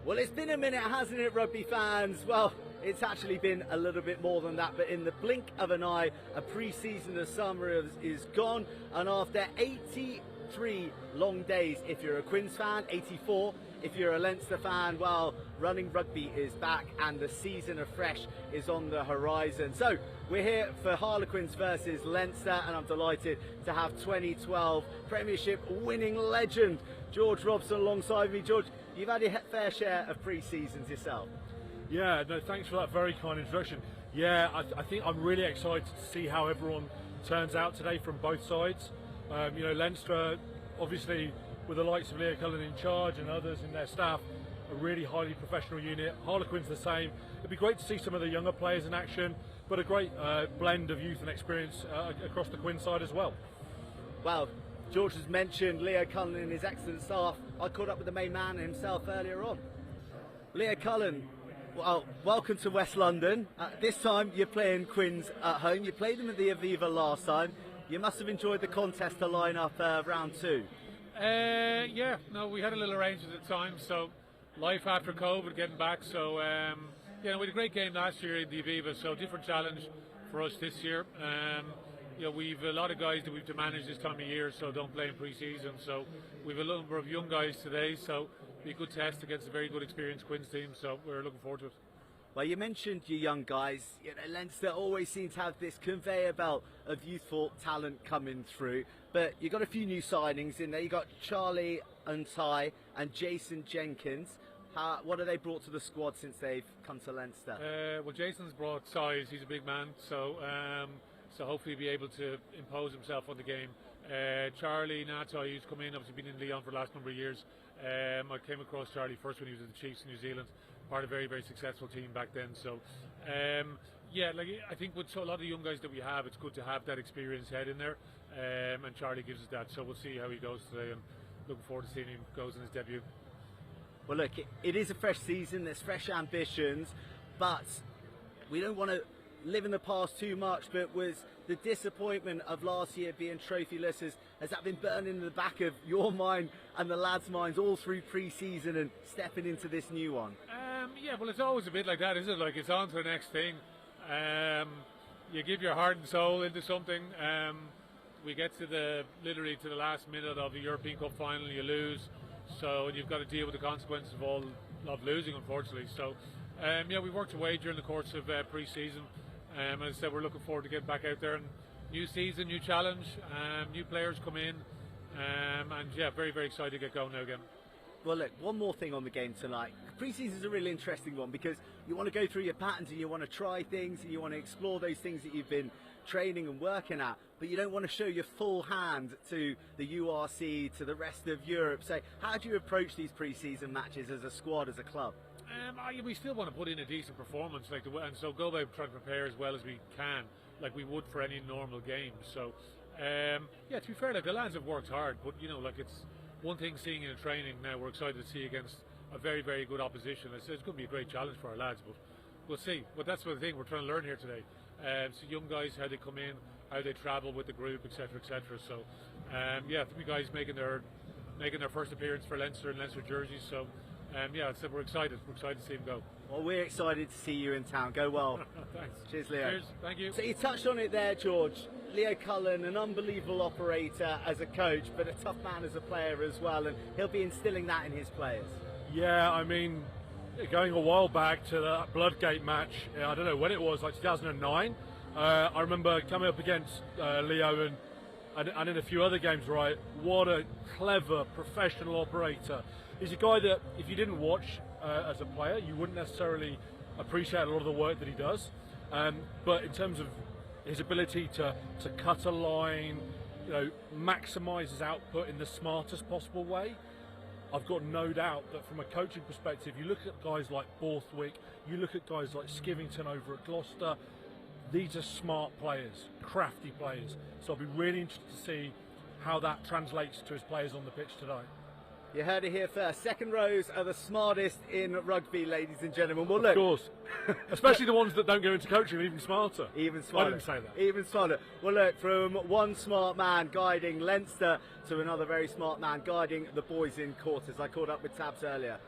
Well, it's been a minute, hasn't it, rugby fans? Well, it's actually been a little bit more than that, but in the blink of an eye, a pre-season of summer is gone, and after 83 long days, if you're a Quins fan, 84 if you're a Leinster fan, well, running rugby is back and the season afresh is on the horizon. So we're here for Harlequins versus Leinster, and I'm delighted to have 2012 Premiership winning legend George Robson alongside me. George, you've had your fair share of pre-seasons yourself. Yeah, no, thanks for that very kind introduction. Yeah, I think I'm really excited to see how everyone turns out today from both sides. You know, Leinster, obviously, with the likes of Leo Cullen in charge and others in their staff, a really highly professional unit. Harlequins the same. It'd be great to see some of the younger players in action, but a great blend of youth and experience across the Quins side as well. Well, George has mentioned Leo Cullen and his excellent staff. I caught up with the main man himself earlier on. Leo Cullen, well, welcome to West London. This time you're playing Quins at home. You played them at the Aviva last time. You must have enjoyed the contest to line up round two. Yeah, no, we had a little arrangement at the time, so life after COVID, getting back, so you know, we had a great game last year in the Aviva, so different challenge for us this year. You know, we've a lot of guys that we've to manage this time of year, so don't play in pre-season, so we've a number of young guys today, so it'll be a good test against a very good experienced Quins team, so we're looking forward to it. Well, you mentioned your young guys. You know, Leinster always seem to have this conveyor belt of youthful talent coming through. But you got a few new signings in there. You got Charlie Untai and Jason Jenkins. What have they brought to the squad since they've come to Leinster? Well, Jason's brought size. He's a big man, so so hopefully he'll be able to impose himself on the game. Charlie Natai, who's come in, obviously been in Leon for the last number of years. I came across Charlie first when he was at the Chiefs in New Zealand, part of a very, very successful team back then. So, yeah, like I think with a lot of the young guys that we have, it's good to have that experienced head in there, and Charlie gives us that. So we'll see how he goes today, and looking forward to seeing him goes in his debut. Well, look, it is a fresh season. There's fresh ambitions, but we don't want to live in the past too much. But was the disappointment of last year being trophyless, has that been burning in the back of your mind and the lads' minds all through pre-season and stepping into this new one? Yeah, well, it's always a bit like that, isn't it? Like, it's on to the next thing. You give your heart and soul into something. We get to literally to the last minute of the European Cup final, you lose. So you've got to deal with the consequences of losing, unfortunately. So, yeah, we worked away during the course of pre-season. As I said, we're looking forward to getting back out there, and new season, new challenge, new players come in, and yeah, very, very excited to get going now again. Well, look, one more thing on the game tonight. Pre-season is a really interesting one because you want to go through your patterns and you want to try things and you want to explore those things that you've been training and working at, but you don't want to show your full hand to the URC, to the rest of Europe. So how do you approach these pre-season matches as a squad, as a club? We still want to put in a decent performance, and so go about trying to prepare as well as we can, like we would for any normal game. So, yeah, to be fair, like the lads have worked hard, but you know, like it's one thing seeing in training now. We're excited to see against a very, very good opposition. It's going to be a great challenge for our lads, but we'll see. But that's the thing we're trying to learn here today. So young guys, how they come in, how they travel with the group, etc., etc. So, yeah, three guys making their first appearance for Leinster and Leinster jerseys. So. Yeah, so we're excited. We're excited to see him go. Well, we're excited to see you in town. Go well. Thanks. Cheers, Leo. Cheers. Thank you. So you touched on it there, George. Leo Cullen, an unbelievable operator as a coach, but a tough man as a player as well, and he'll be instilling that in his players. Yeah, I mean, going a while back to that Bloodgate match, I don't know when it was, like 2009. I remember coming up against Leo and in a few other games, right? What a clever professional operator. He's a guy that if you didn't watch as a player, you wouldn't necessarily appreciate a lot of the work that he does. But in terms of his ability to cut a line, you know, maximise his output in the smartest possible way, I've got no doubt that from a coaching perspective, you look at guys like Borthwick, you look at guys like Skivington over at Gloucester, these are smart players, crafty players. So I'll be really interested to see how that translates to his players on the pitch today. You heard it here first. Second rows are the smartest in rugby, ladies and gentlemen. Well, look. Of course. Especially the ones that don't go into coaching are even smarter. Even smarter. I didn't say that. Even smarter. Well, look, from one smart man guiding Leinster to another very smart man guiding the boys in quarters. I caught up with Tabs earlier.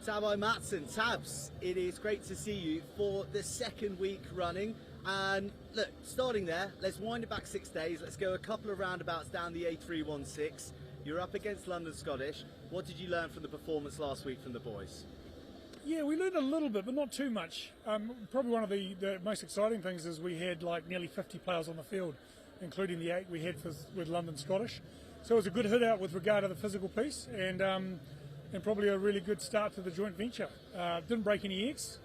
Tabai Matson, Tabs, it is great to see you for the second week running. And look, starting there, let's wind it back 6 days. Let's go a couple of roundabouts down the A316. You're up against London Scottish. What did you learn from the performance last week from the boys? Yeah, we learned a little bit, but not too much. Probably one of the most exciting things is we had like nearly 50 players on the field, including the 8 we had with London Scottish. So it was a good hit out with regard to the physical piece, and probably a really good start to the joint venture. Didn't break any eggs.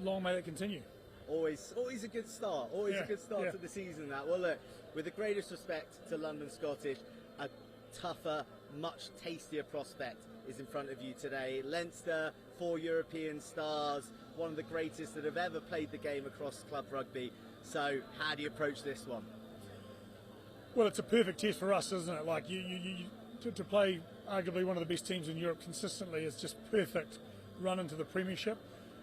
Long may that continue. Always a good start. Always a good start to the season. That. Well, look, with the greatest respect to London Scottish, a tougher, much tastier prospect is in front of you today. Leinster, 4 European stars, one of the greatest that have ever played the game across club rugby. So, how do you approach this one? Well, it's a perfect test for us, isn't it? Like to play arguably one of the best teams in Europe consistently is just perfect run into the Premiership.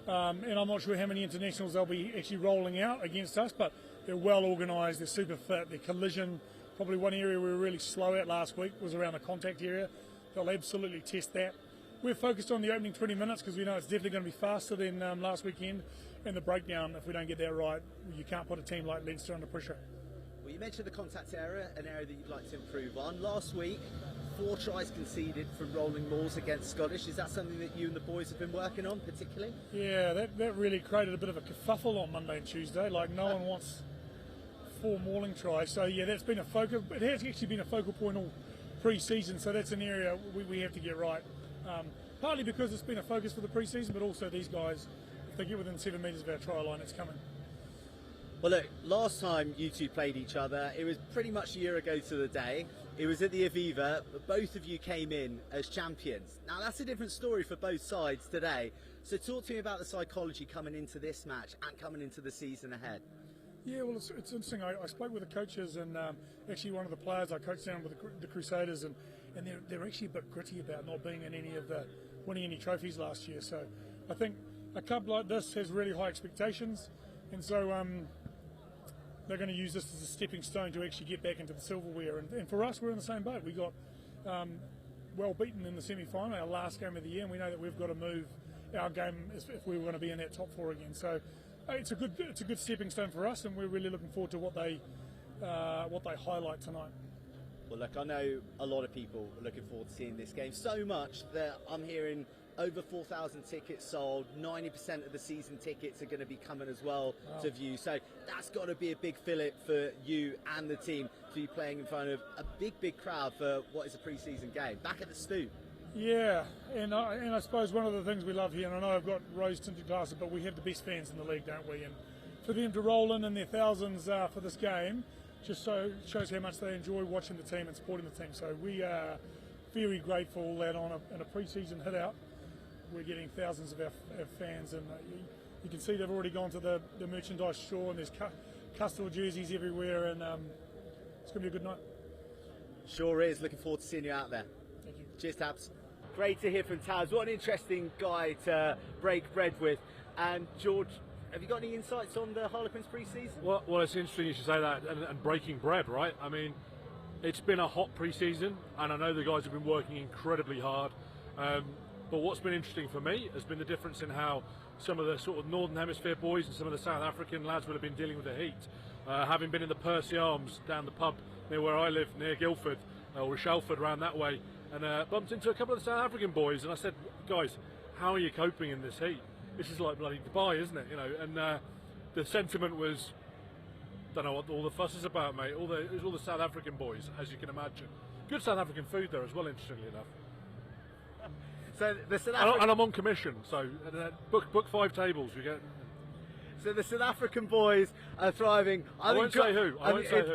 And I'm not sure how many internationals they'll be actually rolling out against us, but they're well organised, they're super fit, they're collision. Probably one area we were really slow at last week was around the contact area. They'll absolutely test that. We're focused on the opening 20 minutes because we know it's definitely going to be faster than last weekend, and the breakdown, if we don't get that right, you can't put a team like Leinster under pressure. Well, you mentioned the contact area, an area that you'd like to improve on. Last week, 4 tries conceded from rolling mauls against Scottish. Is that something that you and the boys have been working on particularly? Yeah, that really created a bit of a kerfuffle on Monday and Tuesday. Like, no one wants 4 mauling tries. So, yeah, that's been a focal. It has actually been a focal point all pre-season, so that's an area we have to get right. Partly because it's been a focus for the pre-season, but also these guys, if they get within 7 metres of our try line, it's coming. Well, look, last time you two played each other, it was pretty much a year ago to the day. It was at the Aviva, but both of you came in as champions. Now, that's a different story for both sides today. So talk to me about the psychology coming into this match and coming into the season ahead. Yeah, well, it's interesting. I spoke with the coaches, and actually one of the players I coached down with the Crusaders, and they're actually a bit gritty about not being in winning any trophies last year. So I think a club like this has really high expectations, and so they're going to use this as a stepping stone to actually get back into the silverware. And for us, we're in the same boat. We got well beaten in the semi-final, our last game of the year, and we know that we've got to move our game if we were going to be in that top 4 again. So it's a good stepping stone for us, and we're really looking forward to what they highlight tonight. Well, look, I know a lot of people are looking forward to seeing this game, so much that I'm hearing over 4,000 tickets sold. 90% of the season tickets are going to be coming as well to view. So that's got to be a big fillip for you and the team to be playing in front of a big crowd for what is a pre-season game back at the Stoop. Yeah, and I suppose one of the things we love here, and I know I've got rose-tinted glasses, but we have the best fans in the league, don't we? And for them to roll in their thousands for this game just shows how much they enjoy watching the team and supporting the team. So we are very grateful that in a pre-season hit-out, we're getting thousands of our fans, and you can see they've already gone to the merchandise store, and there's Custard jerseys everywhere, and it's going to be a good night. Sure is. Looking forward to seeing you out there. Thank you. Cheers, Tabs. Great to hear from Tabs. What an interesting guy to break bread with. And George, have you got any insights on the Harlequins pre-season? Well, it's interesting you should say that, and breaking bread, right? I mean, it's been a hot pre-season, and I know the guys have been working incredibly hard. But what's been interesting for me has been the difference in how some of the sort of Northern Hemisphere boys and some of the South African lads will have been dealing with the heat. Having been in the Percy Arms down the pub near where I live, near Guildford, or Shelford, around that way, and bumped into a couple of the South African boys, and I said, guys, how are you coping in this heat? This is like bloody Dubai, isn't it? You know, and the sentiment was, don't know what all the fuss is about, mate. It was all the South African boys, as you can imagine. Good South African food there as well, interestingly enough. So the South and I'm on commission, so book 5 tables. You get. So the South African boys are thriving. I won't say who.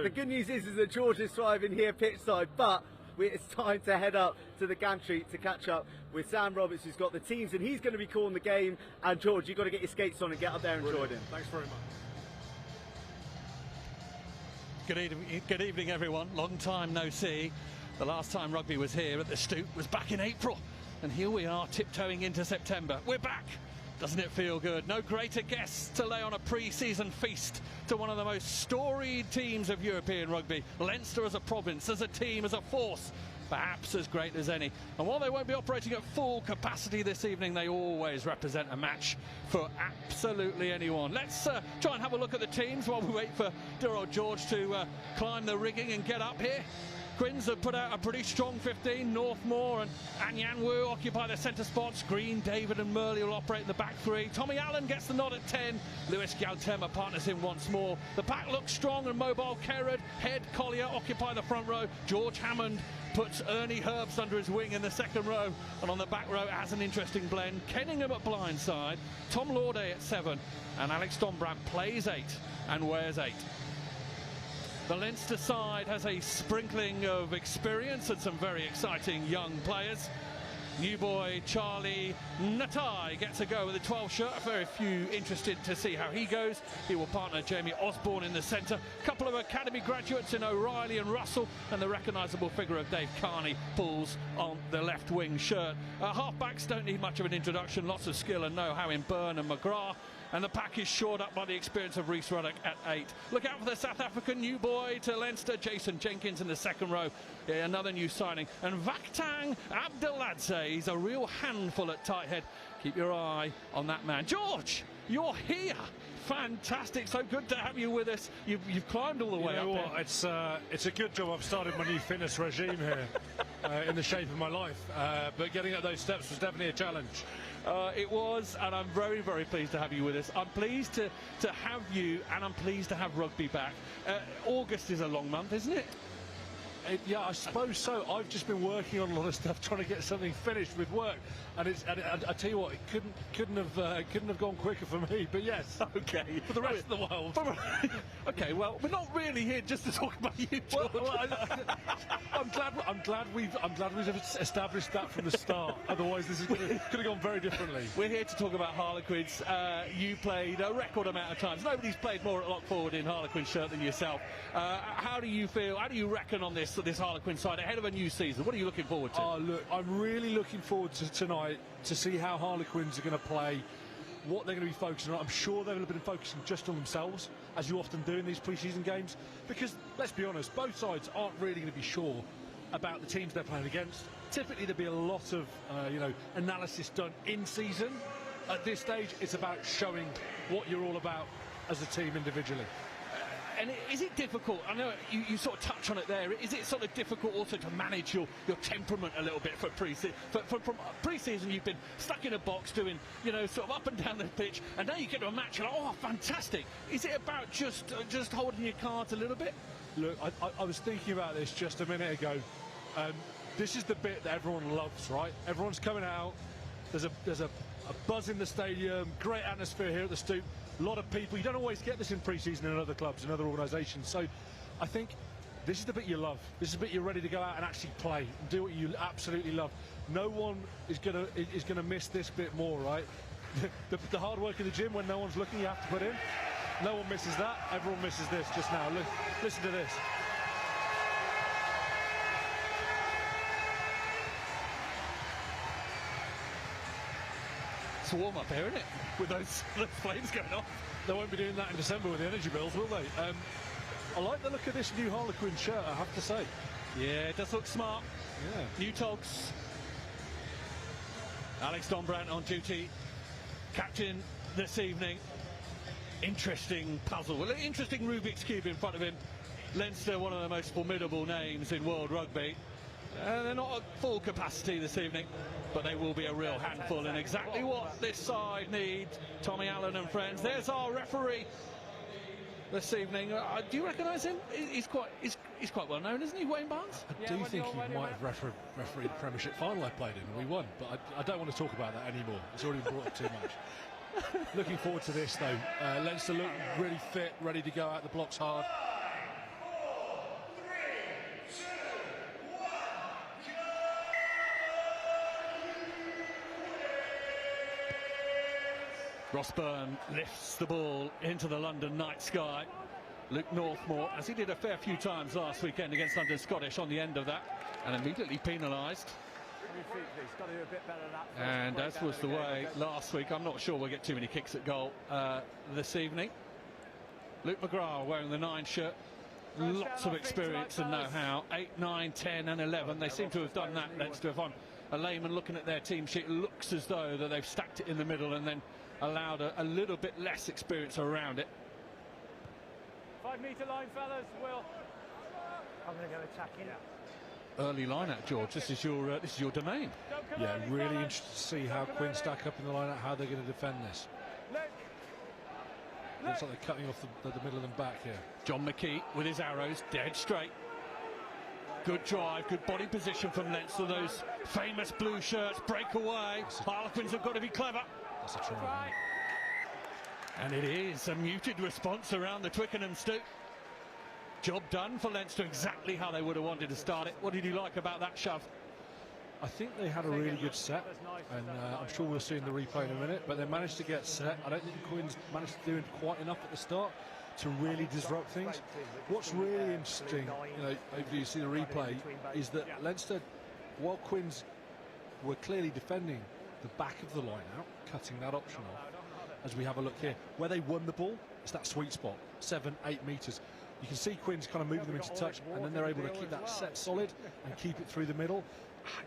The good news is that George is thriving here pitchside, but it's time to head up to the gantry to catch up with Sam Roberts, who's got the teams, and he's going to be calling the game. And George, you've got to get your skates on and get up there and join him. Thanks very much. Good evening, everyone. Long time no see. The last time rugby was here at the Stoop was back in April. And here we are, tiptoeing into September. We're back! Doesn't it feel good? No greater guests to lay on a pre-season feast to one of the most storied teams of European rugby. Leinster as a province, as a team, as a force. perhaps as great as any. And while they won't be operating at full capacity this evening, they always represent a match for absolutely anyone. Let's try and have a look at the teams while we wait for dear old George to climb the rigging and get up here. Quins have put out a pretty strong 15. Northmore and Anyanwu occupy the centre spots. Green, David and Murley will operate in the back three. Tommy Allen gets the nod at 10. Lewis Galtema partners in once more. The pack looks strong and mobile. Kerrod, Head, Collier occupy the front row. George Hammond puts Ernie Herbst under his wing in the second row. And on the back row has an interesting blend. Kenningham at blindside. Tom Lauday at 7. And Alex Dombrand plays 8 and wears 8. The Leinster side has a sprinkling of experience and some very exciting young players. New boy Charlie Natai gets a go with the 12 shirt. Very few interested to see how he goes. He will partner Jamie Osborne in the centre. A couple of academy graduates in O'Reilly and Russell, and the recognisable figure of Dave Carney pulls on the left wing shirt. Halfbacks don't need much of an introduction. Lots of skill and know-how in Byrne and McGrath. And the pack is shored up by the experience of Rhys Ruddock at 8. Look out for the South African new boy to Leinster, Jason Jenkins in the second row. Yeah, another new signing. And Vaktang Abdeladze, he's a real handful at tight head. Keep your eye on that man. George, you're here. Fantastic, so good to have you with us. You've climbed all the way up here. It's a good job I've started my new fitness regime here in the shape of my life. But getting up those steps was definitely a challenge. It was, and I'm very, very pleased to have you with us. I'm pleased to have you, and I'm pleased to have rugby back. August is a long month, isn't it? Yeah, I suppose so. I've just been working on a lot of stuff, trying to get something finished with work, and I tell you what, it couldn't have gone quicker for me. But yes, okay, for the rest of the world. Okay, well, we're not really here just to talk about you, George. I'm glad we've established that from the start. Otherwise, this could have gone very differently. We're here to talk about Harlequins. You played a record amount of times. Nobody's played more at lock forward in Harlequins shirt than yourself. How do you feel? How do you reckon on this Harlequin side ahead of a new season? What are you looking forward to? Oh, look, I'm really looking forward to tonight to see how Harlequins are going to play, what they're going to be focusing on. I'm sure they'll have been focusing just on themselves, as you often do in these pre-season games, because let's be honest, both sides aren't really going to be sure about the teams they're playing against. Typically there'll be a lot of analysis done in season. At this stage, it's about showing what you're all about as a team individually. And is it difficult? I know you sort of touch on it there. Is it sort of difficult also to manage your temperament a little bit for pre-season? From pre-season, you've been stuck in a box doing, sort of up and down the pitch, and now you get to a match, you're like, oh, fantastic. Is it about just holding your cards a little bit? Look, I was thinking about this just a minute ago. This is the bit that everyone loves, right? Everyone's coming out. There's a buzz in the stadium. Great atmosphere here at the Stoop. A lot of people. You don't always get this in pre-season in other clubs and other organisations. So I think this is the bit you love. This is the bit you're ready to go out and actually play and do what you absolutely love. No one is gonna miss this bit more, right? The hard work in the gym when no one's looking, you have to put in. No one misses that. Everyone misses this just now. Listen to this. It's a warm-up here, isn't it? With those flames going off. They won't be doing that in December with the energy bills, will they? I like the look of this new Harlequin shirt, I have to say. Yeah, it does look smart. Yeah. New togs. Alex Dombrand on duty. Captain this evening. Interesting puzzle. Well, interesting Rubik's Cube in front of him. Leinster, one of the most formidable names in world rugby. They're not at full capacity this evening, but they will be a real handful, and exactly what this side need. Tommy Allen and friends. There's our referee this evening. Do you recognise him? He's quite well known, isn't he, Wayne Barnes? I do think he might have refereed the Premiership final I played in, and we won. But I don't want to talk about that anymore. It's already been brought up too much. Looking forward to this, though. Leinster look really fit, ready to go out the blocks hard. Ross Byrne lifts the ball into the London night sky. Luke Northmore, as he did a fair few times last weekend against London Scottish, on the end of that, and immediately penalised. And as was the way last week, I'm not sure we'll get too many kicks at goal this evening. Luke McGrath wearing the 9 shirt. lots of experience and know-how. 8, 9, 10 and 11. They seem to have done that, Leinster. If I'm a layman looking at their team sheet, it looks as though that they've stacked it in the middle and then allowed a little bit less experience around it. 5 metre line, fellas. Will. I'm going to go attacking. Early line-out, George. This is your domain. Yeah, really interested to see how Quinn stack up in the line-out, how they're going to defend this. Looks like they're cutting off the middle and back here. John McKee with his arrows dead straight. Good drive, good body position from Leinster. Those famous blue shirts break away. Harlequins have got to be clever. That's a try. And it is a muted response around the Twickenham Stoop. Job done for Leinster, exactly how they would have wanted to start it. What did you like about that shove? I think they had a really good set, and I'm sure we'll see in the replay in a minute, but they managed to get set. I don't think Quinn's managed to do quite enough at the start to really disrupt things. What's really interesting, hopefully you see the replay, is that Leinster, while Quinn's were clearly defending the back of the line out, cutting that option off, as we have a look here, where they won the ball, it's that sweet spot, 7, 8 metres. You can see Quinn's kind of moving them into touch, and then they're able to keep that set solid and keep it through the middle.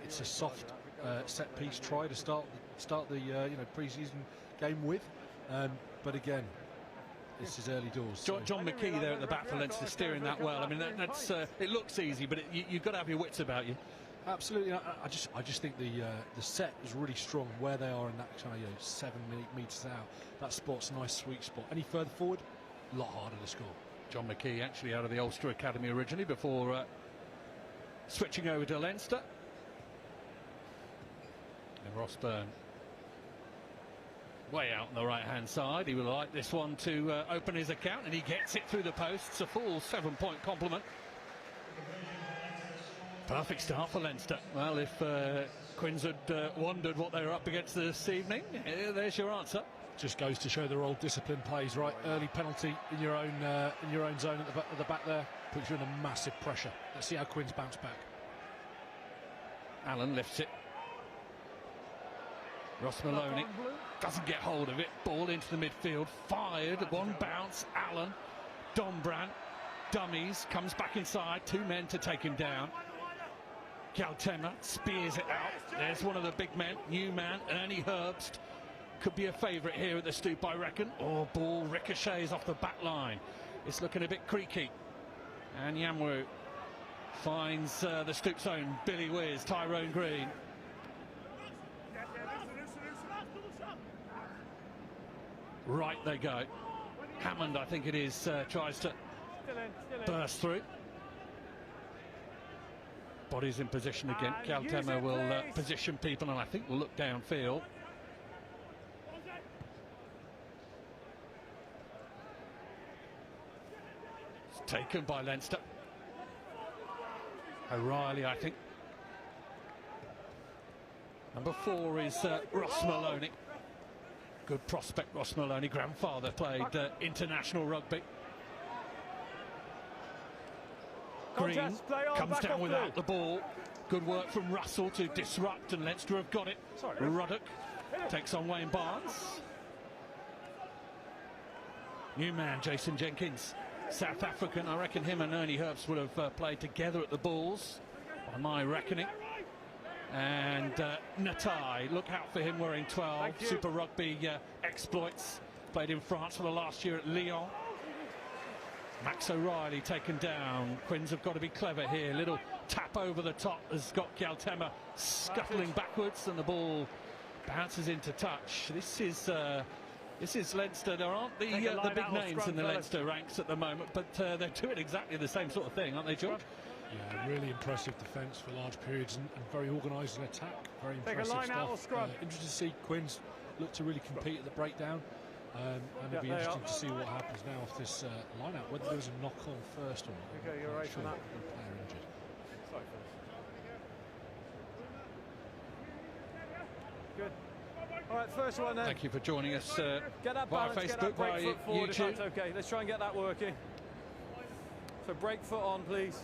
It's a soft set piece try to start the pre-season game with, but again, this is early doors. John McKee there at the back for Leinster, steering that well. I mean, that's it looks easy, but you've got to have your wits about you. Absolutely. I just think the set is really strong where they are in that kind of 7 metres out. That spot's a nice sweet spot. Any further forward, a lot harder to score. John McKee actually out of the Ulster Academy originally before switching over to Leinster. And Ross Byrne way out on the right hand side. He would like this one to open his account, and he gets it through the posts. A full 7-point compliment. Perfect start for Leinster. Well, if Quins had wondered what they were up against this evening, there's your answer. Just goes to show the role discipline plays, right? Early penalty in your own zone at the back there puts you under massive pressure. Let's see how Quins bounce back. Allen lifts it. Ross Maloney doesn't get hold of it. Ball into the midfield. Fired. One bounce. Allen. Dombrand. Dummies. Comes back inside. 2 men to take him down. Galtema spears it out. There's one of the big men. New man. Ernie Herbst. Could be a favourite here at the Stoop, I reckon. Oh, ball ricochets off the back line. It's looking a bit creaky. And Yamwu finds the Stoop zone. Billy Wiz, Tyrone Green. Right they go. Hammond, I think it is, tries to burst through. Bodies in position again. Galtema will position people, and I think will look downfield. Taken by Leinster. O'Reilly, I think. Number 4 is Ross Maloney. Good prospect, Ross Maloney. Grandfather played international rugby. Green comes down without the ball. Good work from Russell to disrupt, and Leinster have got it. Ruddock takes on Wayne Barnes. New man, Jason Jenkins. South African, I reckon him and Ernie Herbst would have played together at the Bulls, by my reckoning. And Natai, look out for him wearing 12. Super Rugby exploits. Played in France for the last year at Lyon. Max O'Reilly taken down. Quins have got to be clever here. Little tap over the top has got Galtema scuttling backwards, and the ball bounces into touch. This is Leinster. There aren't the big names in the Leinster ranks at the moment, but they're doing exactly the same sort of thing, aren't they, George? Yeah, really impressive defence for large periods and very organised in attack. Very impressive stuff. Interesting to see Quins look to really compete at the breakdown. And it'll be interesting to see what happens now off this line-out, whether there was a knock-on first or not. Okay, you're right sure. on that. Player injured. Good. All right, first one then. Thank you for joining us get that via balance, Facebook, via forward, YouTube. if that's okay. Let's try and get that working. So break foot on, please.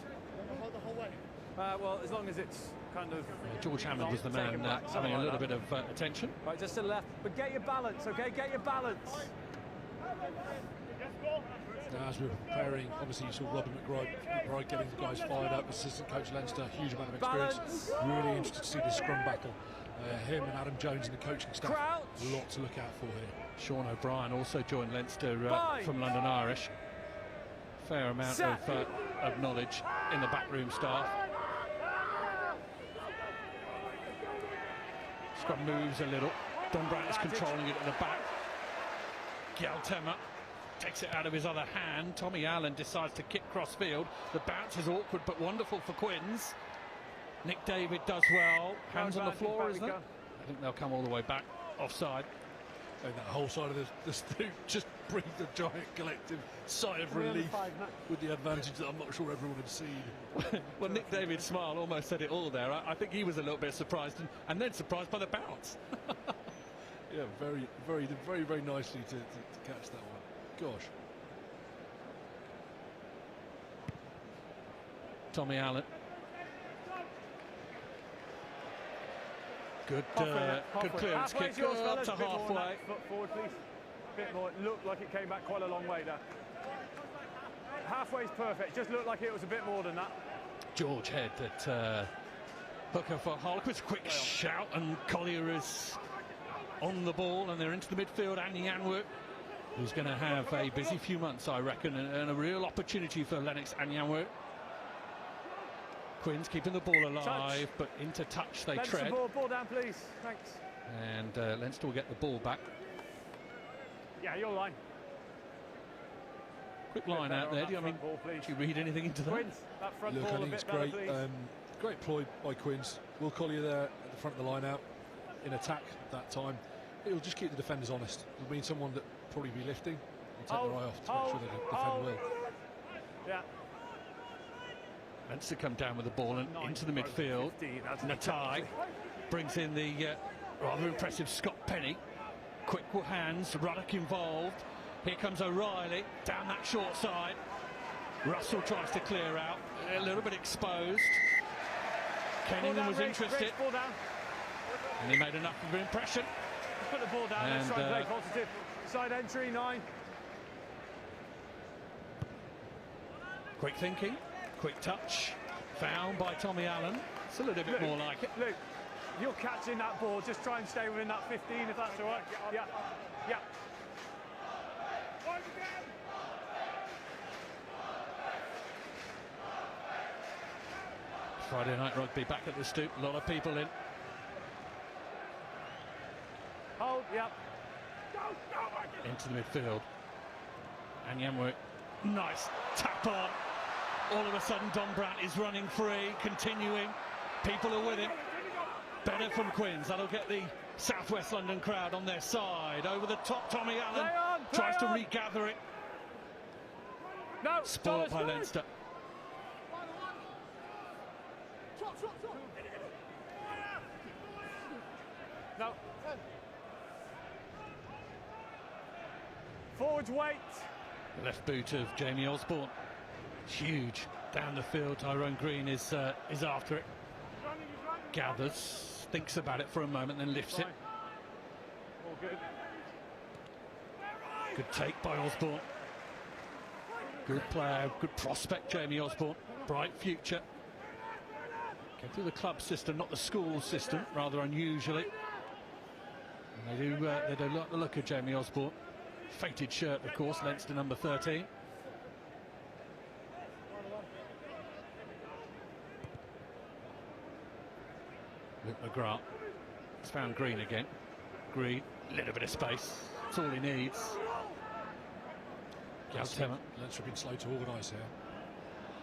The whole way. Well, as long as it's kind of... George Hammond was the man having a little bit of attention. Right, just to the left. But get your balance, okay? Get your balance. as we were preparing, obviously you saw Robin McBride getting the guys fired up, assistant coach Leinster, huge amount of experience. Really interested to see this scrum battle. Him and Adam Jones and the coaching staff, a lot to look out for here. Sean O'Brien also joined Leinster from London Irish. Fair amount of knowledge in the backroom staff. Scrum moves a little. Don Brandt is controlling it at the back. Gyaltema takes it out of his other hand. Tommy Allen decides to kick cross-field. The bounce is awkward but wonderful for Quins. Nick David does well. Hands on the floor, isn't it? I think they'll come all the way back. Offside. And that whole side of the Stoop just breathed a giant collective sigh of relief with the advantage that I'm not sure everyone had seen. Well, Nick David's smile almost said it all there. I think he was a little bit surprised and then surprised by the bounce. Yeah, very nicely to catch that one. Gosh. Tommy Allen. Good clearance kick up to halfway. Foot forward, please. A bit more. It looked like it came back quite a long way there. Halfway's perfect. Just looked like it was a bit more than that. George Head at hooker for Harlequins. Quick shout, and Collier is on the ball, and they're into the midfield. Andy Anwood, who's going to have a busy few months, I reckon, and a real opportunity for Lennox and Anwood. Quins keeping the ball alive, but into touch they tread. Ball down, please. Thanks. And Leinster will get the ball back. Yeah, your line. Quick line out there. Do you read anything into that? Quins, that front Look, ball I think a it's bit better, great. please. Great ploy by Quins. Will Collier there at the front of the line out in attack at that time. It'll just keep the defenders honest. It'll mean someone that probably be lifting and take their eye off to make sure the defender will. Yeah. Leinster come down with the ball and into the midfield. Natai brings in the rather impressive Scott Penny. Quick hands, Ruddock involved. Here comes O'Reilly down that short side. Russell tries to clear out, a little bit exposed. Kenningham was interested, and he made enough of an impression. Put the ball down, let's try and play positive. Side entry, 9. Quick thinking. Quick touch, found by Tommy Allen. It's a little bit more like it. Luke, you're catching that ball, just try and stay within that 15 if that's all right. Yeah, yeah. Friday Night Rugby back at the Stoop, a lot of people in. Hold, yeah. Into the midfield. And Yamwork, nice tap on. All of a sudden, Don Brandt is running free, continuing. People are with him. Better from Quins. That'll get the Southwest London crowd on their side. Over the top, Tommy Allen tries to regather it. No, spoiled by Leinster. No. Forwards wait. The left boot of Jamie Osborne. Huge down the field. Tyrone Green is after it. Gathers, thinks about it for a moment, then lifts it. All good. Good take by Osborne. Good player, good prospect, Jamie Osborne. Bright future. Came through the club system, not the school system, rather unusually. And they do like the look of Jamie Osborne. Fated shirt, of course, Leinster number 13. Luke McGrath has found Green again. Green, a little bit of space. That's all he needs. Gyaltema. Leinster have been slow to organise here.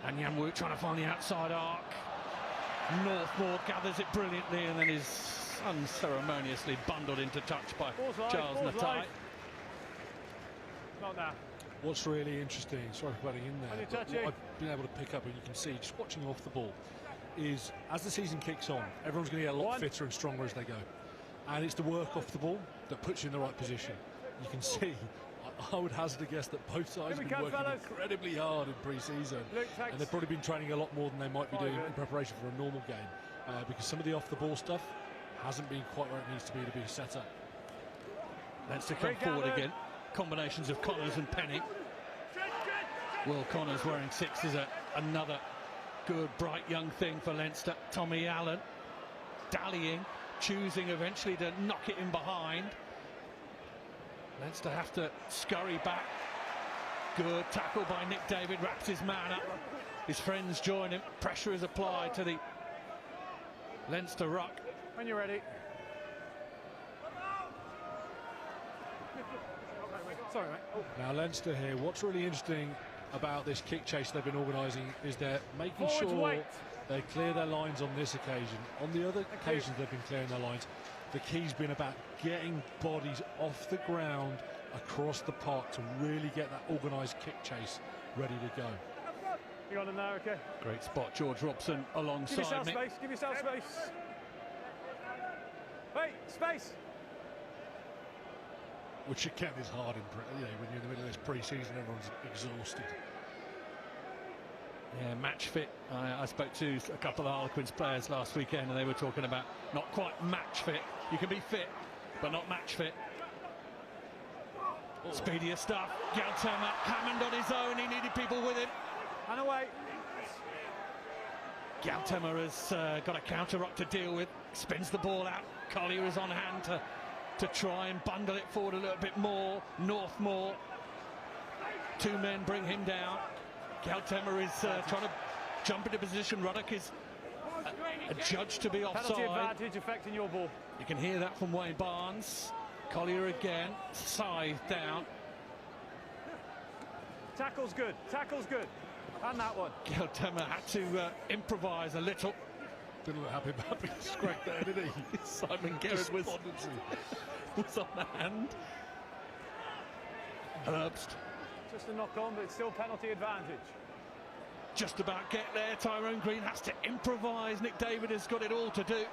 And Yamwood trying to find the outside arc. Northmore gathers it brilliantly and then is unceremoniously bundled into touch by Charles Natai. Not now. What's really interesting, sorry for putting in there, but what I've been able to pick up, and you can see just watching off the ball, is as the season kicks on, everyone's going to get a lot fitter and stronger as they go. And it's the work off the ball that puts you in the right position. You can see, I would hazard a guess that both sides have been working incredibly hard in pre-season. And they've probably been training a lot more than they might be doing in preparation for a normal game. Because some of the off-the-ball stuff hasn't been quite where it needs to be set up. Leinster come forward again. Combinations of Connors and Penny. Will Connors wearing 6 is another good, bright young thing for Leinster. Tommy Allen dallying, choosing eventually to knock it in behind. Leinster have to scurry back. Good tackle by Nick David, wraps his man up. His friends join him. Pressure is applied to the Leinster ruck. When you're ready. Sorry, mate. Oh. Now Leinster here, what's really interesting about this kick chase they've been organising is they're making Forwards, sure wait. they clear their lines on this occasion. On the other occasions they've been clearing their lines, the key's been about getting bodies off the ground across the park to really get that organised kick chase ready to go. You got him there, okay? Great spot, George Robson alongside Give yourself me. space, give yourself space. Wait, space. Which again is hard when you're in the middle of this pre-season, everyone's exhausted. Yeah, match fit. I spoke to a couple of Harlequins players last weekend and they were talking about not quite match fit. You can be fit, but not match fit. Speedier stuff. Galtema, Hammond on his own. He needed people with him. And away. Galtema has got a counter ruck to deal with. Spins the ball out. Collier is on hand to try and bundle it forward a little bit more. Northmore. 2 men bring him down. Galtema is trying to jump into position. Ruddock is adjudged to be offside. Penalty advantage affecting your ball. You can hear that from Wayne Barnes. Collier again, scythe down. Tackle's good, tackle's good. And that one. Galtema had to improvise a little. Didn't look happy about being scraped there, did he? Simon Garrett was on the hand. Herbst. Just a knock on, but it's still penalty advantage. Just about get there. Tyrone Green has to improvise. Nick David has got it all to do.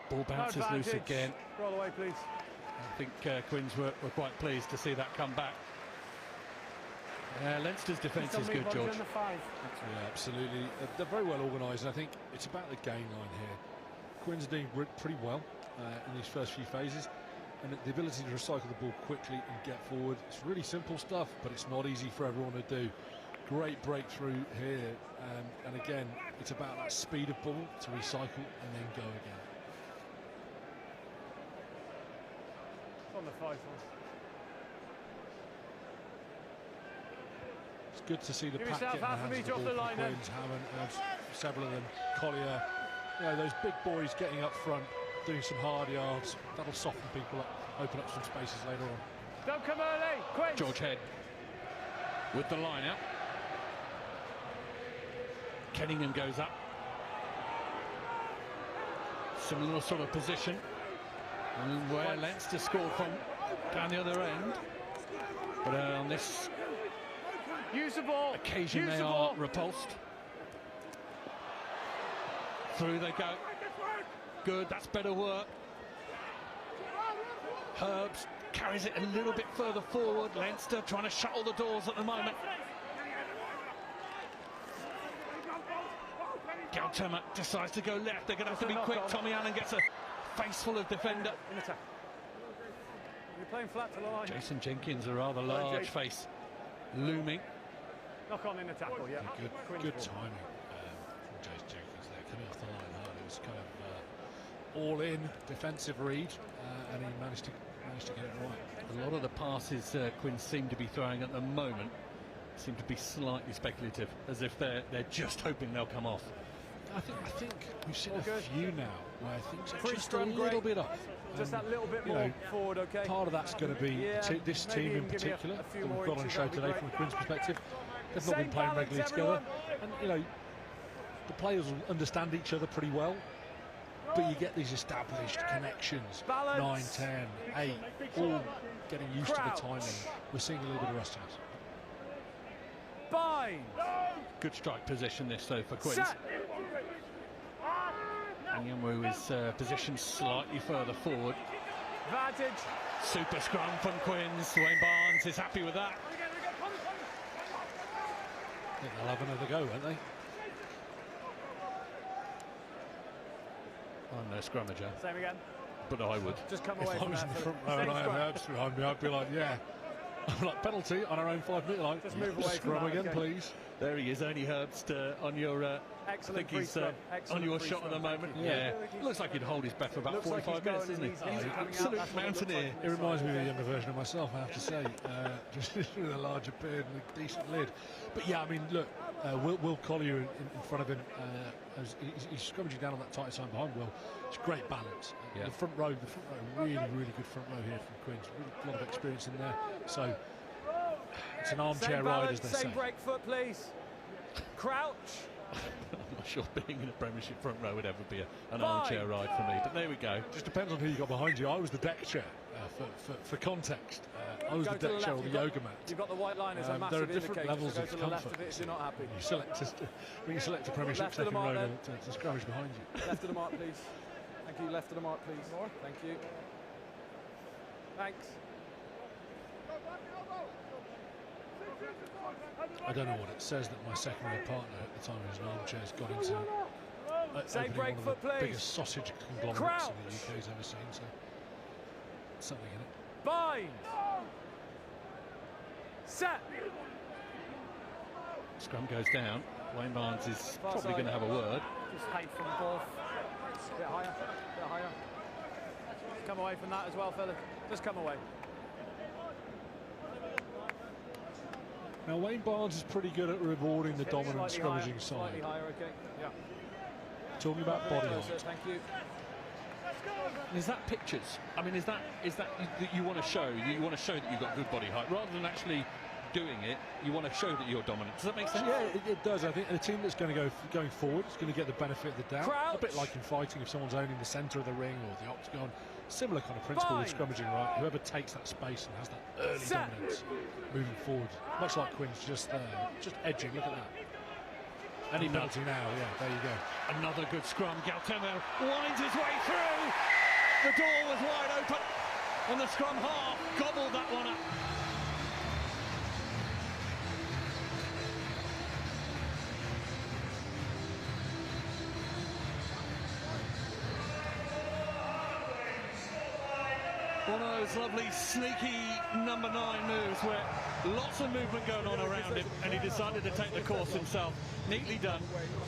Ball bounces loose again. Roll away, please. I think Quins were quite pleased to see that come back. Leinster's defence is good, George. Yeah, absolutely. They're very well organised, and I think it's about the gain line here. Quins are doing pretty well in these first few phases, and the ability to recycle the ball quickly and get forward. It's really simple stuff, but it's not easy for everyone to do. Great breakthrough here, and again, it's about that speed of ball to recycle and then go again. On the 5 It's good to see the Give pack yourself getting half a the hands metre of off the the ball line from then. Quins, Hammond, several of them, Collier. You know, those big boys getting up front, doing some hard yards. That'll soften people up, open up some spaces later on. Don't come early, Quins. George Head with the line out. Kenningham goes up. Similar sort of position. And where Leinster scored from down the other end. But on this Use the ball. occasion Use they the are ball. repulsed. Through they go. Good, that's better work. Herbst carries it a little bit further forward. Leinster trying to shut all the doors at the moment. Galtema decides to go left. They're going to have to be quick. Tommy Allen gets a face full of defender. In attack. You're playing flat to the line. Jason Jenkins, a rather large face looming. Knock on in the tackle, yeah. Good timing from Jason Jenkins there, coming off the line hard. It was kind of all-in defensive read, and he managed to get it right. A lot of the passes Quinn seem to be throwing at the moment seem to be slightly speculative, as if they're just hoping they'll come off. I think we've seen a few now where things are Free just a scrum, little great. bit off. Just that little bit more forward, okay? Part of that's going to be this maybe team in even give me particular a few that we've more got on inches, show that'd be today great. from a Quins perspective. They've not Same been playing balance, regularly together, everyone. and the players will understand each other pretty well. But you get these established connections, Balance. 9, 10, 8, all getting used to Crouch. the timing. We're seeing a little bit of rustiness. Bind. Good strike position this though for Quins. Set. Anyanwu is positioned slightly further forward. Advantage. Super scrum from Quins. Wayne Barnes is happy with that. I think they'll have another go, won't they? On no scrummager. Same again. but I would. Just come If away I from was that. in the front row and I had Herbst behind me, I'd be like, yeah. I'm like, penalty on our own 5-metre line. Just move away from Scrum that, again, okay. please. There he is, only Herbst on your. I Excellent think he's free scrum. on Excellent your free shot at the scrum, moment. thank you. Yeah, looks like he'd hold his breath for about Looks like 45 he's minutes, going doesn't he? and he's coming out. Absolute That's what it looks mountaineer. like. It reminds me of a younger version of myself, I have to say, just with a larger beard and a decent lid. But yeah, I mean, look, Will Collier in front of him, he's scrummaging down on that tight side behind Will. It's great balance. Yeah. The front row, really, really good front row here from Queen's. Really a lot of experience in there. So it's an armchair Same ride, balance, as they same say. break foot, please. Crouch. I'm not sure being in a Premiership front row would ever be an armchair ride for me, but there we go. Just depends on who you got behind you. I was the deck chair, for context. I was Go the to deck chair on the you've got- yoga mat. You've got the white line as a There are massive different indicator, levels so go of to the left comfort. of it if you're not happy. When you select a Premiership Left of the second row mark, then. to scrummage behind you. Left of the mark, please. Thank you. Left of the mark, please. Thank you. Thanks. I don't know what it says that my second row partner at the time who was an armchair has got into Same opening break one foot, of the please. biggest sausage conglomerates in the UK's ever seen, so something in it. Bind. Set. Scrum goes down. Wayne Barnes is Far probably side. going to have a word. Just height from both. Bit higher. Bit higher. Just come away from that as well, fellas. Just come away. Now Wayne Barnes is pretty good at rewarding the dominant Slightly scrummaging higher, side. Slightly higher, okay. Yeah. Talking about body Closer, height. thank you. Is that pictures? I mean, is that you want to show? You want to show that you've got good body height rather than actually doing it. You want to show that you're dominant. Does that make sense? Yeah, it does. I think the team that's going to going forward is going to get the benefit of the doubt. Crouch. A bit like in fighting, if someone's owning the centre of the ring or the octagon, similar kind of principle with scrummaging, right? Whoever takes that space and has that early Set. dominance moving forward, much like Quinn's just edging. Look at that. Any penalty now? Yeah, there you go. Another good scrum. Galtemo winds his way through. The door was wide open, and the scrum half gobbled that one up. One of those lovely sneaky number 9 moves where lots of movement going on around him, and he decided to take the course himself. Neatly done.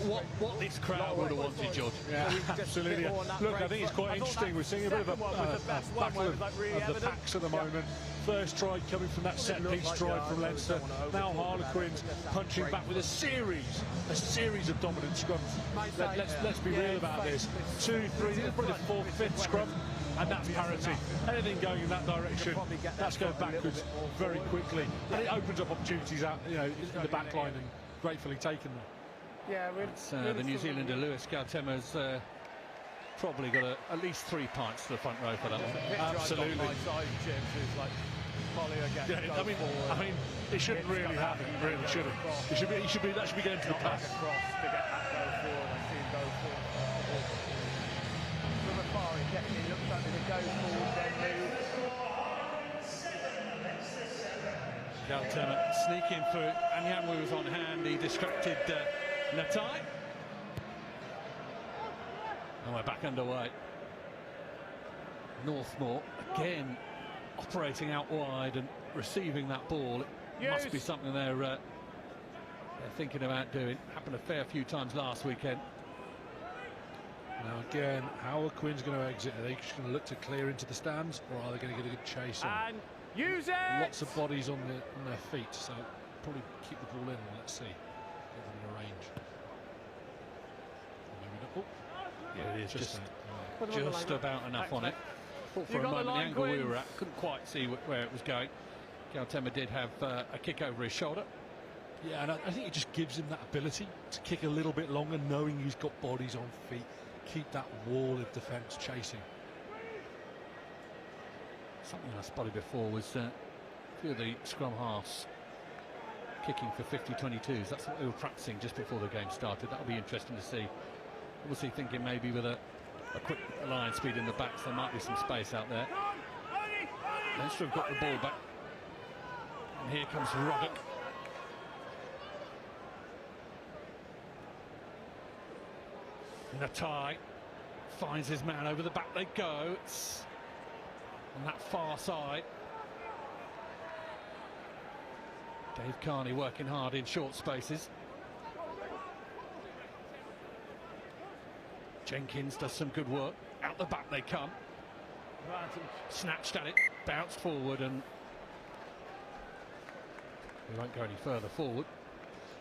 What this crowd would have wanted, George. Yeah, absolutely. Look, I think it's quite interesting. We're seeing a bit of a battle of the packs at the moment. First try coming from that set-piece stride from Leinster. Now Harlequins punching back with a series of dominant scrums. Let's be real about this. 2, 3, this is probably the 4th, 5th scrum, and that's parity. Anything going in that direction, that's going backwards very quickly, and it opens up opportunities out, in the back line, and gratefully taken them. Yeah, It's, the New Zealander Lewis Galtemo's probably got at least 3 pints to the front row for that one. Absolutely. I mean, it shouldn't really happen, really, should it? That should be going to the pass. From afar, it definitely looks like they go forward, then move. Galtemo sneaking through. Anyanwu was on hand. He distracted Natai. And we're back underway. Northmore again operating out wide and receiving that ball. It must be something they're thinking about doing. Happened a fair few times last weekend. Now again, how are Quins going to exit? Are they just going to look to clear into the stands, or are they going to get a good chase on? And use it! Lots of bodies on their feet, so probably keep the ball in. Let's see. Give them a range. Maybe not. Yeah, it is Just just about enough on it. Thought for a moment the angle we were at, couldn't quite see where it was going. Galtemo did have a kick over his shoulder. Yeah, and I think it just gives him that ability to kick a little bit longer, knowing he's got bodies on feet. Keep that wall of defence chasing. Something I spotted before was a few of the scrum halves kicking for 50-22s. That's what they were practicing just before the game started. That'll be interesting to see. Obviously thinking maybe with a quick line speed in the backs, there might be some space out there. Leinster have got the ball back. And here comes Ruddock. Natai finds his man, over the back they go. It's on that far side. Dave Carney working hard in short spaces. Jenkins does some good work. Out the back they come. Snatched at it, bounced forward, and we won't go any further forward.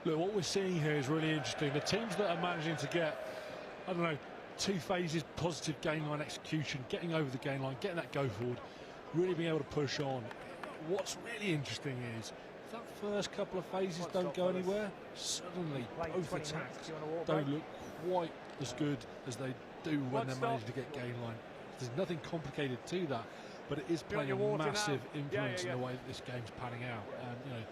Look, what we're seeing here is really interesting. The teams that are managing to get, I don't know, 2 phases, positive game line execution, getting over the game line, getting that go forward, really being able to push on. What's really interesting is if that first couple of phases don't go anywhere, suddenly both attacks don't look quite as good as they do when they're managing to get game line. There's nothing complicated to that, but it is playing a massive influence in the way that this game's panning out. And you know,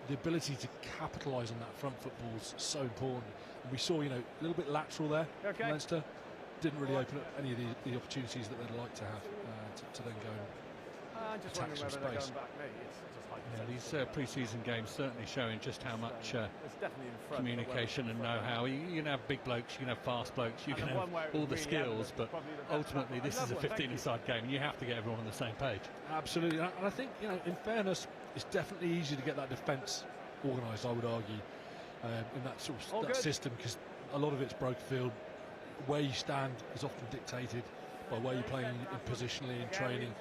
the ability to capitalise on that front football is so important. And we saw, you know, a little bit lateral there. Leinster didn't really open up any of the opportunities that they'd like to have to then go and attack some space. Yeah, these pre-season games certainly showing just how much communication and know-how. You can have big blokes, you can have fast blokes, you can have all the skills, but ultimately this is a 15-a-side game and you have to get everyone on the same page. Absolutely, and I think, you know, in fairness, it's definitely easier to get that defence organised, I would argue, in that sort of that system, because a lot of it's broke field. Where you stand is often dictated by where you're playing in positionally in training.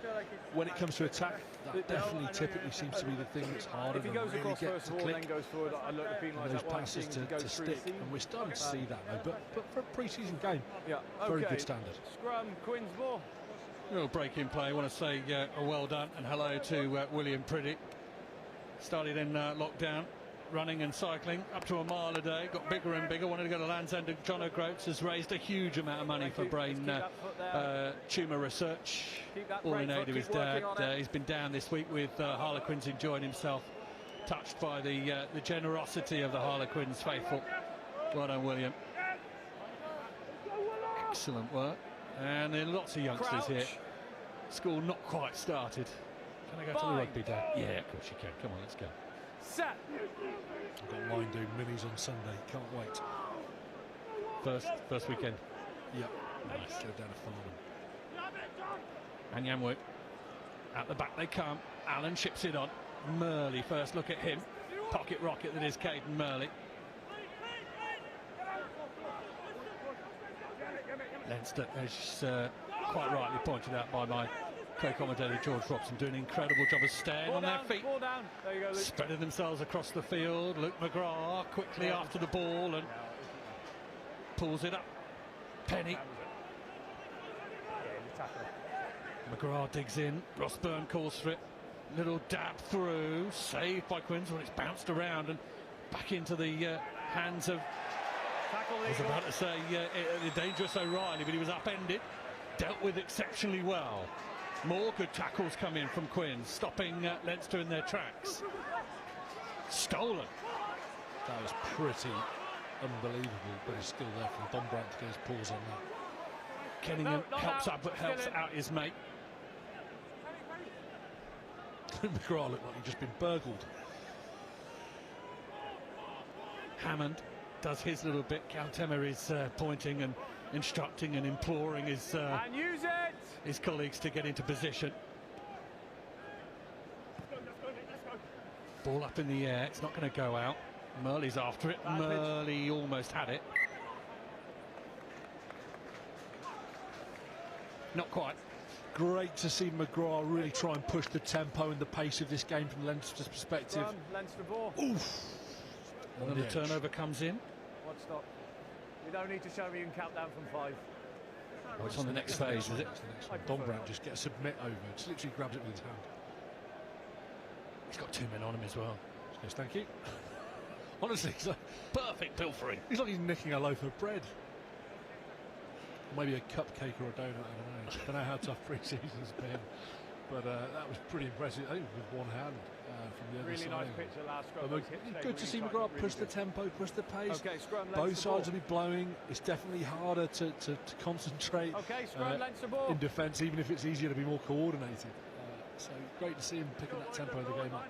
When it comes to attack, that definitely typically seems to be the thing that's harder to really get to click, and those passes to stick, and we're starting to see that now. But for a pre-season game, very good standard. Scrum, Quinn's ball. Little break in play. I want to say a well done and hello to William Priddy. Started in lockdown, running and cycling up to a mile a day, got bigger and bigger, wanted to go to Land's End, and John O'Groats has raised a huge amount of money for brain tumour research, all in aid of his dad. He's been down this week with Harlequins, enjoying himself, touched by the generosity of the Harlequins faithful. Well done, William. Excellent work. And there are lots of youngsters here. School not quite started. Can I go to the rugby, Dad? Yeah, of course you can. Come on, let's go. Set. I've got mine doing minis on Sunday. Can't wait. First weekend. Yep. Nice. Go down to Farnham. And Yamwood. At the back they come. Allen ships it on. Murley first look at him. Pocket rocket that is Caden Murley. Leinster, as quite rightly pointed out by my co-commentator George Robson, doing an incredible job of staying on their feet, spreading themselves across the field. Luke McGrath quickly after the ball and pulls it up. Penny. McGrath digs in. Ross Byrne calls for it. Little dab through, saved by Quins when it's bounced around and back into the hands of, I was about to say the dangerous O'Reilly, but he was upended, dealt with exceptionally well. More good tackles come in from Quins, stopping Leinster in their tracks. Stolen. That was pretty unbelievable, but he's still there from Don Brandt to get his paws on that. Kenningham helps out his mate. McGrath looked like he'd just been burgled. Hammond does his little bit. Kaltemer is pointing and instructing and imploring his colleagues to get into position. Ball up in the air, it's not going to go out. Murley's after it. Murley almost had it. Not quite. Great to see McGrath really try and push the tempo and the pace of this game from Leinster's perspective. Leinster ball. Oof. And then the turnover comes in. One stop. You don't need to show me you can count down from 5. Oh, it's on the next phase, is it? Don Brandt just gets a submit over. Just literally grabs it with his hand. He's got 2 men on him as well. Yes, thank you. Honestly, he's like perfect pilfering. He's like he's nicking a loaf of bread. Maybe a cupcake or a donut, I don't know how tough pre-season's been. But that was pretty impressive. I think with one hand from the other side. Really nice picture last scrum. Good to see McGrath push the tempo, push the pace. Both sides will be blowing. It's definitely harder to concentrate in defence, even if it's easier to be more coordinated. So great to see him picking that tempo of the game up.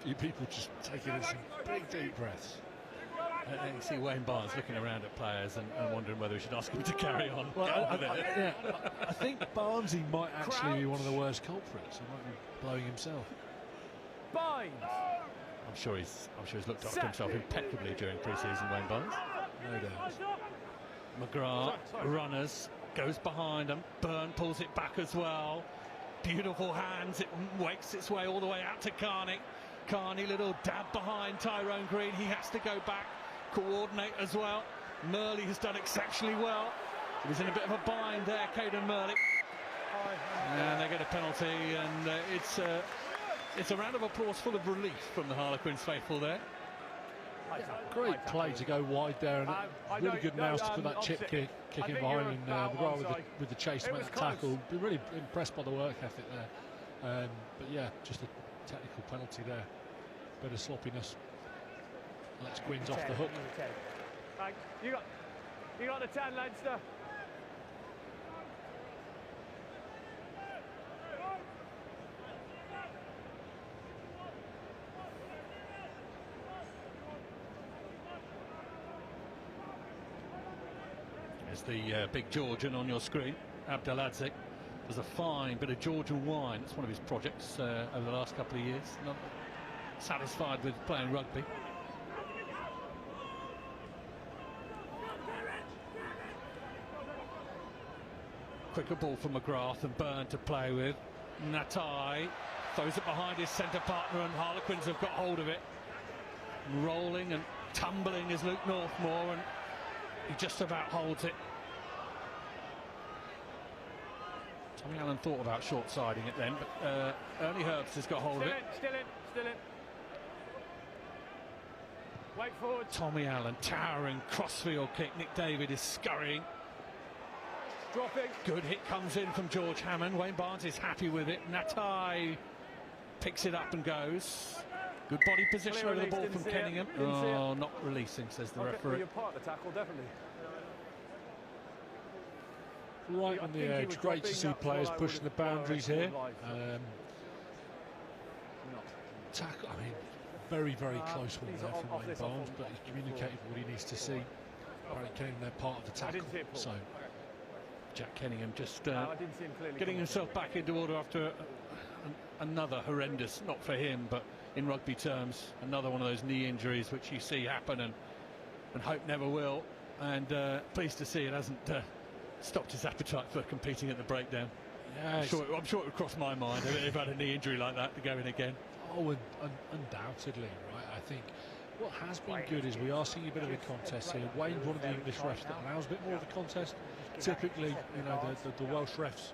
You people just taking in some big deep breaths. You see Wayne Barnes looking around at players and wondering whether we should ask him to carry on. Well, I think Barnesy might actually be one of the worst culprits. He might be blowing himself. Bind. I'm sure he's looked after himself impeccably during pre-season, Wayne Barnes. No doubt. McGrath runners, goes behind him. Byrne pulls it back as well. Beautiful hands. It wakes its way all the way out to Carney. Carney, little dab behind Tyrone Green. He has to go back, coordinate as well. Murley has done exceptionally well. He was in a bit of a bind there, Caden Murley. And they get a penalty, and it's a round of applause full of relief from the Harlequins faithful there. Great play to go wide there, and really good mouse to put that chip kick in behind, and McGrath with the chase to make that tackle. Be really impressed by the work ethic there. But yeah, just a technical penalty there. Bit of sloppiness. Lets Gwynns off the hook. You got the 10, Leinster. There's the big Georgian on your screen, Abdeladze. There's a fine bit of Georgian wine. It's one of his projects over the last couple of years. Not satisfied with playing rugby. Quicker ball for McGrath and Byrne to play with. Natai throws it behind his centre partner, and Harlequins have got hold of it. Rolling and tumbling is Luke Northmore, and he just about holds it. Tommy Allen thought about short-siding it then, but Ernie Herbst has got hold of it. Still in. Wait forward. Tommy Allen, towering crossfield kick. Nick David is scurrying. Dropping. Good hit comes in from George Hammond. Wayne Barnes is happy with it. Natai picks it up and goes. Good body position over the ball from Kenningham. Oh, not releasing, says the referee. You're part of the tackle, definitely. Right on the edge. Great to see players pushing the boundaries here. Tackle, I mean, very, very close one there from Wayne Barnes, but he's communicated what he needs to see. Apparently Kenningham, they're part of the tackle. So Jack Kenningham just getting himself back into order after another horrendous, not for him, but in rugby terms, another one of those knee injuries which you see happen and hope never will. And pleased to see it hasn't stopped his appetite for competing at the breakdown. Yeah, I'm sure it would cross my mind if had a knee injury like that to go in again. Oh, undoubtedly, right? I think what has been good is we are seeing a bit of a contest here. Wayne's one of the English refs that allows a bit more of the contest. Typically, you know, the Welsh refs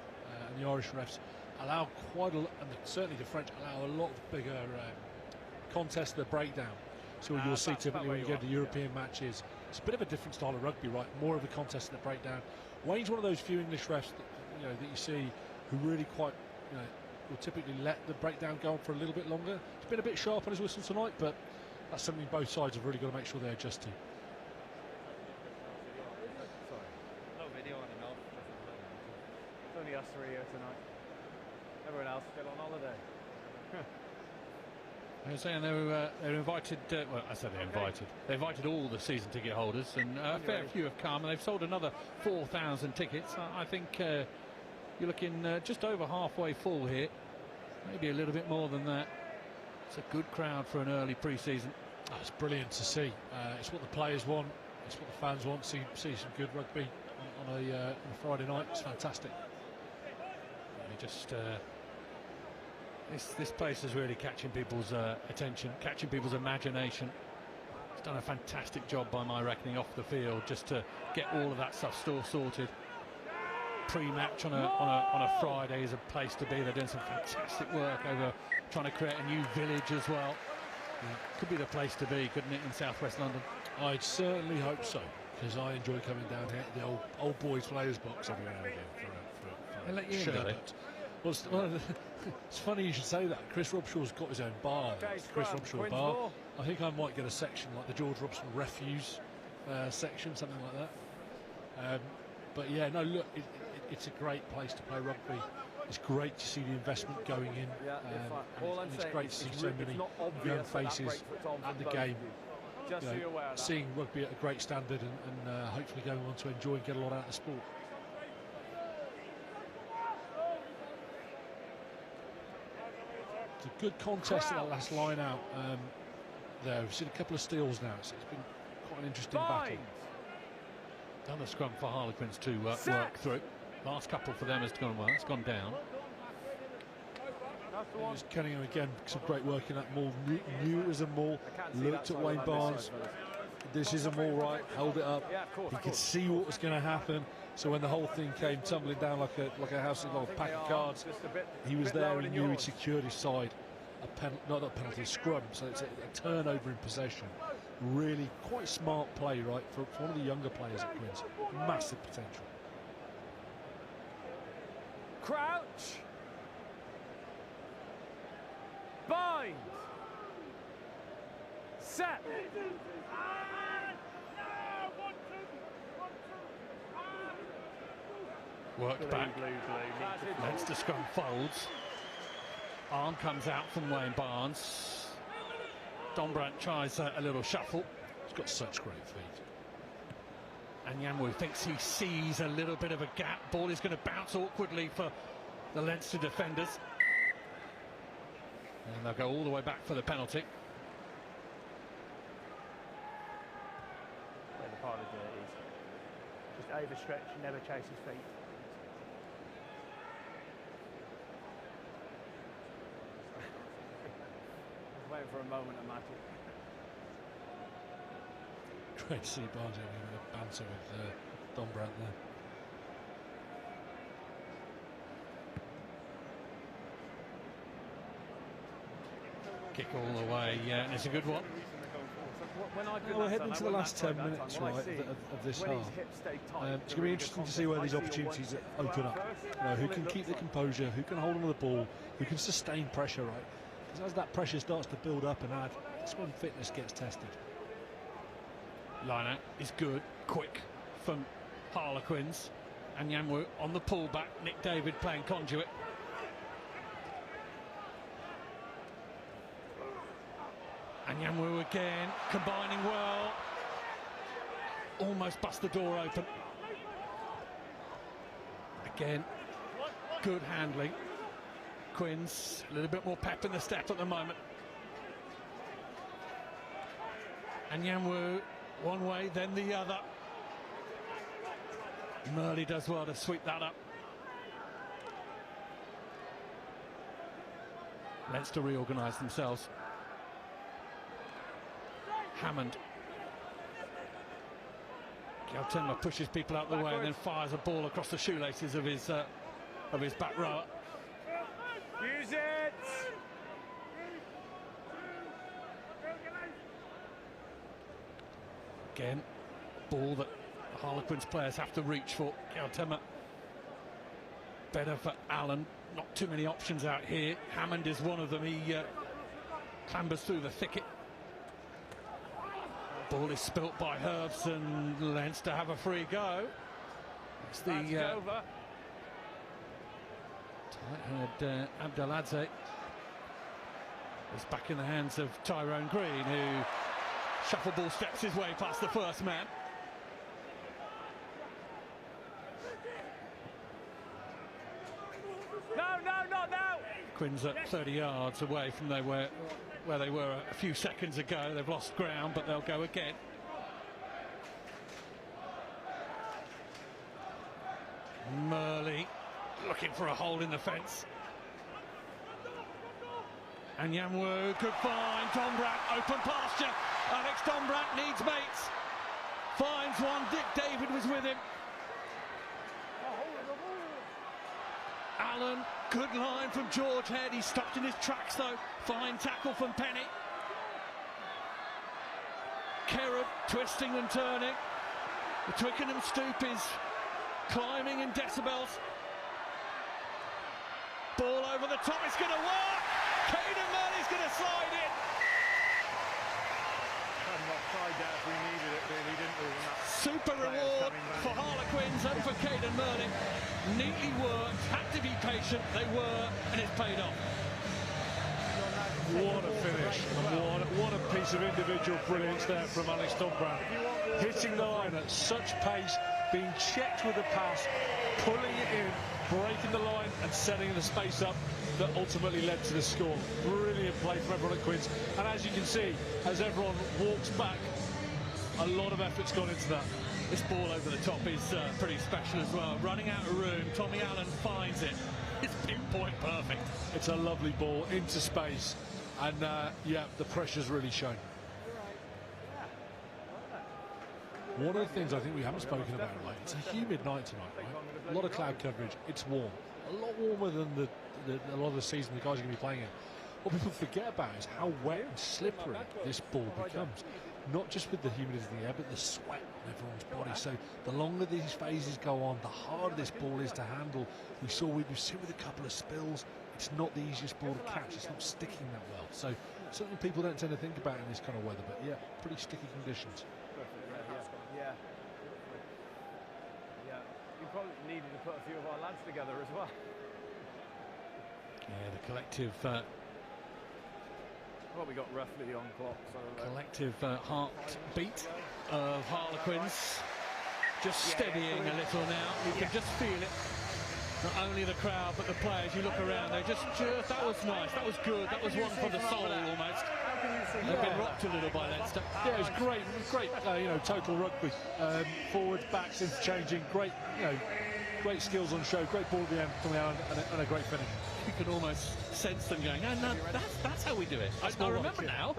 and the Irish refs allow quite a lot, and certainly the French allow a lot bigger contests, the breakdown. So you'll see typically when you get to European matches, it's a bit of a different style of rugby, right? More of the contest and the breakdown. Wayne's one of those few English refs that you see who really quite, will typically let the breakdown go on for a little bit longer. He's been a bit sharp on his whistle tonight, but that's something both sides have really got to make sure they adjust to. No video on enough. It's only us three here tonight. Everyone else still on holiday. I was saying they're invited. Well, I said they're invited. They invited all the season ticket holders, and a fair few have come, and they've sold another 4,000 tickets. I think you're looking just over halfway full here, maybe a little bit more than that. It's a good crowd for an early pre-season. Oh, it's brilliant to see. It's what the players want. It's what the fans want. See some good rugby on a Friday night. It's fantastic. This place is really catching people's attention, catching people's imagination. It's done a fantastic job by my reckoning off the field just to get all of that stuff sorted. Pre-match on a Friday is a place to be. They're doing some fantastic work over trying to create a new village as well. Could be the place to be, couldn't it, in southwest London? I'd certainly hope so, because I enjoy coming down here to the old boys players box every now and again for They let you in, do they? Well, it's funny you should say that. Chris Robshaw's got his own bar. Chris Robshaw bar. I think I might get a section like the George Robson refuse section, something like that. But yeah, no, look, it's a great place to play rugby. It's great to see the investment going in, and it's great to see so many young faces at the game. Seeing rugby at a great standard and hopefully going on to enjoy and get a lot out of the sport. It's a good contest at that last line out there. We've seen a couple of steals now, so it's been quite an interesting battle. Done a scrum for Harlequins to work through. Last couple for them has gone well. It's gone down. Just Cunningham again, some great work in that maul. Knew it was a maul. Looked at Wayne Barnes. This is a maul, right? Held it up. He could see what was going to happen. So when the whole thing came tumbling down like a house of a pack of cards, he was there and knew he'd secured his side. Not a penalty, a scrum. So it's a turnover in possession. Really quite smart play, right, for one of the younger players at Quins. Massive potential. Crouch. Bind. Set. Worked back. Leinster scrum folds. Arm comes out from Wayne Barnes. Dombrant tries a little shuffle. He's got such great feet. And Yanwu thinks he sees a little bit of a gap. Ball is going to bounce awkwardly for the Leinster defenders. And they'll go all the way back for the penalty. Where the part of it is just overstretch, never chase his feet. Waiting for a moment of magic. Great to see Barnes having a bit of banter with Dombrant there. Kick all the way, yeah, and it's a good one. We're heading into the last 10 minutes, right, of this half. It's going to be interesting to see where these opportunities open up. Who can keep the composure, who can hold on to the ball, who can sustain pressure, right? Because as that pressure starts to build up and add, that's when fitness gets tested. Line out is good, quick from Harlequins. And Yanwu on the pullback. Nick David playing conduit. And Yanwu again, combining well. Almost bust the door open. Again, good handling. Quins, a little bit more pep in the step at the moment. And Yanwu, one way, then the other. Murley does well to sweep that up. Leinster reorganise themselves. Hammond. Galtenma pushes people out the way and then fires a ball across the shoelaces of his back rower. Use it! Again, ball that the Harlequins players have to reach for. Galtenma. Better for Allen. Not too many options out here. Hammond is one of them. He clambers through the thicket. Ball is spilt by Herbs and Leinster have a free go. It's the tight-haired Abdeladze. It's back in the hands of Tyrone Green, who shuffle ball steps his way past the first man. No, not now! Quins at 30 yards away from where they were a few seconds ago. They've lost ground, but they'll go again. Murley looking for a hole in the fence. And Yanwu, good find. Dombrant, open pasture. Alex Dombrant needs mates. Finds one. Dick David was with him. Allen, good line from George Head. He stopped in his tracks though. Fine tackle from Penny. Kerrod twisting and turning. The Twickenham Stoop is climbing in decibels. Ball over the top, it's going to work! Caden Murley's going to slide in! We needed it really, didn't we? Super reward for Harlequins and for Caden Murley. neatly worked, had to be patient, they were, and it's paid off. What a finish, and what a piece of individual brilliance there from Alex Dombrand. Hitting the line at such pace, being checked with the pass, pulling it in, breaking the line and setting the space up that ultimately led to the score. Brilliant play from everyone at Quins, and as you can see, as everyone walks back, a lot of effort's gone into that. This ball over the top is pretty special as well. Running out of room, Tommy Allen finds it. It's pinpoint perfect. It's a lovely ball into space, and yeah, the pressure's really shown. One of the things I think we haven't spoken about, right? It's a humid night tonight, right? A lot of cloud coverage. It's warm, a lot warmer than a lot of the season the guys are going to be playing in. What people forget about is how wet and slippery this ball becomes. Not just with the humidity in the air, but the sweat on everyone's body. So the longer these phases go on, the harder this ball is to handle. We've seen with a couple of spills. It's not the easiest ball to catch. It's not sticking that well. So something people don't tend to think about in this kind of weather. But yeah, pretty sticky conditions. We probably needed to put a few of our lads together as well. Yeah, the collective Well, we got roughly on clock, so... collective heartbeat of Harlequins just steadying a little now. You can just feel it. Not only the crowd, but the players. You look around, they just that was nice, that was good, that was one for the soul almost. They've been rocked a little by Leinster. Yeah, it was great, you know, total rugby. Forwards, backs, interchanging, great, you know, great skills on show, great ball at the end coming out, and a great finish. You could almost sense them going, oh, no, that's how we do it. I remember now.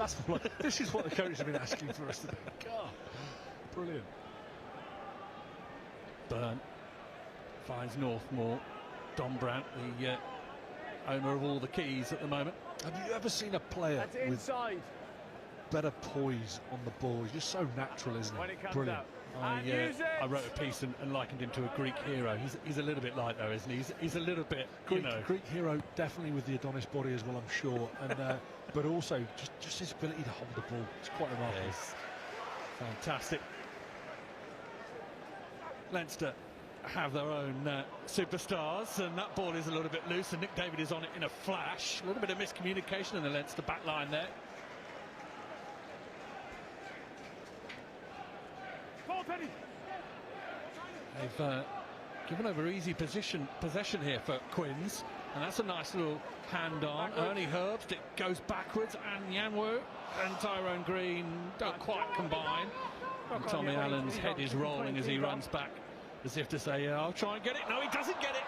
This is what the coaches have been asking for us to do. God, brilliant. Byrne finds Northmore. Dombrand, the owner of all the keys at the moment. Have you ever seen a player with better poise on the ball? He's just so natural, isn't he? Brilliant. I wrote a piece and likened him to a Greek hero. He's a little bit like, though, isn't he? He's a little bit, Greek hero, definitely with the Adonis body as well, I'm sure. And but also just his ability to hold the ball. It's quite remarkable. Yes. Fantastic. Leinster have their own superstars, and that ball is a little bit loose, and Nick David is on it in a flash. A little bit of miscommunication in the Leinster back line there. They've given over easy possession here for Quins, and that's a nice little hand on. Ernie Herbst, it goes backwards, and Yanwu and Tyrone Green don't quite combine. And Tommy Allen's head is rolling as he runs back, as if to say, yeah, I'll try and get it. No, he doesn't get it.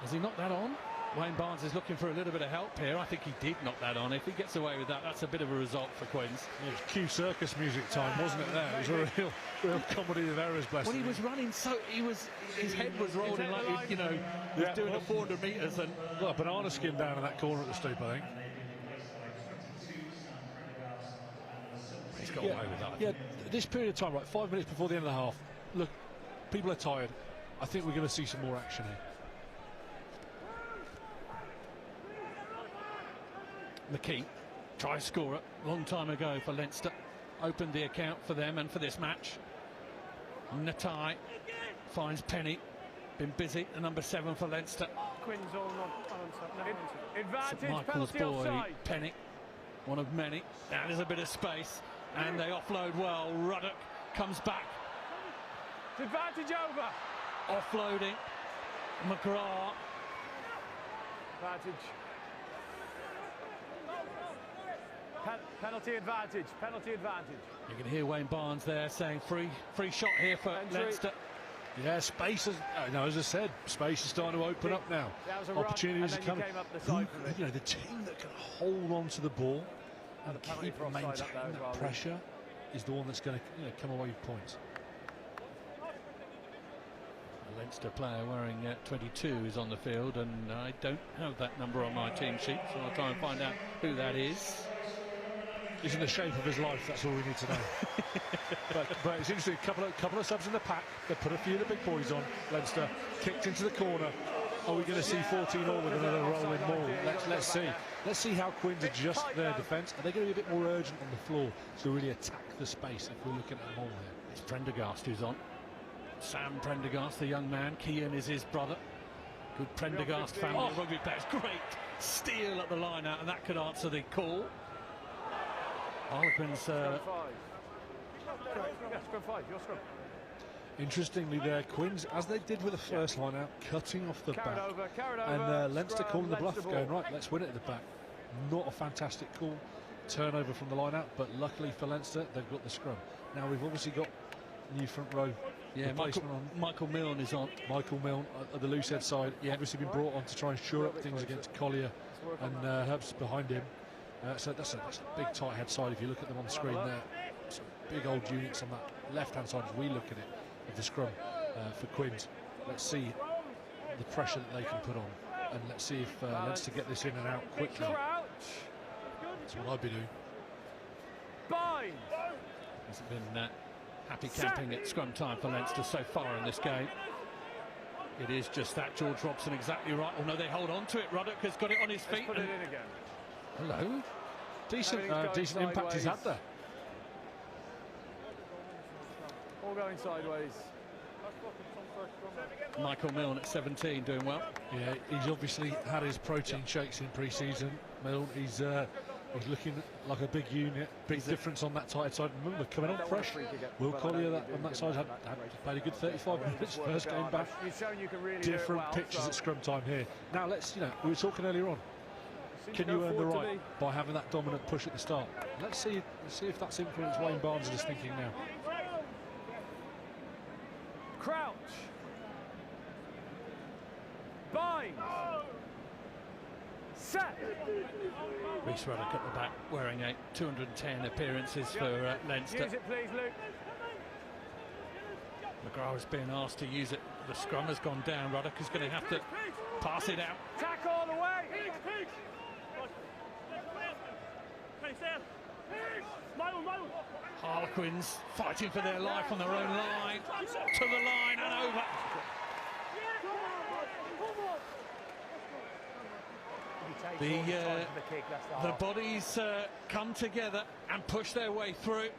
Has he knocked that on? Wayne Barnes is looking for a little bit of help here. I think he did knock that on. If he gets away with that, that's a bit of a result for Quins. It was Q Circus music time, wasn't it there? It was a real comedy of errors, bless him. Well, he was running so... his head was rolling like, he was doing a 400 metres and... Got a banana skin down in that corner at the Stoop, I think. He's got away with that. Yeah, this period of time, right, 5 minutes before the end of the half, look, people are tired. I think we're going to see some more action here. McKee, try scorer, long time ago for Leinster. Opened the account for them and for this match. Natai finds Penny. Been busy, the number 7 for Leinster. Quins all not advantage, St Michael's penalty boy, offside. Penny, one of many. Now there's a bit of space, and they offload well. Ruddock comes back. Advantage over. Offloading. McGrath. Advantage. Penalty advantage. Penalty advantage. You can hear Wayne Barnes there saying free shot here for Leinster. Yeah, space is, as I said, space is starting to open up now. Opportunities are coming. You know, the team that can hold on to the ball and keep maintaining that pressure is the one that's going to come away with points. A Leinster player wearing 22 is on the field, and I don't have that number on my team sheet, so I'll try and find out who that is. He's in the shape of his life, that's all we need to know. but it's interesting, a couple of subs in the pack. They put a few of the big boys on. Leinster kicked into the corner. Are we going to see 14 all with another rolling ball? Let's see. Let's see how Quins adjust their defence. Are they going to be a bit more urgent on the floor to really attack the space if we're looking at them all here? It's Prendergast who's on. Sam Prendergast, the young man. Kian is his brother. Good Prendergast family rugby players. Great steal at the line out, and that could answer the call. Harlequins. Scrum 5, your scrum. Interestingly there, Quins, as they did with the first line out, cutting off the back. And Leinster calling the bluff, going, right, let's win it at the back. Not a fantastic call. Turnover from the line out, but luckily for Leinster, they've got the scrum. Now we've obviously got new front row. Yeah, Michael Milne is on. Michael Milne at the loose head side. Obviously been brought on to try and shore up things against Collier and Herbst behind him. So that's a big tight head side if you look at them on the screen there. Some big old units on that left-hand side as we look at it of the scrum for Quins. Let's see the pressure that they can put on, and let's see if Leinster get this in and out quickly. That's what I'd be doing. Hasn't been happy camping at scrum time for Leinster so far in this game. It is just that. George Robson exactly right. Oh no, they hold on to it. Ruddock has got it on his feet. Put it in again. Hello. Decent impact he's had there. All going sideways. Michael Milne at 17 doing well. Yeah, he's obviously had his protein shakes in pre-season. Milne, he's looking like a big unit, big difference on that tight side. Remember, coming on fresh, Will Collier on that side had played a good 35 minutes first game back. Different pitches at scrum time here. Now let's, we were talking earlier on. Can you earn the right by having that dominant push at the start? Let's see if that's influenced Wayne Barnes' thinking now. Crouch. Bind. Set. Rhys Ruddock at the back, wearing 210 appearances for Leinster. Use it, please, Luke. McGrath has been asked to use it. The scrum has gone down. Ruddock is going to have to pass it out. Tack all the way. Harlequins fighting for their life on their own line. To the line and over. The bodies come together and push their way through.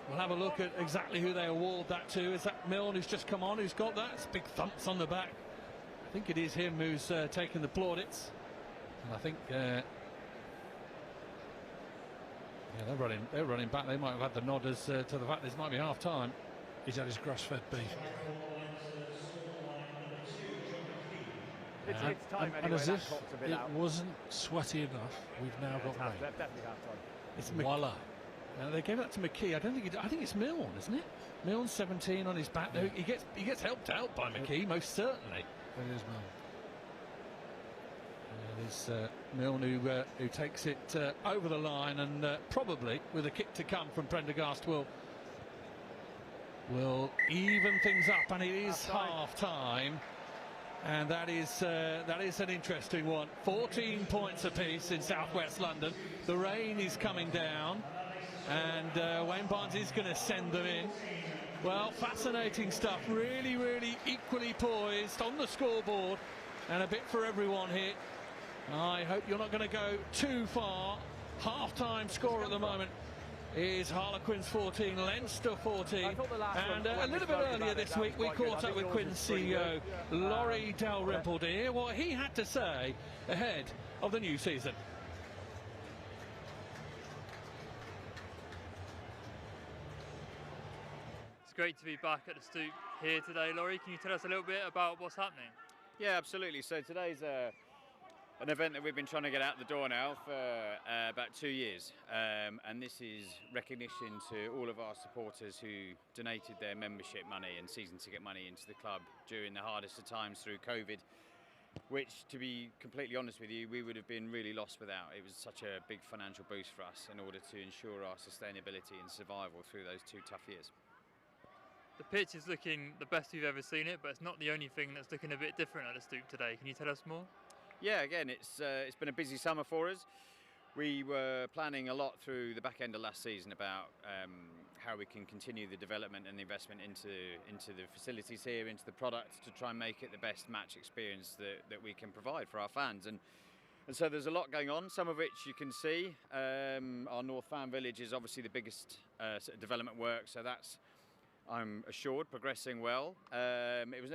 We'll have a look at exactly who they award that to. Is that Milne who's just come on, who's got that? It's big thumps on the back. I think it is him who's taken the plaudits. And I think they're running back. They might have had the nod as to the fact this might be half time. He's had his grass-fed beef. It's time and anyway, as if it out. wasn't sweaty enough, we've now got rain. Definitely half time. It's Voila. They gave that to McKee. I think it's Milne, isn't it? Milne's 17 on his back. Yeah. He gets helped out by McKee, most certainly. It is Milne. It is Milne who takes it over the line, and probably with a kick to come from Prendergast will even things up, and it is half time. And that is an interesting one. 14 points apiece in southwest London. The rain is coming down, and Wayne Barnes is going to send them in. Well, fascinating stuff. Really, really equally poised on the scoreboard, and a bit for everyone here. I hope you're not going to go too far. Half-time score at the moment is Harlequins 14, Leinster 14, and a little bit earlier this week we caught up with Quins CEO Laurie Dalrymple to hear what he had to say ahead of the new season. It's great to be back at the Stoop here today, Laurie. Can you tell us a little bit about what's happening? Yeah, absolutely. So today's an event that we've been trying to get out the door now for about 2 years, and this is recognition to all of our supporters who donated their membership money and season ticket money into the club during the hardest of times through COVID, which, to be completely honest with you, we would have been really lost without. It was such a big financial boost for us in order to ensure our sustainability and survival through those 2 tough years. The pitch is looking the best you've ever seen it, but it's not the only thing that's looking a bit different at the Stoop today. Can you tell us more? Yeah, again, it's been a busy summer for us. We were planning a lot through the back end of last season about how we can continue the development and the investment into the facilities here, into the product, to try and make it the best match experience that we can provide for our fans. And so there's a lot going on, some of which you can see. Our North Fan Village is obviously the biggest sort of development work, so that's I'm assured, progressing well. It was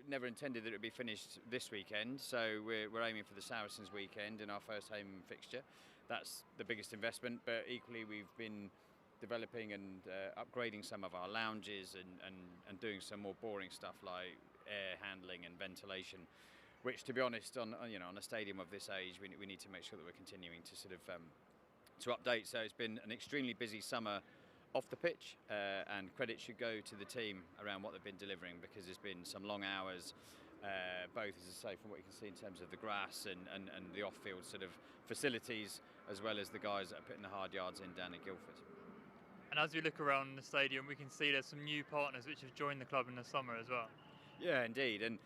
never intended that it would be finished this weekend, so we're aiming for the Saracens weekend in our first home fixture. That's the biggest investment, but equally we've been developing and upgrading some of our lounges and doing some more boring stuff like air handling and ventilation, which, to be honest, on a stadium of this age, we need to make sure that we're continuing to sort of to update. So it's been an extremely busy summer off the pitch, and credit should go to the team around what they've been delivering, because there's been some long hours, both, as I say, from what you can see in terms of the grass and the off-field sort of facilities, as well as the guys that are putting the hard yards in down at Guildford. And as we look around the stadium, we can see there's some new partners which have joined the club in the summer as well. Yeah, indeed, and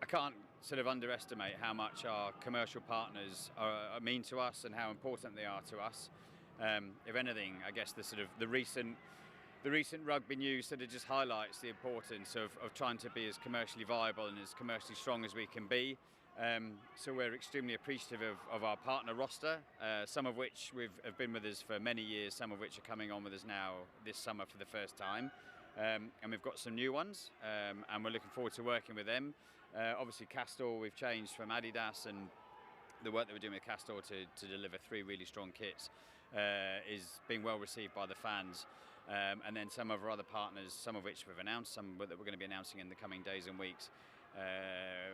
I can't sort of underestimate how much our commercial partners mean to us and how important they are to us. If anything, I guess the recent rugby news sort of just highlights the importance of trying to be as commercially viable and as commercially strong as we can be. So we're extremely appreciative of our partner roster, some of which have been with us for many years, some of which are coming on with us now this summer for the first time. And we've got some new ones, and we're looking forward to working with them. Obviously Castor, we've changed from Adidas, and the work that we're doing with Castor to deliver 3 really strong kits is being well received by the fans. And then some of our other partners, some of which we've announced, some that we're going to be announcing in the coming days and weeks,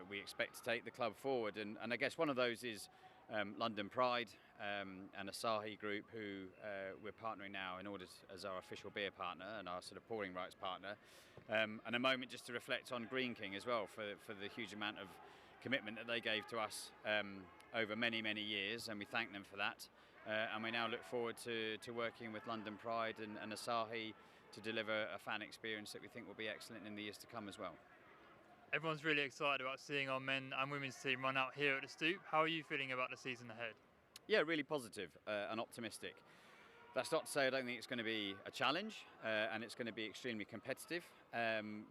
we expect to take the club forward. And I guess one of those is London Pride and Asahi Group, who we're partnering now in order as our official beer partner and our sort of pouring rights partner. And a moment just to reflect on Green King as well for the huge amount of commitment that they gave to us over many, many years, and we thank them for that. And we now look forward to working with London Pride and Asahi to deliver a fan experience that we think will be excellent in the years to come as well. Everyone's really excited about seeing our men and women's team run out here at the Stoop. How are you feeling about the season ahead? Yeah, really positive and optimistic. That's not to say I don't think it's going to be a challenge, and it's going to be extremely competitive.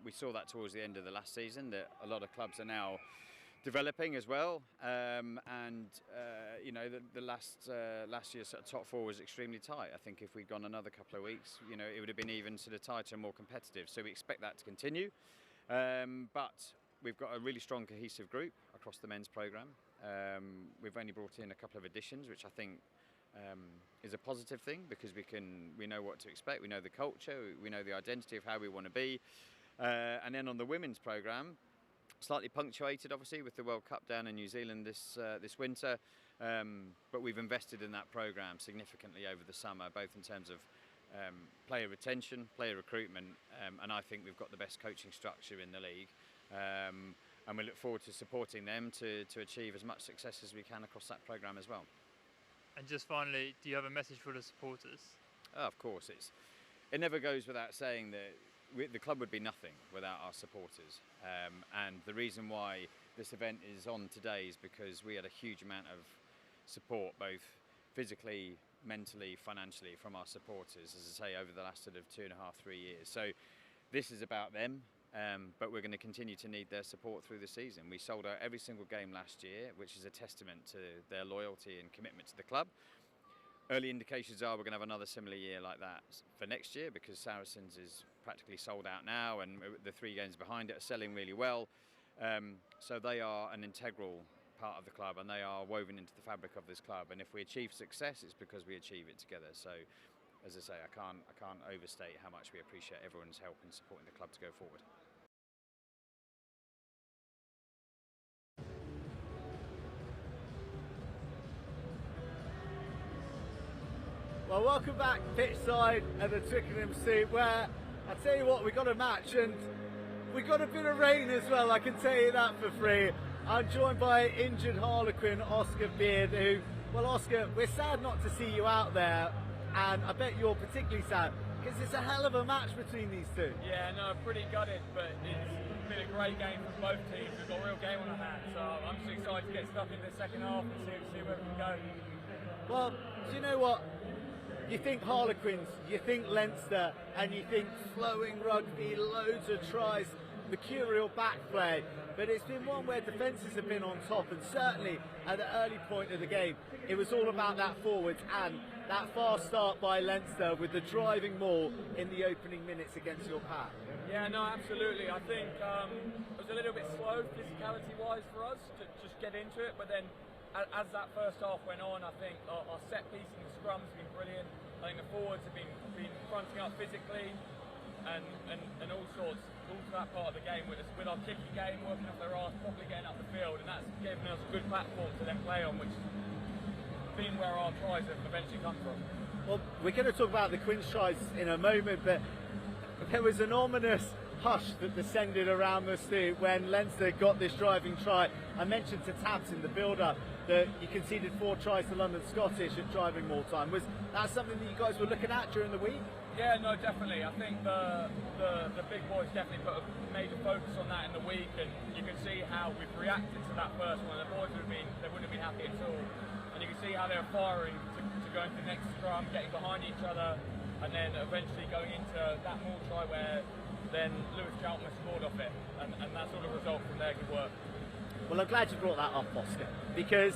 We saw that towards the end of the last season, that a lot of clubs are now developing as well, and you know, the last year's sort of top 4 was extremely tight. I think if we'd gone another couple of weeks, you know, it would have been even sort of tighter and more competitive. So we expect that to continue, but we've got a really strong cohesive group across the men's programme. We've only brought in a couple of additions, which I think is a positive thing, because we know what to expect, we know the culture, we know the identity of how we want to be. And then on the women's programme, slightly punctuated obviously with the World Cup down in New Zealand this winter, but we've invested in that programme significantly over the summer, both in terms of player retention, player recruitment, and I think we've got the best coaching structure in the league, and we look forward to supporting them to achieve as much success as we can across that programme as well. And just finally, do you have a message for the supporters? Oh, of course, it never goes without saying that the club would be nothing without our supporters, and the reason why this event is on today is because we had a huge amount of support, both physically, mentally, financially, from our supporters, as I say, over the last sort of 2.5, 3 years. So this is about them, but we're going to continue to need their support through the season. We sold out every single game last year, which is a testament to their loyalty and commitment to the club. Early indications are we're going to have another similar year like that for next year, because Saracens is practically sold out now, and the 3 games behind it are selling really well. So they are an integral part of the club, and they are woven into the fabric of this club. And if we achieve success, it's because we achieve it together. So, as I say, I can't overstate how much we appreciate everyone's help in supporting the club to go forward. Well, welcome back pitchside at the Twickenham Stoop, where I tell you what, we got a match and we got a bit of rain as well, I can tell you that for free. I'm joined by injured Harlequin Oscar Beard, who, well, Oscar, we're sad not to see you out there, and I bet you're particularly sad because it's a hell of a match between these two. Yeah, no, pretty gutted, but it's been a great game for both teams. We've got a real game on our hands, so I'm just excited to get stuck into the second half and see where we can go. Well, do you know what? You think Harlequins, you think Leinster, and you think flowing rugby, loads of tries, mercurial back play, but it's been one where defences have been on top, and certainly at the early point of the game, it was all about that forwards, and that fast start by Leinster with the driving maul in the opening minutes against your pack? Yeah, no, absolutely. I think it was a little bit slow physicality-wise for us to just get into it, but then as that first half went on, I think our set piece and the scrums have been brilliant. I think the forwards have been fronting up physically and all sorts, all to that part of the game with our kicking game, working up their arse, properly getting up the field, and that's given us a good platform to then play on, which has been where our tries have eventually come from. Well, we're going to talk about the Quins tries in a moment, but there was an ominous hush that descended around the Stoop when Leinster got this driving try. I mentioned to Tabs in the build-up that you conceded 4 tries to London Scottish at driving maul time. Was that something that you guys were looking at during the week? Yeah, no, definitely. I think the big boys definitely put a major focus on that in the week, and you can see how we've reacted to that first one. The boys wouldn't have been happy at all, and you can see how they were firing to go into the next scrum, getting behind each other, and then eventually going into that maul try where then Lewis Chalmers scored off it, and that sort of result from their good work. Well, I'm glad you brought that up, Oscar, because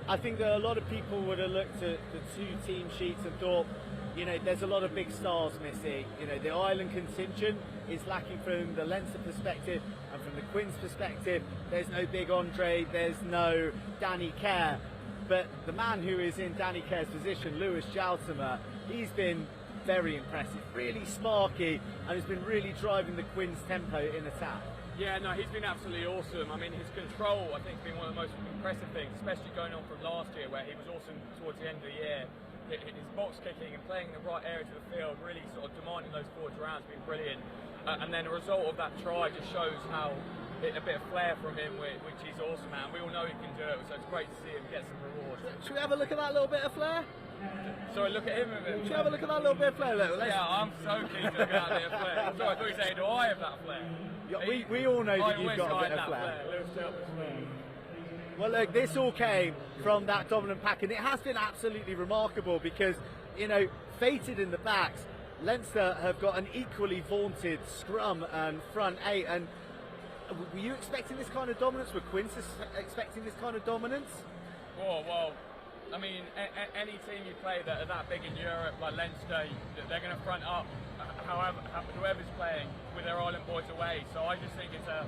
I think that a lot of people would have looked at the 2 team sheets and thought, you know, there's a lot of big stars missing. You know, the Ireland contingent is lacking from the Leinster perspective, and from the Quins perspective, there's no big Andre, there's no Danny Kerr. But the man who is in Danny Kerr's position, Lewis Jaltimer, he's been very impressive, really sparky, and has been really driving the Quins' tempo in attack. Yeah, no, he's been absolutely awesome. I mean, his control, I think, has been one of the most impressive things, especially going on from last year, where he was awesome towards the end of the year. His box kicking and playing in the right areas of the field, really sort of demanding those forwards around, has been brilliant. And then the result of that try just shows how a bit of flair from him, which he's awesome at. We all know he can do it, so it's great to see him get some rewards. Should we have a look at that little bit of flair? Sorry, look at him a bit. Should we have a look at that little bit of flair? Yeah, I'm so keen to look at that bit of flair. I'm sorry, I thought you were saying, do I have that flair? Yeah, we all know that you've got a bit of flair. Well, look, this all came from that dominant pack, and it has been absolutely remarkable because, you know, fated in the backs, Leinster have got an equally vaunted scrum and front 8. And were you expecting this kind of dominance? Were Quins expecting this kind of dominance? Well, I mean, any team you play that are that big in Europe, like Leinster, they're going to front up whoever's playing with their Ireland boys away. So I just think it's a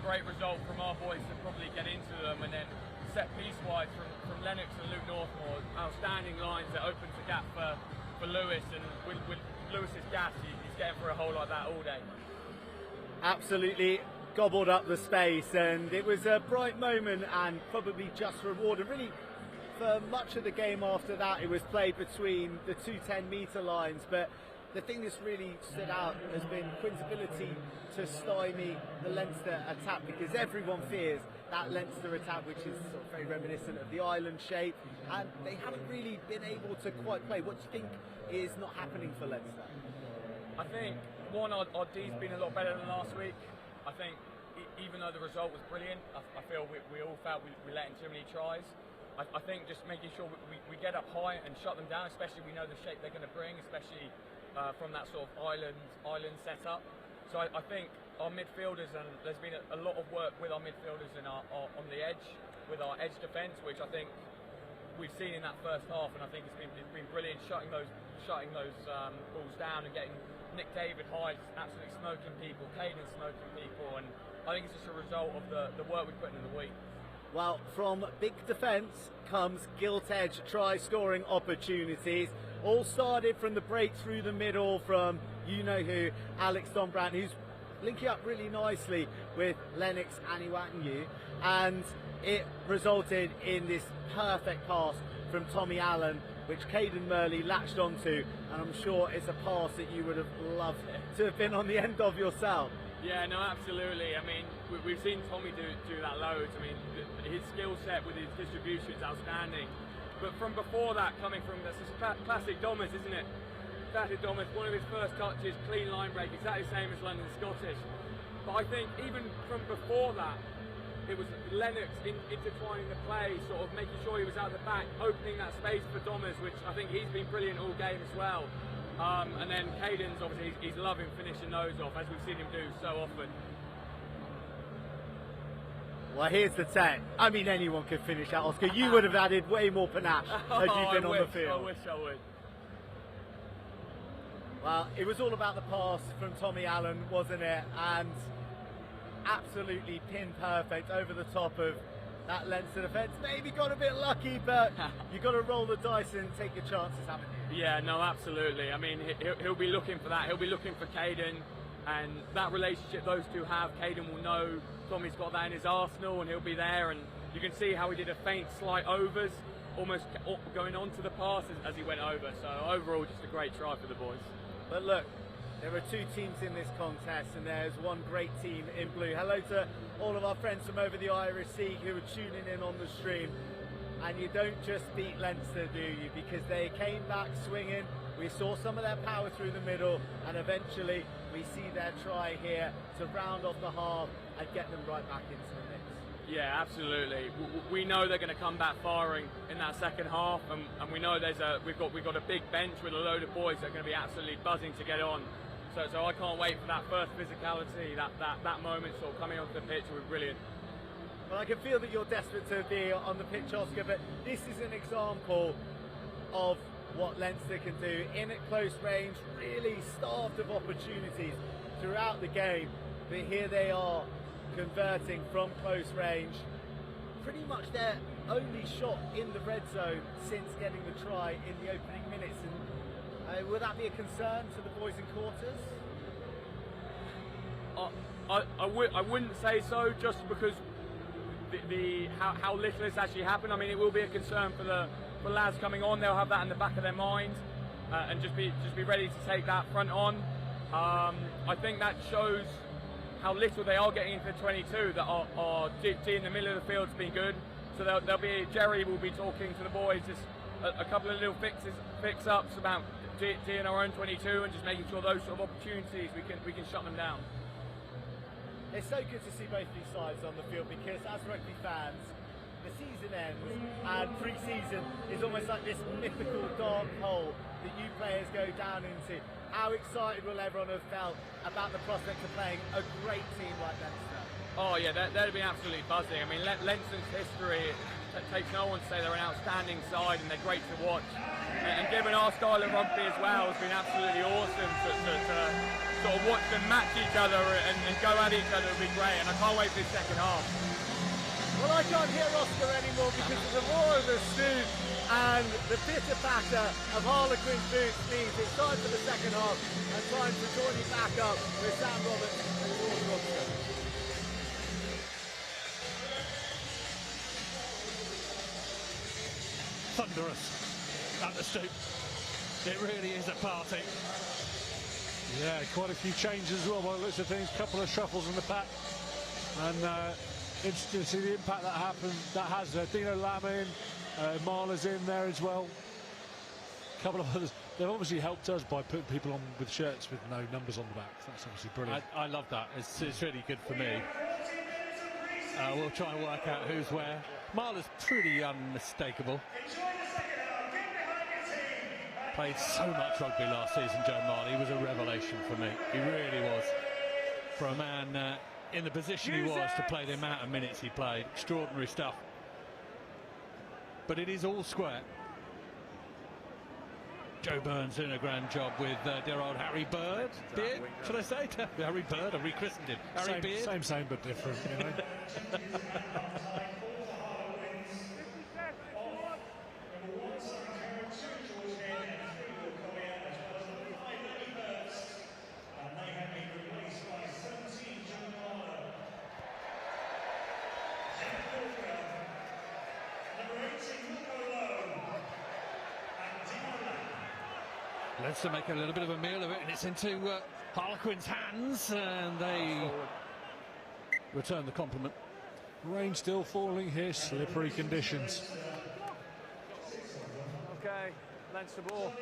great result from our boys to probably get into them, and then set piece wise from Lennox and Luke Northmore, outstanding lines that opens the gap for Lewis, and with Lewis's gas, he's getting for a hole like that all day. Absolutely gobbled up the space, and it was a bright moment and probably just rewarded. Really, for much of the game after that, it was played between the 2 10-metre lines, but the thing that's really stood out has been Quins' ability to stymie the Leinster attack, because everyone fears that Leinster attack, which is sort of very reminiscent of the island shape, and they haven't really been able to quite play. What do you think is not happening for Leinster? I think, one, our D's been a lot better than last week. I think even though the result was brilliant, I feel we all felt we let in too many tries. I think just making sure we get up high and shut them down, especially we know the shape they're going to bring, especially from that sort of island setup. So I think our midfielders, and there's been a lot of work with our midfielders and on the edge, with our edge defence, which I think we've seen in that first half, and I think it's been brilliant shutting those balls down and getting Nick David Hyde absolutely smoking people, Caden smoking people, and I think it's just a result of the work we've put in the week. Well, from big defence comes gilt-edge try-scoring opportunities. All started from the break through the middle from you-know-who, Alex Dombrandt, who's linking up really nicely with Lennox Aniwatingu, and it resulted in this perfect pass from Tommy Allen, which Caden Murley latched onto, and I'm sure it's a pass that you would have loved to have been on the end of yourself. Yeah, no, absolutely. I mean, we've seen Tommy do that loads. I mean, his skill set with his distribution is outstanding. But from before that, coming from this is classic Dommers, isn't it? Classic Dommers, one of his first touches, clean line break, exactly the same as London Scottish. But I think even from before that, it was Lennox intertwining the play, sort of making sure he was out the back, opening that space for Dommers, which I think he's been brilliant all game as well. And then Caden's obviously, he's loving finishing those off, as we've seen him do so often. Well, here's the 10. I mean, anyone could finish that, Oscar. You would have added way more panache had you been on the field. I wish I would. Well, it was all about the pass from Tommy Allen, wasn't it? And absolutely pin perfect over the top of that Leinster defence. Maybe got a bit lucky, but you've got to roll the dice and take your chances, haven't you? Yeah, no, absolutely. I mean, he'll be looking for that. He'll be looking for Caden, and that relationship those two have. Caden will know Tommy's got that in his arsenal, and he'll be there. And you can see how he did a feint slight overs, almost going on to the pass as he went over. So overall, just a great try for the boys. But look, there are two teams in this contest, and there's one great team in blue. Hello to all of our friends from over the Irish Sea who are tuning in on the stream. And you don't just beat Leinster, do you? Because they came back swinging. We saw some of their power through the middle, and eventually we see their try here to round off the half and get them right back into the mix. Yeah, absolutely. We know they're going to come back firing in that second half, and we know we've got a big bench with a load of boys that are going to be absolutely buzzing to get on. So I can't wait for that first physicality, that moment sort of coming onto the pitch will be brilliant. Well, I can feel that you're desperate to be on the pitch, Oscar, but this is an example of what Leinster can do in at close range, really starved of opportunities throughout the game. But here they are converting from close range. Pretty much their only shot in the red zone since getting the try in the opening minutes. And would that be a concern to the boys in quarters? I wouldn't say so, just because how little it's actually happened. I mean, it will be a concern for the lads coming on. They'll have that in the back of their mind, and just be ready to take that front on. I think that shows how little they are getting into the 22. That our G in the middle of the field's been good. So Jerry will be talking to the boys, just a couple of little fix-ups about D in our own 22, and just making sure those sort of opportunities we can shut them down. It's so good to see both these sides on the field, because as rugby fans, the season ends and pre-season is almost like this mythical dark hole that you players go down into. How excited will everyone have felt about the prospect of playing a great team like Leinster? Oh yeah, they'd be absolutely buzzing. I mean, Leinster's history, it takes no one to say they're an outstanding side and they're great to watch. And given our style of rugby as well, it's been absolutely awesome to sort of watch them match each other and go at each other. Would be great, and I can't wait for this second half. Well, I can't hear Oscar anymore because of the roar of the Stoop and the pitter-patter of Harlequins boots means it's time for the second half and time to join you back up with Sam Roberts and George Robson. Thunderous at the Stoop. It really is a party. Yeah, quite a few changes as well by the looks of things. A couple of shuffles in the pack, and interesting to see the impact that has. Dino Lamin, Marla's in there as well. A couple of others. They've obviously helped us by putting people on with shirts with no numbers on the back. That's obviously brilliant. I love that. It's really good for me. We'll try and work out who's where. Marla's pretty unmistakable. Played so much rugby last season, Joe Marley. He was a revelation for me. He really was. For a man in the position he was to play the amount of minutes he played. Extraordinary stuff. But it is all square. Joe Burns doing a grand job with dear old Harry Bird. Beard, should I say? Harry Bird, I rechristened him. Harry Beard. Same but different, you know. Leinster make a little bit of a meal of it, and it's into Harlequins' hands, and they return the compliment. Rain still falling here, slippery conditions. Okay, Leinster ball.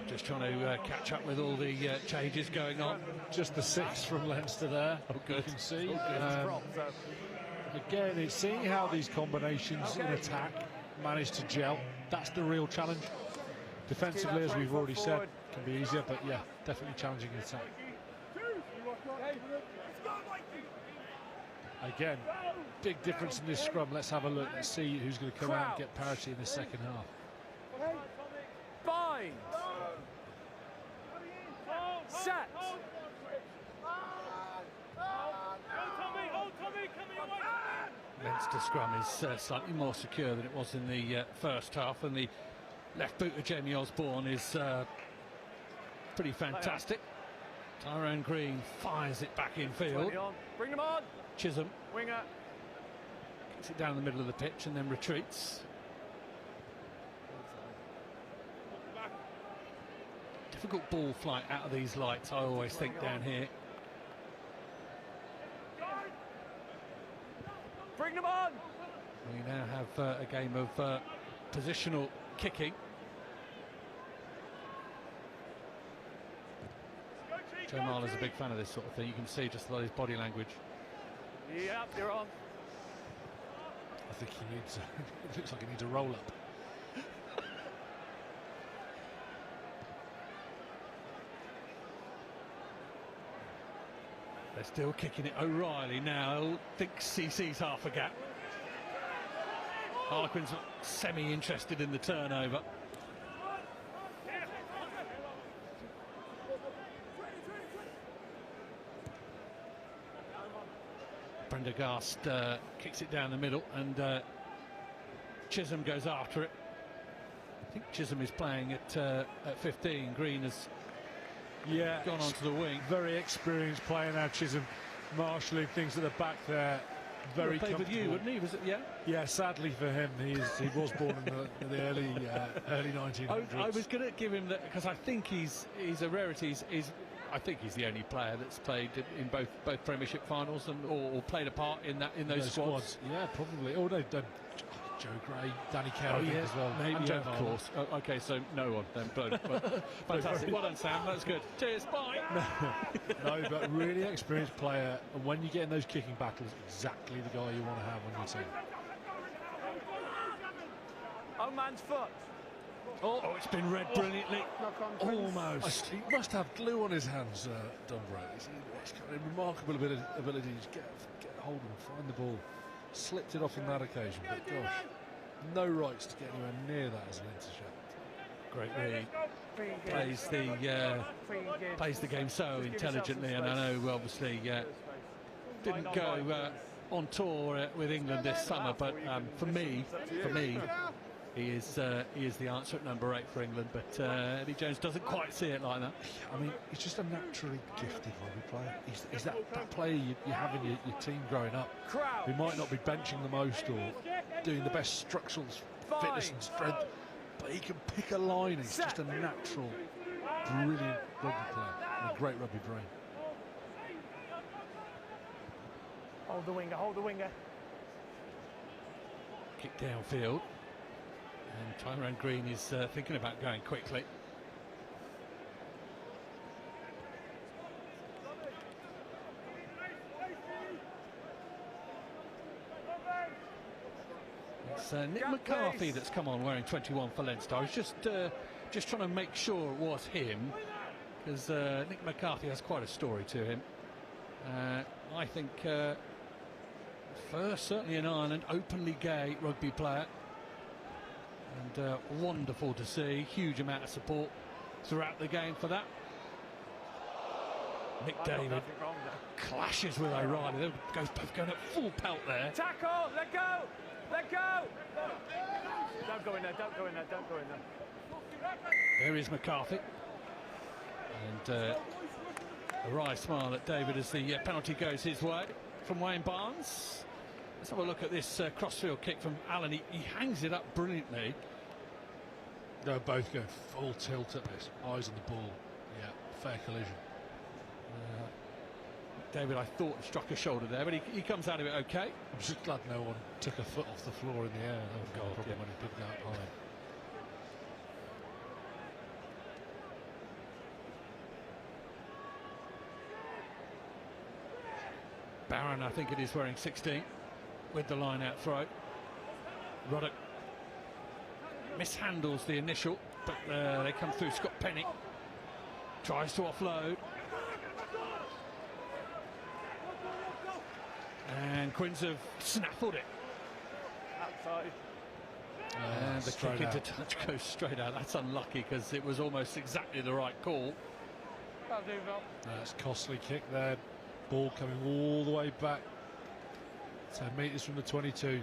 Just trying to catch up with all the changes going on. Just the 6 from Leinster there. Oh, good. You can see. Again, it's seeing how these combinations in attack manage to gel. That's the real challenge. Defensively, as we've already said, can be easier, but yeah, definitely challenging in attack. Again, big difference in this scrum. Let's have a look. Let's see who's going to come out and get parity in the second half. Fine. Set. Leinster scrum is slightly more secure than it was in the first half, and the left boot of Jamie Osborne is pretty fantastic. Tyrone Green fires it back in field. Bring them on. Chisholm Winger. kicks it down the middle of the pitch and then retreats. Difficult ball flight out of these lights, I always think, down here. Bring them on. We now have a game of positional kicking. Joe Marler's a big fan of this sort of thing. You can see just by his body language. Yep, you're on. I think he needs. It looks like he needs a roll up. They're still kicking it. O'Reilly now thinks he sees half a gap. Harlequins semi-interested in the turnover. Prendergast kicks it down the middle, and Chisholm goes after it. I think Chisholm is playing at 15. Green has gone onto the wing. Very experienced player now, Chisholm, marshalling things at the back there. Very comfortable. With you, wouldn't he? Was it? Yeah. Yeah. Sadly for him, he was born in the early 1900s. I was going to give him that because I think he's a rarity. I think he's the only player that's played in both Premiership finals or played a part in those squads. Yeah, probably. Oh no, Joe Gray, Danny Carey as well. Maybe, and of course. Oh, okay, so no one then. But fantastic. Well done, Sam. That's good. Cheers. Bye. No, but really experienced player, and when you get in those kicking battles, exactly the guy you want to have on your team. Oh, man's foot. Oh, it's been read brilliantly. Almost. He must have glue on his hands, Dunbray. He's got a remarkable ability to get hold and find the ball. Slipped it off on that occasion, but gosh, no rights to get anywhere near that as an intercept. Great read. Plays the game so intelligently, and I know obviously didn't go on tour with England this summer, but for me, he is the answer at number 8 for England. But Eddie Jones doesn't quite see it like that. I mean, he's just a naturally gifted rugby player. He's that player you have in your team growing up. He might not be benching the most or doing the best structural fitness and strength, but he can pick a line. He's just a natural, brilliant rugby player and a great rugby brain. Hold the winger, hold the winger. Kick downfield. And Tyrone Green is thinking about going quickly. It's Nick McCarthy that's come on wearing 21 for Leinster. I was just trying to make sure it was him, because Nick McCarthy has quite a story to him. I think first, certainly in Ireland, openly gay rugby player. And wonderful to see. Huge amount of support throughout the game for that. Nick David clashes with O'Reilly. They're both going at full pelt there. Tackle! Let go! Let go! Don't go in there, don't go in there, don't go in there. There is McCarthy. And a wry smile at David as the penalty goes his way from Wayne Barnes. Let's have a look at this crossfield kick from Allen. He hangs it up brilliantly. They'll both go full tilt at this. Eyes on the ball. Yeah, fair collision. David, I thought, struck a shoulder there, but he comes out of it okay. I'm just glad no one took a foot off the floor in the air. That was probably when he picked out high. Barron, I think it is, wearing 16 with the line out throw. Ruddock mishandles the initial, but they come through. Scott Penny tries to offload. And Quins have snaffled it. Outside. And the kick into touch goes straight out. That's unlucky because it was almost exactly the right call. That'll do, Val. That's costly kick there. Ball coming all the way back. 10 metres from the 22.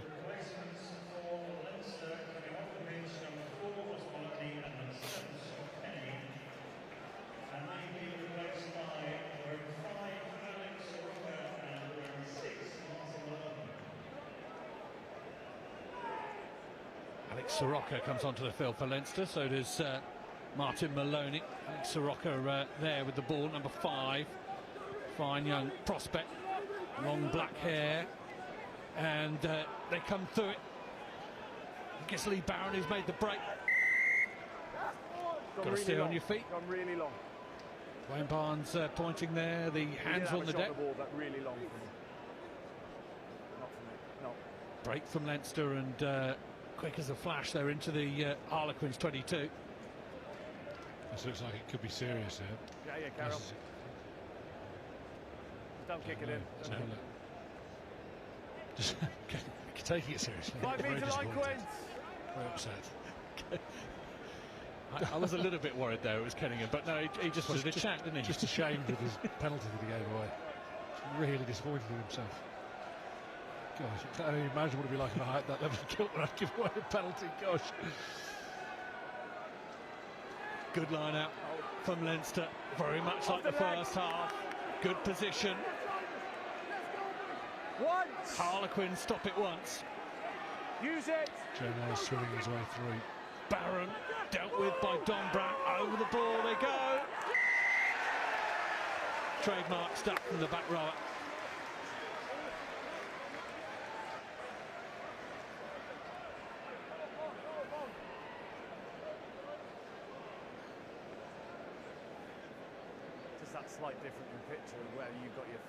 Alex Soroka comes onto the field for Leinster, so does Martin Maloney. Alex Soroka there with the ball, number 5. Fine young prospect, long black hair, and they come through it. I guess Lee Barron who's made the break. Got to stay on your feet. Gone really long. Wayne Barnes pointing there, the hands on the deck. The ball, but really long for me. Not for me, no. Break from Leinster and quick as a flash, they're into the Harlequins 22. This looks like it could be serious here. Yeah, Carol. Don't kick it in. No. Just taking it seriously. 5 metre Harlequins. Very upset. I was a little bit worried there it was Kenningham, but no, he just wanted a chat, didn't he? Just ashamed of his penalty that he gave away. Really disappointed in himself. Gosh, I can't even imagine what it'd be like if I had that level of guilt when I'd give away a penalty. Gosh. Good line out from Leinster, very much like the first half. Good position. Once. Harlequins stop it once. Use it. Jeremiah swimming his way through. Barron dealt with by Don Brandt. Over the ball they go. Trademark stuck from the back rower. That slight difference in picture where you got your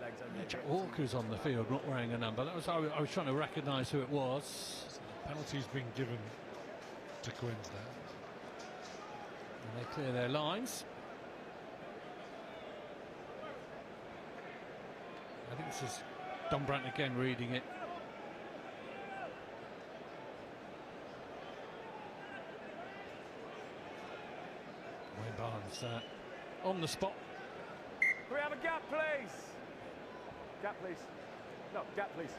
legs under your Jack Walker's on the field, not wearing a number. That was I was trying to recognise who it was. So the penalty's been given to Quins there. And they clear their lines. I think this is Don Brandt again reading it. Wayne Barnes on the spot. Can we have a gap, please? Gap, please. No, gap, please.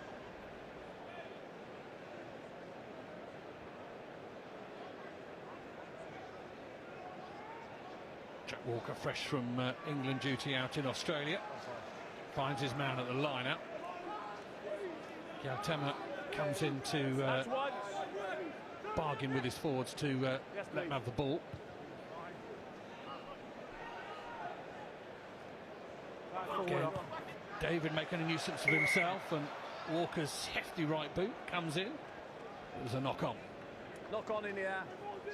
Jack Walker, fresh from England duty out in Australia, finds his man at the line-out. Gautama comes in to bargain with his forwards to let him have the ball. Again, David making a nuisance of himself, and Walker's hefty right boot comes in. It was a knock-on. Knock-on in the air.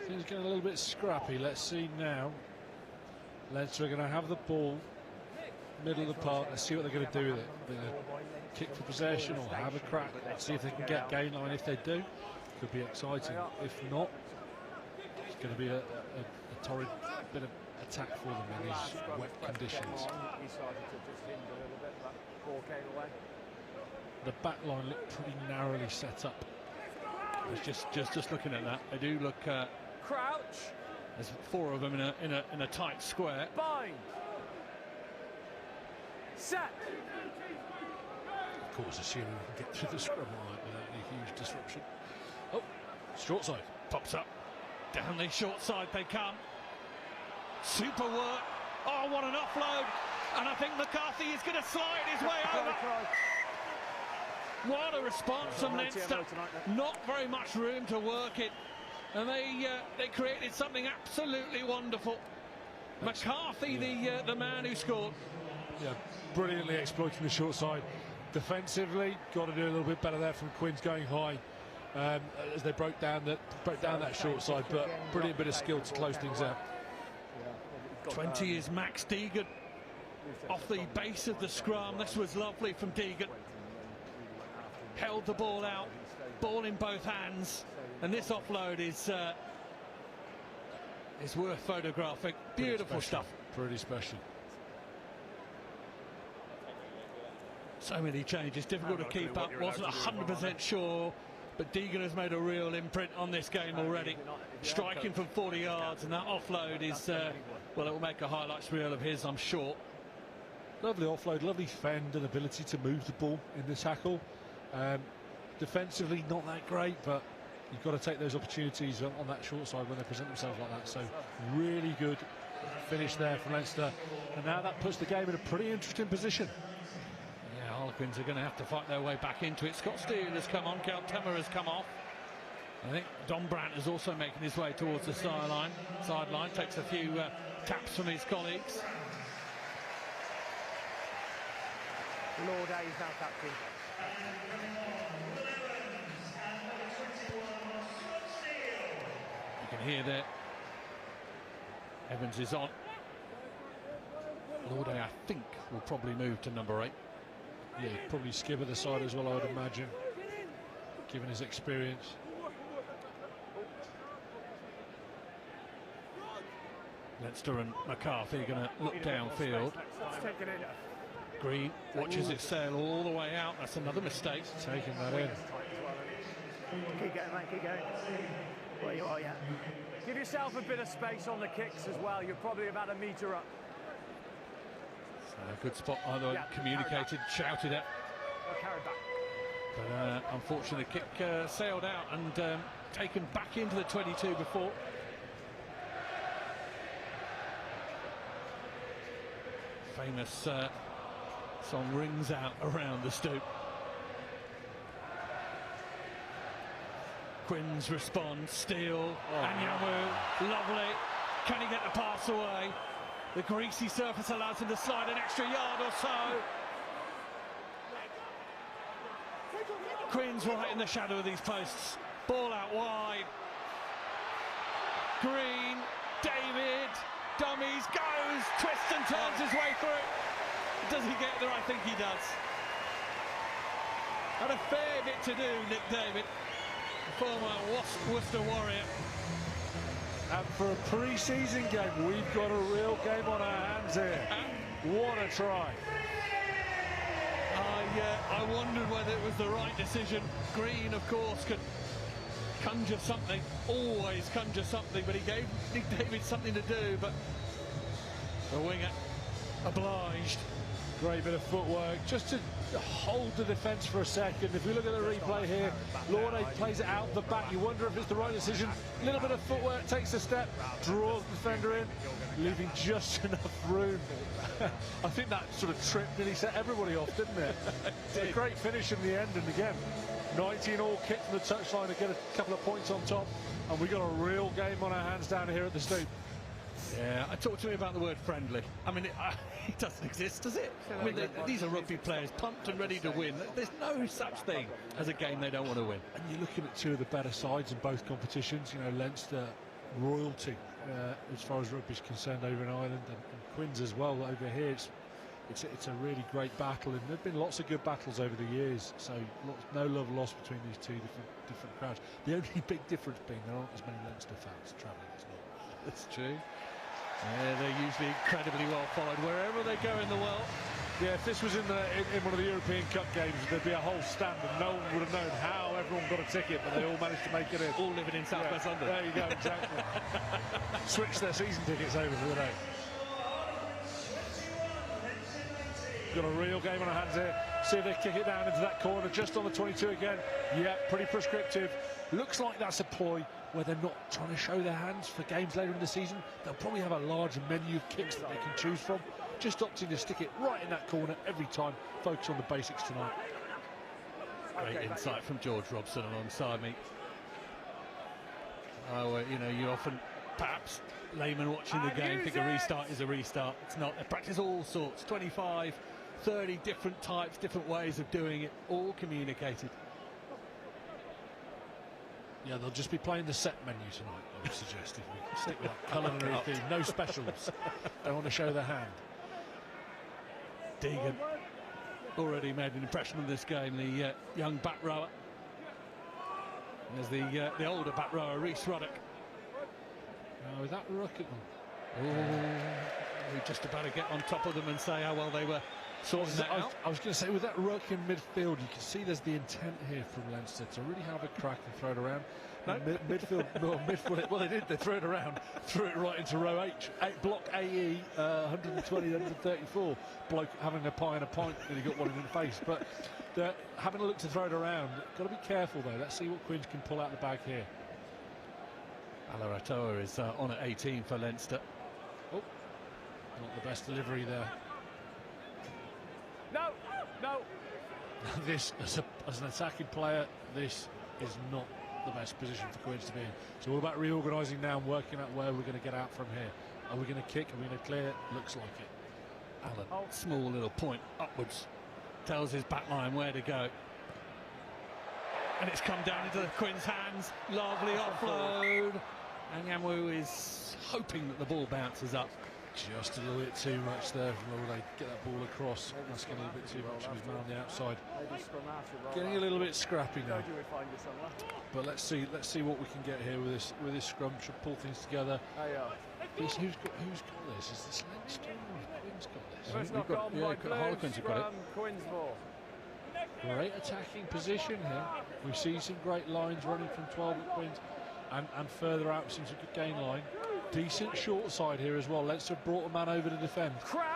Things getting a little bit scrappy. Let's see now. Leinster are going to have the ball, middle of the park. Let's see what they're going to do with it. They're going to kick for possession or have a crack. See if they can get gain line. If they do, could be exciting. If not, it's going to be a torrid bit of attack for them in these wet conditions. He started to just hinge a little bit, but ball came away. The back line looked pretty narrowly set up. I was just looking at that. They do look. Crouch. There's 4 of them in a tight square. Bind. Set. Of course, assuming we can get through the scrum line without any huge disruption. Oh, short side Pops up. Down the short side they come. Super work. Oh, what an offload. And I think McCarthy is going to slide his way over. What a response from Leinster. Not very much room to work it. And they created something absolutely wonderful. McCarthy, the man who scored. Yeah, brilliantly exploiting the short side. Defensively, got to do a little bit better there from Quins going high as they broke down that short side. But brilliant bit of skill to close things out. 20 is Max Deegan off the base of the scrum. This was lovely from Deegan. Held the ball out, ball in both hands, and this offload is worth photographing. Beautiful stuff. Pretty special. So many changes, difficult to keep up. Wasn't 100% sure But Deegan has made a real imprint on this game already, striking from 40 yards, and that offload is, well, it will make a highlights reel of his, I'm sure. Lovely offload, lovely fend and ability to move the ball in the tackle. Defensively, not that great, but you've got to take those opportunities on that short side when they present themselves like that. So really good finish there from Leinster, and now that puts the game in a pretty interesting position. Yeah, Harlequins are going to have to fight their way back into it. Scott Steele has come on, Cal Temmer has come off. I think Don Brandt is also making his way towards the sideline, takes a few taps from his colleagues. Lord A is now captain. You can hear that Evans is on. Lord A, I think, will probably move to number 8. Yeah, he'd probably skipper the side as well, I would imagine, given his experience. Leinster and McCarthy are going to look downfield. Green watches it sail all the way out. That's another mistake. Taking that in. Keep going, mate, keep going. Where you are, yeah. Give yourself a bit of space on the kicks as well. You're probably about a metre up. Good spot, either communicated, shouted at. Carried back. But unfortunately, the kick sailed out and taken back into the 22 before. Famous song rings out around the Stoop. Quins responds, Steele, Anyanwu, lovely. Can he get the pass away? The greasy surface allows him to slide an extra yard or so. Quins right in the shadow of these posts. Ball out wide. Green, David, dummies, goes, twists and turns his way through. Does he get there? I think he does. Had a fair bit to do, Nick David, former Worcester Warrior. And for a pre-season game, we've got a real game on our hands here. What a try. I wondered whether it was the right decision. Green, of course, could conjure something, always conjure something, but he gave Nick David something to do, but the winger obliged. Great bit of footwork, just to hold the defence for a second. If we look at the replay here, Lord A plays it out the back. You wonder if it's the right decision. A little bit of footwork, takes a step, draws the defender in, leaving just enough room. I think that sort of trip nearly set everybody off, didn't it? It's a great finish in the end, and again, 19 all kicked from the touchline to get a couple of points on top, and we got a real game on our hands down here at the Stoop. Yeah, talk to me about the word friendly. I mean, it doesn't exist, does it? I mean, these are rugby players, pumped and ready to win. There's no such thing as a game they don't want to win. And you're looking at two of the better sides in both competitions. You know, Leinster royalty as far as rugby is concerned over in Ireland, and Quins as well over here. It's a really great battle, and there've been lots of good battles over the years. So no love lost between these two different crowds. The only big difference being there aren't as many Leinster fans travelling as well. That's true. Yeah, they're usually incredibly well followed wherever they go in the world. Yeah, if this was in one of the European Cup games, there'd be a whole stand and no one would have known how everyone got a ticket, but they all managed to make it in. All living in South West London. There you go, exactly. Switch their season tickets over for the day. Got a real game on our hands here. See if they kick it down into that corner, just on the 22 again. Yeah, pretty prescriptive. Looks like that's a ploy where they're not trying to show their hands for games later in the season. They'll probably have a large menu of kicks that they can choose from. Just opting to stick it right in that corner every time. Focus on the basics tonight. Great insight from George Robson alongside me. You know, you often, perhaps, layman watching the game think a restart is a restart. It's not. They practice all sorts, 25, 30 different types, different ways of doing it, all communicated. Yeah, they'll just be playing the set menu tonight, I would suggest, if we stick with that culinary theme. No specials. Don't want to show their hand. Deegan already made an impression on this game, the young back rower. There's the older back rower, Rhys Ruddock. Oh, that Ruddock. We're just about to get on top of them and say how well they were sorting that out. I was going to say, with that ruck in midfield, you can see there's the intent here from Leinster to really have a crack and throw it around. No. Midfield, well, they did. They threw it around, threw it right into row H. Block AE, 120, 134. Bloke having a pie and a pint, and he got one in the face. But having a look to throw it around, got to be careful though. Let's see what Quins can pull out the bag here. Alaratoa is on at 18 for Leinster. Oh, not the best delivery there. No. This, as an attacking player, this is not the best position for Quins to be in. So all about reorganising now and working out where we're going to get out from here. Are we going to kick? Are we going to clear? Looks like it. Allen, small little point upwards, tells his back line where to go. And it's come down into the Quins' hands. Lovely offload. And Yamu is hoping that the ball bounces up. Just a little bit too much there from Lord. Get that ball across. Asking a little bit too much of his man on the outside. Getting a little bit scrappy now. But let's see what we can get here with this scrum. Should pull things together. Who's got this? Is this Leinster or Quins got this? We've got Harlequins have got it. Great attacking position here. We see some great lines running from 12 at Quins and further out seems a good gain line. Decent short side here as well. Leinster have brought a man over to defend. Crouch.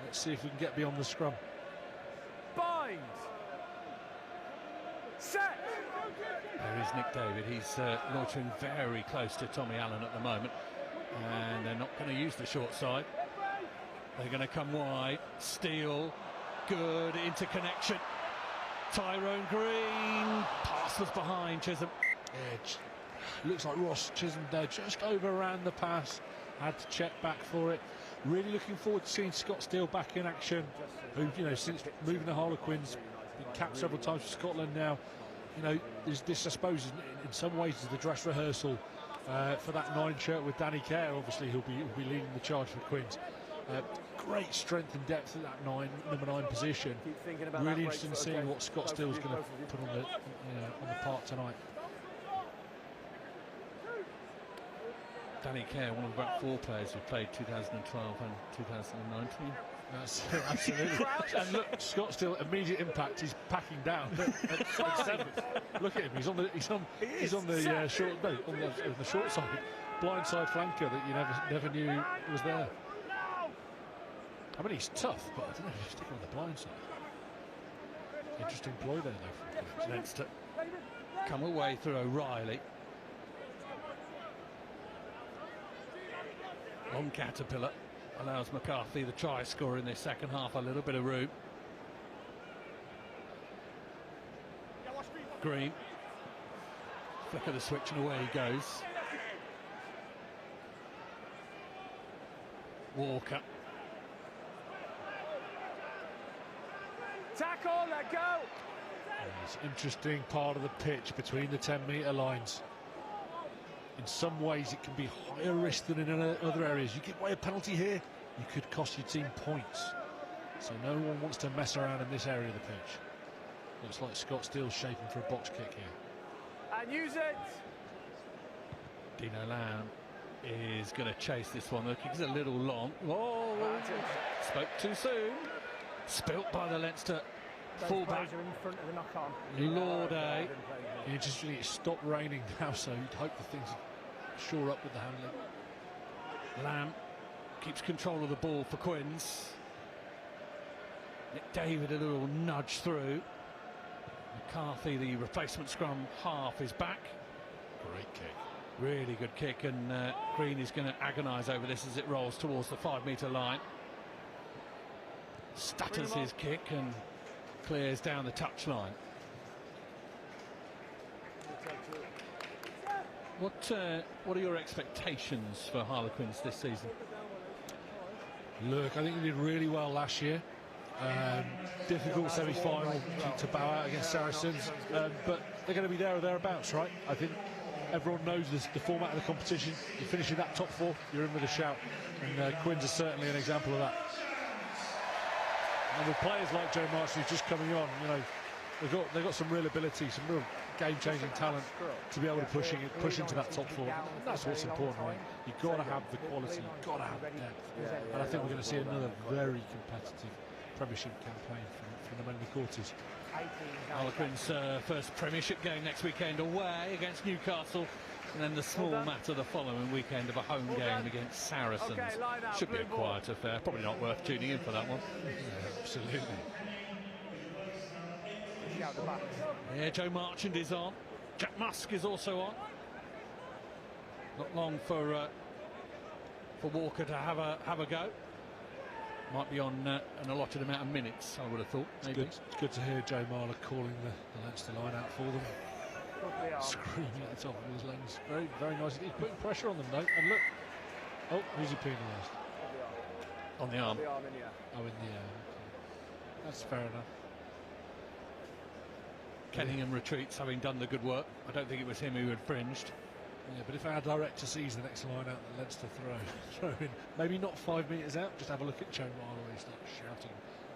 Let's see if we can get beyond the scrum. Bind. Set. There is Nick David. He's loitering very close to Tommy Allen at the moment. And they're not going to use the short side. They're going to come wide. Steele. Good interconnection. Tyrone Green. Pass was behind Chisholm. Edge. Looks like Ross Chisholm there just overran the pass, had to check back for it. Really looking forward to seeing Scott Steele back in action, who, you know, since moving the Harlequins, been capped several times for Scotland now. You know, this I suppose in some ways is the dress rehearsal for that 9 shirt with Danny Kerr. Obviously he'll be leading the charge for Quins. Great strength and depth at that number 9 position. Really interested in seeing what Scott Steele's going to put on the part tonight. Danny Kerr, one of about 4 players who played 2012 and 2019. Absolutely. And look, Scott Steele, immediate impact. He's packing down at 7th. Look at him. He's on the short side, blind side flanker that you never knew was there. I mean, he's tough, but I don't know if he's sticking on the blind side. Interesting ploy there, though. Leinster come away through O'Reilly. Long Caterpillar allows McCarthy, the try scorer in this second half, a little bit of room. Green, flick of the switch and away he goes. Walker. Tackle, let go. It's an interesting part of the pitch between the 10-metre lines. In some ways it can be higher risk than in other areas. You give away a penalty here, you could cost your team points. So no one wants to mess around in this area of the pitch. Looks like Scott Steele's shaping for a box kick here. And use it. Dino Lamb is going to chase this one. The kick is a little long. Oh, spoke too soon. Spilt by the Leinster fullback. In front of the knock-on. Lorde. Interestingly, it stopped raining now, so you'd hope the things shore up with the handling. Lamb keeps control of the ball for Quins. Nick David a little nudge through. McCarthy, the replacement scrum half, is back. Great kick. Really good kick, and Green is going to agonise over this as it rolls towards the 5-metre line. Stutters his kick and clears down the touchline. What are your expectations for Harlequins this season? Look, I think they did really well last year. Difficult semi-final to bow out against Saracens, but they're going to be there or thereabouts, right? I think everyone knows the format of the competition. You finish in that top 4, you're in with a shout, and Quins are certainly an example of that. And with players like Joe Marsh, who's just coming on, you know, they've got some real ability, some real game-changing talent to be able to push into that top 4. And that's what's important, right? You've got to have the quality, you've got to have the depth. And I think we're going to see another very competitive Premiership campaign from the Menley Quarters. Harlequins' first Premiership game next weekend away against Newcastle, and then the small matter the following weekend of a home game against Saracens. Should be a quiet affair, probably not worth tuning in for that one. Yeah, absolutely. Yeah, Joe Marchand is on. Jack Musk is also on. Not long for Walker to have a go. Might be on an allotted amount of minutes, I would have thought. Maybe. It's good to hear Joe Marler calling the Leinster line out for them. Screaming at the top of his lungs. Very, very nice. He's putting pressure on them, though. And look. Oh, who's he penalised? On the arm. Oh, in the arm. Okay. That's fair enough. Kenningham retreats, having done the good work. I don't think it was him who infringed. Yeah, but if our director sees the next line out that Leinster throw in, maybe not 5 metres out, just have a look at Joe Marler when he starts shouting.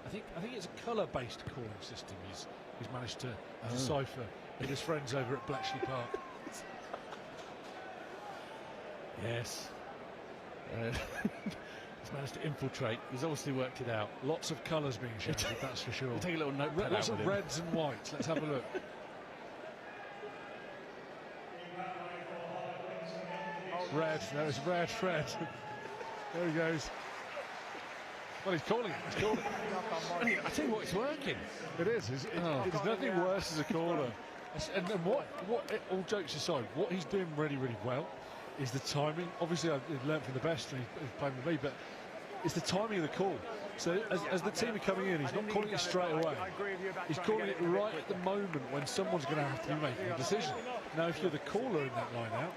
I think it's a colour-based calling system he's managed to decipher with his friends over at Bletchley Park. Yes. He's managed to infiltrate. He's obviously worked it out. Lots of colours being shouted, that's for sure. We'll take a little notepad Lots out of with reds and whites. Let's have a look. Red, no, it's red. There he goes. Well, he's calling it. I tell you what, it's working. It is. There's nothing worse as a caller. And what all jokes aside, what he's doing really, really well is the timing. Obviously, I've learned from the best, and he's playing with me, but it's the timing of the call. So as the team are coming in, he's not calling it straight away. He's calling it right at the moment when someone's going to have to be making a decision. Now, if you're the caller in that line out,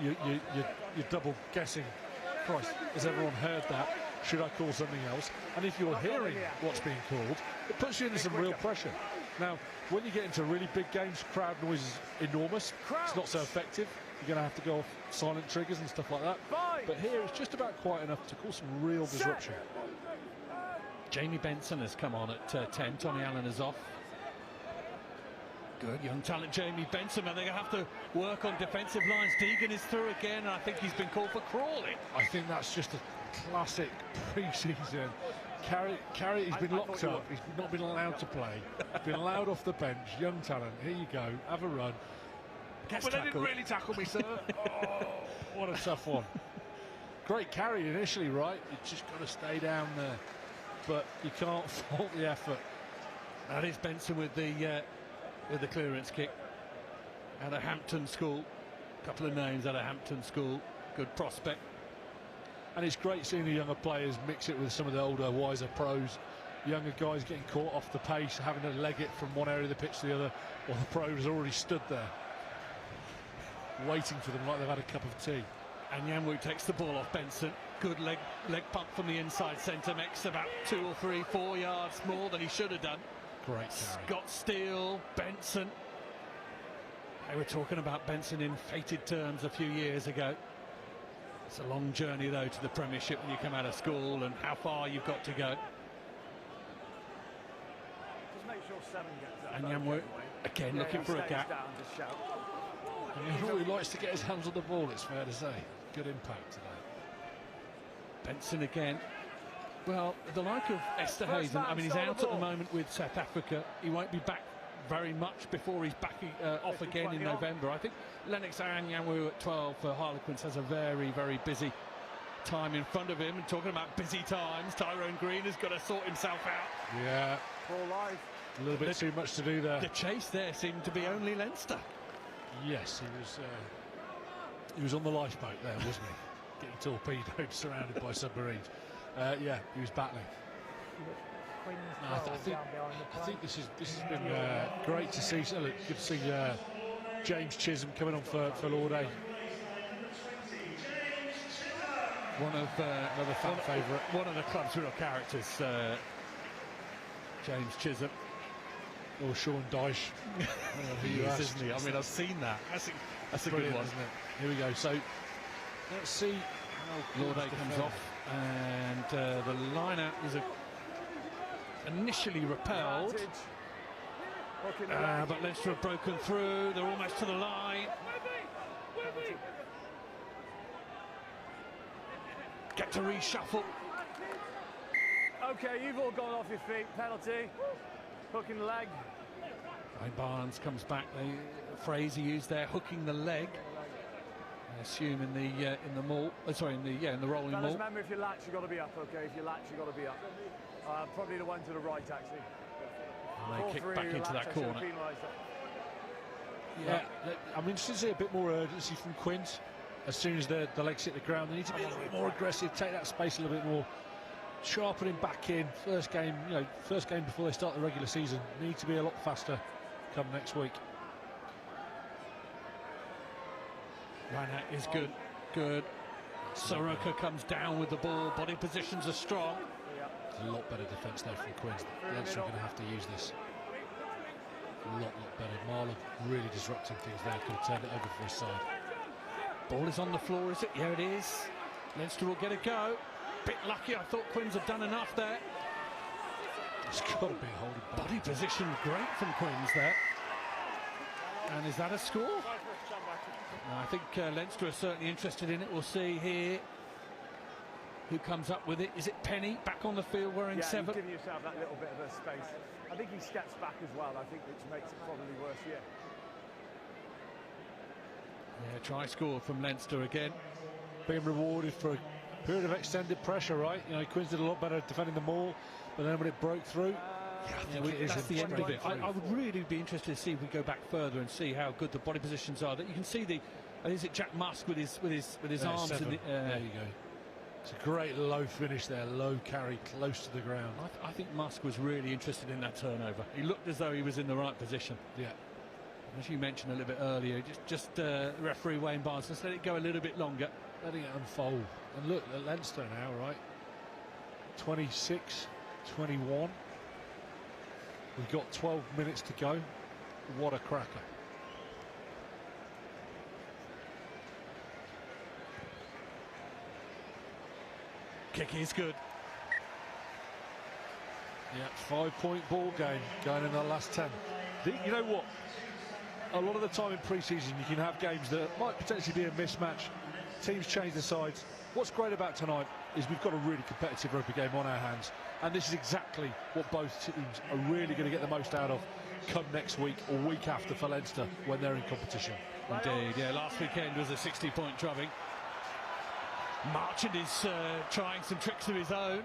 you're double guessing. Christ, has everyone heard that? Should I call something else? And if you're hearing what's being called, it puts you into some real pressure. Now, when you get into really big games, crowd noise is enormous. It's not so effective. You're going to have to go off silent triggers and stuff like that. But here, it's just about quiet enough to cause some real disruption. Jamie Benson has come on at 10. Tommy Allen is off. Good young talent, Jamie Benson, and they're going to have to work on defensive lines. Deegan is through again, and I think he's been called for crawling. I think that's just a classic pre-season. Carey, he's been locked up. He's not been allowed to play. Been allowed off the bench. Young talent. Here you go. Have a run. But they didn't really tackle me, sir. Oh, what a tough one. Great carry initially, right? You just got to stay down there, but you can't fault the effort. That is Benson with the clearance kick out of Hampton School. A couple of names out of Hampton School. Good prospect. And it's great seeing the younger players mix it with some of the older, wiser pros. Younger guys getting caught off the pace, having to leg it from one area of the pitch to the other, while the pros already stood there, waiting for them like they've had a cup of tea. And Yanwu takes the ball off Benson. Good leg pump from the inside centre, makes about 2 or 3, 4 yards more than he should have done. Great carry. Scott Steele, Benson. They were talking about Benson in fated terms a few years ago. It's a long journey, though, to the Premiership when you come out of school, and how far you've got to go. Just make sure 7 gets that. And Yanwu, again, looking for a gap. He likes to get his hands on the ball, it's fair to say. Good impact today. Benson again. Well, the like of Esterhuizen, I mean, he's out at the moment with South Africa. He won't be back very much before he's back off again in November. I think Lennox Ayanyawu at 12 for Harlequins has a very, very busy time in front of him. And talking about busy times, Tyrone Green has got to sort himself out. Yeah. A little bit too much to do there. The chase there seemed to be only Leinster. Yes, he was on the lifeboat there, wasn't he? Getting torpedoed, surrounded by submarines. Yeah, he was battling. I think this has been great to see. Good to see James Chisholm coming on for Lord A. One of another fan favourite. One of the club's real characters, James Chisholm. Or Sean Dyche. He is, isn't he? I mean, I've seen that. That's a good one, isn't it? Here we go. So let's see. Lord A comes off, and the line-out was initially repelled, but Leinster have broken through. They're almost to the line. Get to reshuffle. Okay, you've all gone off your feet. Penalty. Hooking the leg. Wayne Barnes comes back. The phrase he used there, hooking the leg. I assume in the maul. Sorry, in the rolling maul. Remember, if you latch, you've got to be up. Okay, if you latch, you've got to be up. Probably the one to the right, actually. And they kick back into that corner. Yeah, I'm interested to see a bit more urgency from Quins. As soon as the legs hit the ground, they need to be a little bit more aggressive, take that space a little bit more, sharpen him back in. First game before they start the regular season. Need to be a lot faster come next week. Reinach is good. Soroka comes down with the ball. Body positions are strong. A lot better defence there from Quins. Leinster are going to have to use this. A lot better. Marlon really disrupting things there. Could have turned it over for his side. Ball is on the floor, is it? Yeah, it is. Leinster will get a go. Bit lucky. I thought Quins had done enough there. It's got to be a holding back. Body position great from Quins there. And is that a score? No, I think Leinster are certainly interested in it. We'll see here who comes up with it. Is it Penny back on the field wearing 7? Yeah, giving yourself that little bit of a space. I think he steps back as well, I think, which makes it probably worse, yeah. Yeah, try score from Leinster again. Being rewarded for a period of extended pressure, right? You know, Quins did a lot better defending the maul, but then when it broke through, that's the end of it. I would really be interested to see if we go back further and see how good the body positions are. That you can see is it Jack Musk with his arms in the there you go. It's a great low finish there, low carry, close to the ground. I think Musk was really interested in that turnover. He looked as though he was in the right position. Yeah. As you mentioned a little bit earlier, just referee Wayne Barnes, just let it go a little bit longer. Letting it unfold. And look at Leinster now, right? 26, 21. We've got 12 minutes to go. What a cracker. Kick is good. Yeah, 5-point ball game going in the last 10. You know what? A lot of the time in pre-season you can have games that might potentially be a mismatch. Teams change their sides. What's great about tonight is we've got a really competitive rugby game on our hands, and this is exactly what both teams are really going to get the most out of come next week or week after for Leinster when they're in competition. Indeed, yeah, last weekend was a 60-point drubbing. Marchand is trying some tricks of his own.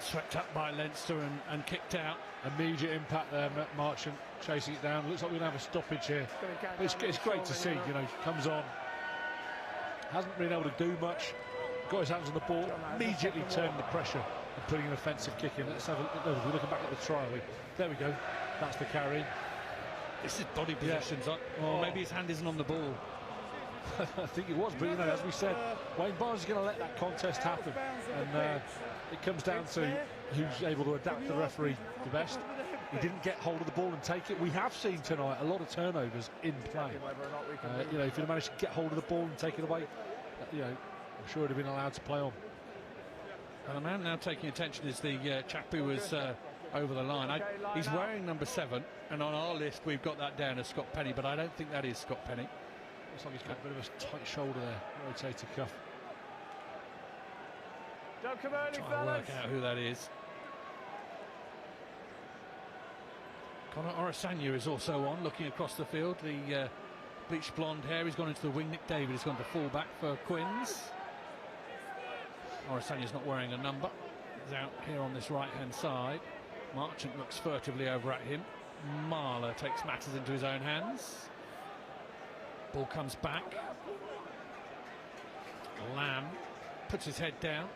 Swept up by Leinster and kicked out. Immediate impact there, Marchand chasing it down. Looks like we're going to have a stoppage here. It's great to see, you know, comes on. Hasn't been able to do much. Got his hands on the ball, immediately turning the pressure and putting an offensive kick in. Let's have a look. We're looking back at the trial. There we go. That's the carry. This is body positions. Or maybe his hand isn't on the ball. I think it was, but you know, as we said, Wayne Barnes is going to let that contest happen, and it comes down to who's able to adapt the referee the best. He didn't get hold of the ball and take it. We have seen tonight a lot of turnovers in play. You know, if you managed to get hold of the ball and take it away, you know, I'm sure it'd have been allowed to play on. And the man now taking attention is the chap who was over the line. He's wearing number 7, and on our list we've got that down as Scott Penny, but I don't think that is Scott Penny. Looks like he's got a bit of a tight shoulder there, rotator cuff. Don't come early, fellas. Trying to work out who that is. Conor Orasanya is also on, looking across the field. The bleached blonde hair, he's gone into the wing. Nick David has gone to full back for Quins. Orasanya's not wearing a number. He's out here on this right-hand side. Marchant looks furtively over at him. Marler takes matters into his own hands. Ball comes back. Lamb puts his head down.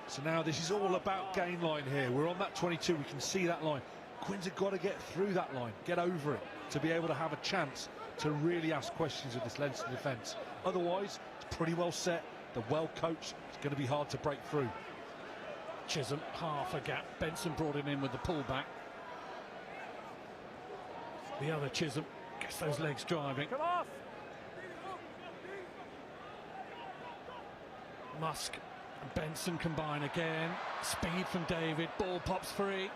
So now this is all about gain line here. We're on that 22, we can see that line. Quins have got to get through that line, get over it, to be able to have a chance to really ask questions of this Leinster defence. Otherwise, it's pretty well set, they're well coached, it's going to be hard to break through. Chisholm, half a gap. Benson brought him in with the pullback. The other Chisholm gets those legs driving. Come off! Musk and Benson combine again. Speed from David. Ball pops free.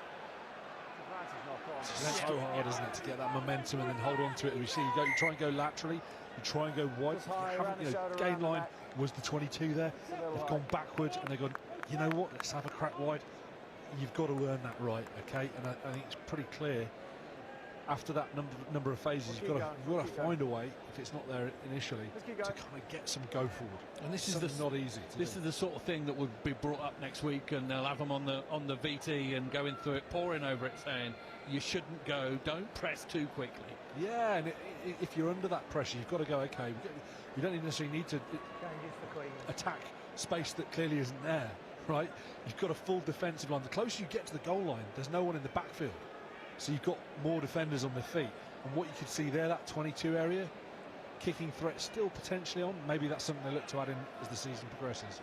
It's so hard, isn't it, to get that momentum and then hold on to it. We see you try and go laterally, you try and go wide. Gain line was the 22 there. They've gone backwards and they've gone you know what, let's have a crack wide. You've got to earn that right, okay? And I think it's pretty clear after that number of phases, you've got to find a way, if it's not there initially, to kind of get some go forward. And this is not easy. This is the sort of thing that would be brought up next week, and they'll have them on the VT and going through it, poring over it, saying you shouldn't go, don't press too quickly. Yeah, and if you're under that pressure, you've got to go, okay, you don't necessarily need to attack space that clearly isn't there, right? You've got a full defensive line. The closer you get to the goal line, there's no one in the backfield. So you've got more defenders on their feet. And what you could see there, that 22 area, kicking threat still potentially on. Maybe that's something they look to add in as the season progresses.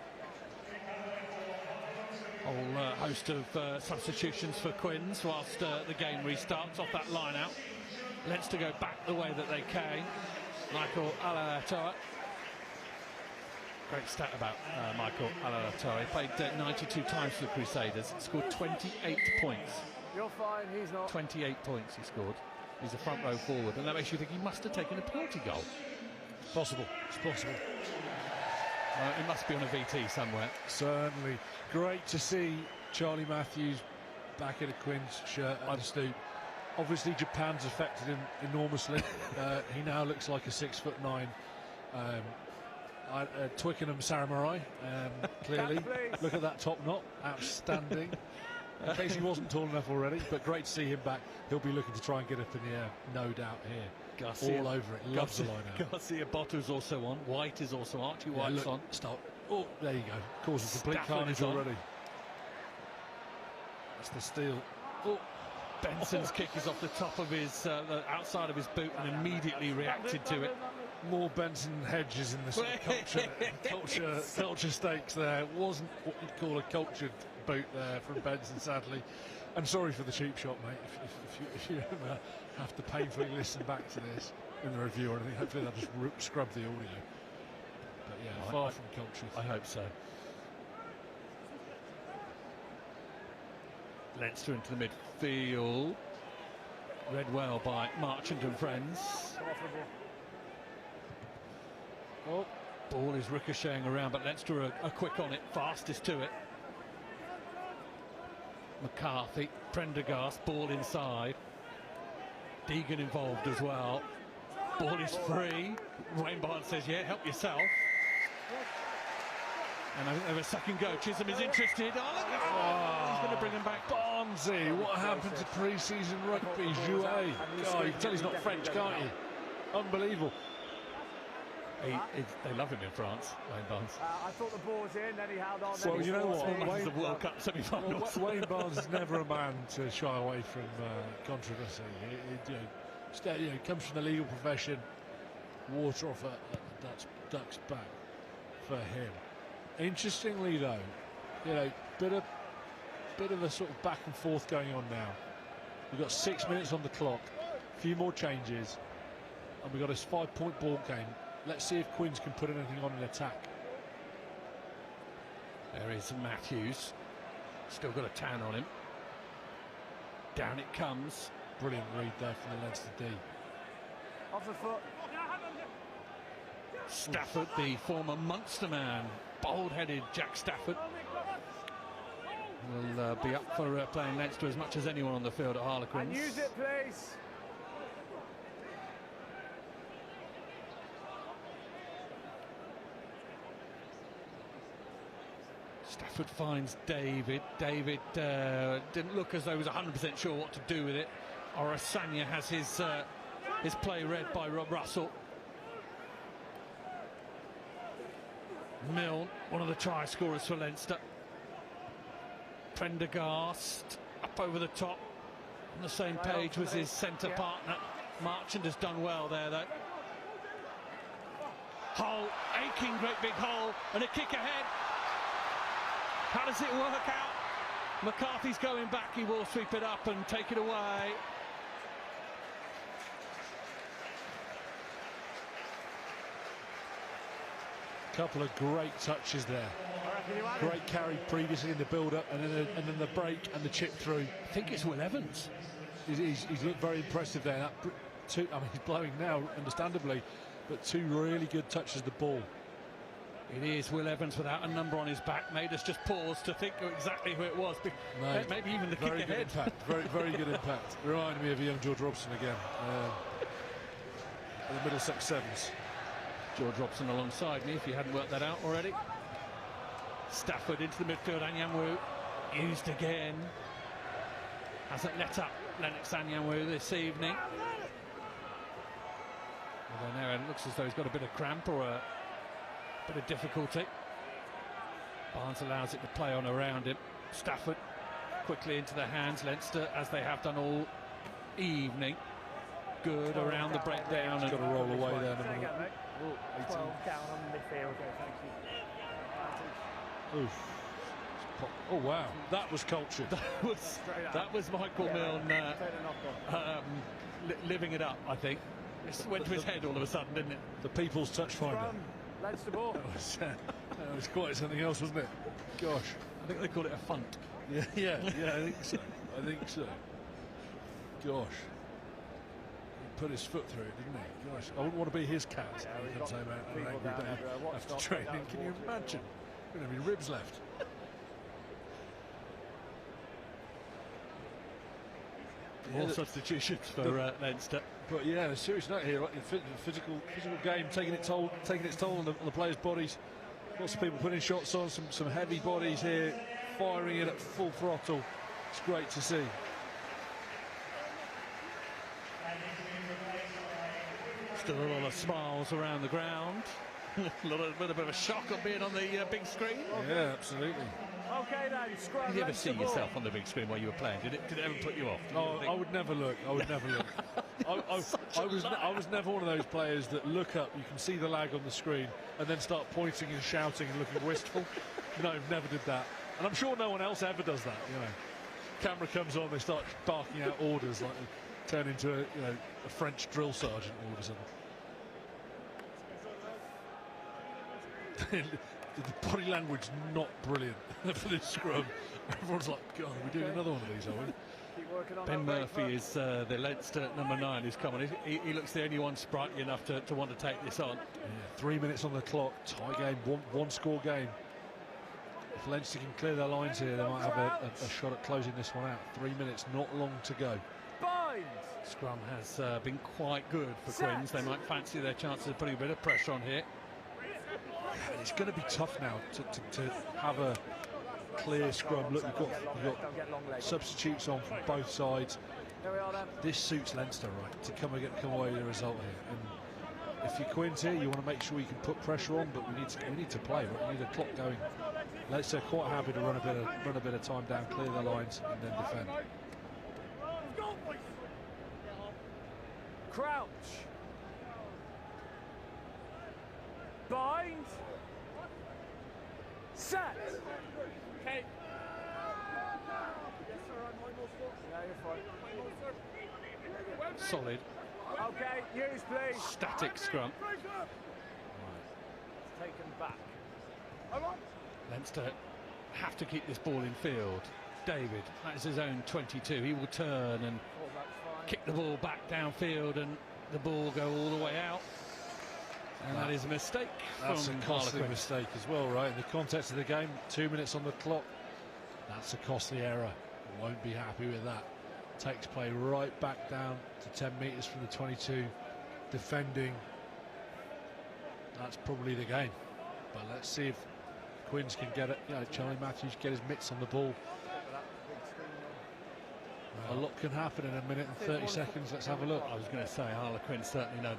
Whole host of substitutions for Quins whilst the game restarts off that line out. Leinster go back the way that they came. Michael Alaalatoa. Great stat about Michael Alaalatoa. He played 92 times for the Crusaders, scored 28 points. You're fine, he's not. 28 points he scored. He's a front row forward, and that makes you think he must have taken a penalty goal. Possible, it's possible. It must be on a VT somewhere. Certainly. Great to see Charlie Matthews back in a Quins shirt at the Stoop. Obviously Japan's affected him enormously. He now looks like a 6'9" Twickenham samurai, clearly. Look at that top knot, outstanding. In case he wasn't tall enough already, but great to see him back. He'll be looking to try and get up in the air, no doubt here. Garcia, all over it, loves the line out. Garcia Botto's also on, White is also, Archie White's on. Stop. Oh, there you go. Causing complete carnage already. That's the steal. Oh, Benson's kick is off the top of his, the outside of his boot, and immediately reacted to it. More Benson hedges in the sort of culture stakes there. It wasn't what you'd call a cultured boot there from Benson, sadly. And sorry for the cheap shot, mate. If you ever have to painfully listen back to this in the review or anything, hopefully they'll just scrub the audio. But yeah, far from cultured. I hope so. Leinster into the midfield. Read well by Marchant and friends. Oh, ball is ricocheting around, but Leinster are quick on it, fastest to it. McCarthy, Prendergast, ball inside. Deegan involved as well. Ball is free. Wayne Barnes says, yeah, help yourself. And I think they have a second go. Chisholm is interested. Oh, he's going to bring him back. Barnesy, what happened to pre-season rugby? Jouet. Oh, you can tell he's not French, can't you? Unbelievable. They love him in France, Wayne Barnes. I thought the ball was in, then he held on. Well, you know what? The World Cup semi-finals. Wayne Barnes is never a man to shy away from controversy. He comes from the legal profession. Water off a duck's back for him. Interestingly, though, bit of a sort of back and forth going on now. We've got 6 minutes on the clock, a few more changes, and we've got a 5-point ball game. Let's see if Quins can put anything on in attack. There is Matthews. Still got a tan on him. Down it comes. Brilliant read there from the Leinster D. Off the foot. Stafford, the former Munster man. Bold-headed Jack Stafford. Will be up for playing Leinster as much as anyone on the field at Harlequins. And use it, please. Stafford finds David. David didn't look as though he was 100% sure what to do with it. Orasanya has his play read by Rob Russell. Milne, one of the try scorers for Leinster. Prendergast up over the top. On the same page was his centre partner. Marchant has done well there, though. Hull, aching great big hole, and a kick ahead. How does it work out? McCarthy's going back. He will sweep it up and take it away. Couple of great touches there. Great carry previously in the build-up, and then the break and the chip through. I think it's Will Evans. He's looked very impressive there. He's blowing now, understandably, but two really good touches of the ball. It is Will Evans without a number on his back. Made us just pause to think exactly who it was. Maybe even the kick very ahead. Good impact. Very good impact. Reminded me of young George Robson again. The Middlesex Sevens. George Robson alongside me, if you hadn't worked that out already. Stafford into the midfield. Anyanwu used again. Hasn't let up Lennox Anyanwu this evening. Although now it looks as though he's got a bit of cramp or a bit of difficulty. Barnes allows it to play on around him. Stafford quickly into the hands. Leinster, as they have done all evening. Good around the breakdown. He's got to roll away there. 12 down on midfield. Oof. Oh wow, that was cultured. that was Michael Milne living it up, I think. It went to his head all of a sudden, didn't it? The people's touch finder. Leinster ball. That was quite something else, wasn't it? Gosh. I think they call it a funt. Yeah, I think so. Gosh. He put his foot through it, didn't he? Gosh, I wouldn't want to be his cat. He comes home out an angry day after training. Can you imagine? There don't have any ribs left. More substitutions for Leinster. But yeah, a serious note here, right? Physical game taking its toll on the players' bodies. Lots of people putting shots on, some heavy bodies here, firing it at full throttle. It's great to see. Still a lot of smiles around the ground. A little bit of a shock of being on the big screen. Yeah, absolutely. Okay then, scrum. Did you ever see yourself on the big screen while you were playing? Did it ever put you off? Oh, I would never look. I was never one of those players that look up, you can see the lag on the screen, and then start pointing and shouting and looking wistful. No, never did that. And I'm sure no one else ever does that, you know. Camera comes on, they start barking out orders, like they turn into a French drill sergeant all of a sudden. The body language not brilliant for this scrum. Everyone's like, God, are we doing another one of these, are we? Ben Murphy is the Leinster number 9 who's coming. He looks the only one sprightly enough to want to take this on. Yeah, 3 minutes on the clock, tie game, one score game. If Leinster can clear their lines here, they might have a shot at closing this one out. 3 minutes, not long to go. Scrum has been quite good for Quins. They might fancy their chances of putting a bit of pressure on here. It's going to be tough now to have a clear scrum. Look, you've got substitutes on from both sides. This suits Leinster, right, to come away with a result here. And if you're Quins here, you want to make sure you can put pressure on, but we need to play, right? We need a clock going. Leinster are quite happy to run a bit of time down, clear the lines, and then defend. Crouch. Bind. Set. Okay. Solid. Okay, use please. Static scrum. It's taken back. Leinster have to keep this ball in field. David, that is his own 22. He will turn and kick the ball back downfield and the ball go all the way out. And that is a mistake. That's a costly mistake as well, right? In the context of the game, 2 minutes on the clock. That's a costly error. Won't be happy with that. Takes play right back down to 10 metres from the 22. Defending. That's probably the game. But let's see if Quins can get it. Charlie Matthews get his mitts on the ball. A lot can happen in a minute and 30 seconds. Let's have a look. I was going to say Harlequins certainly know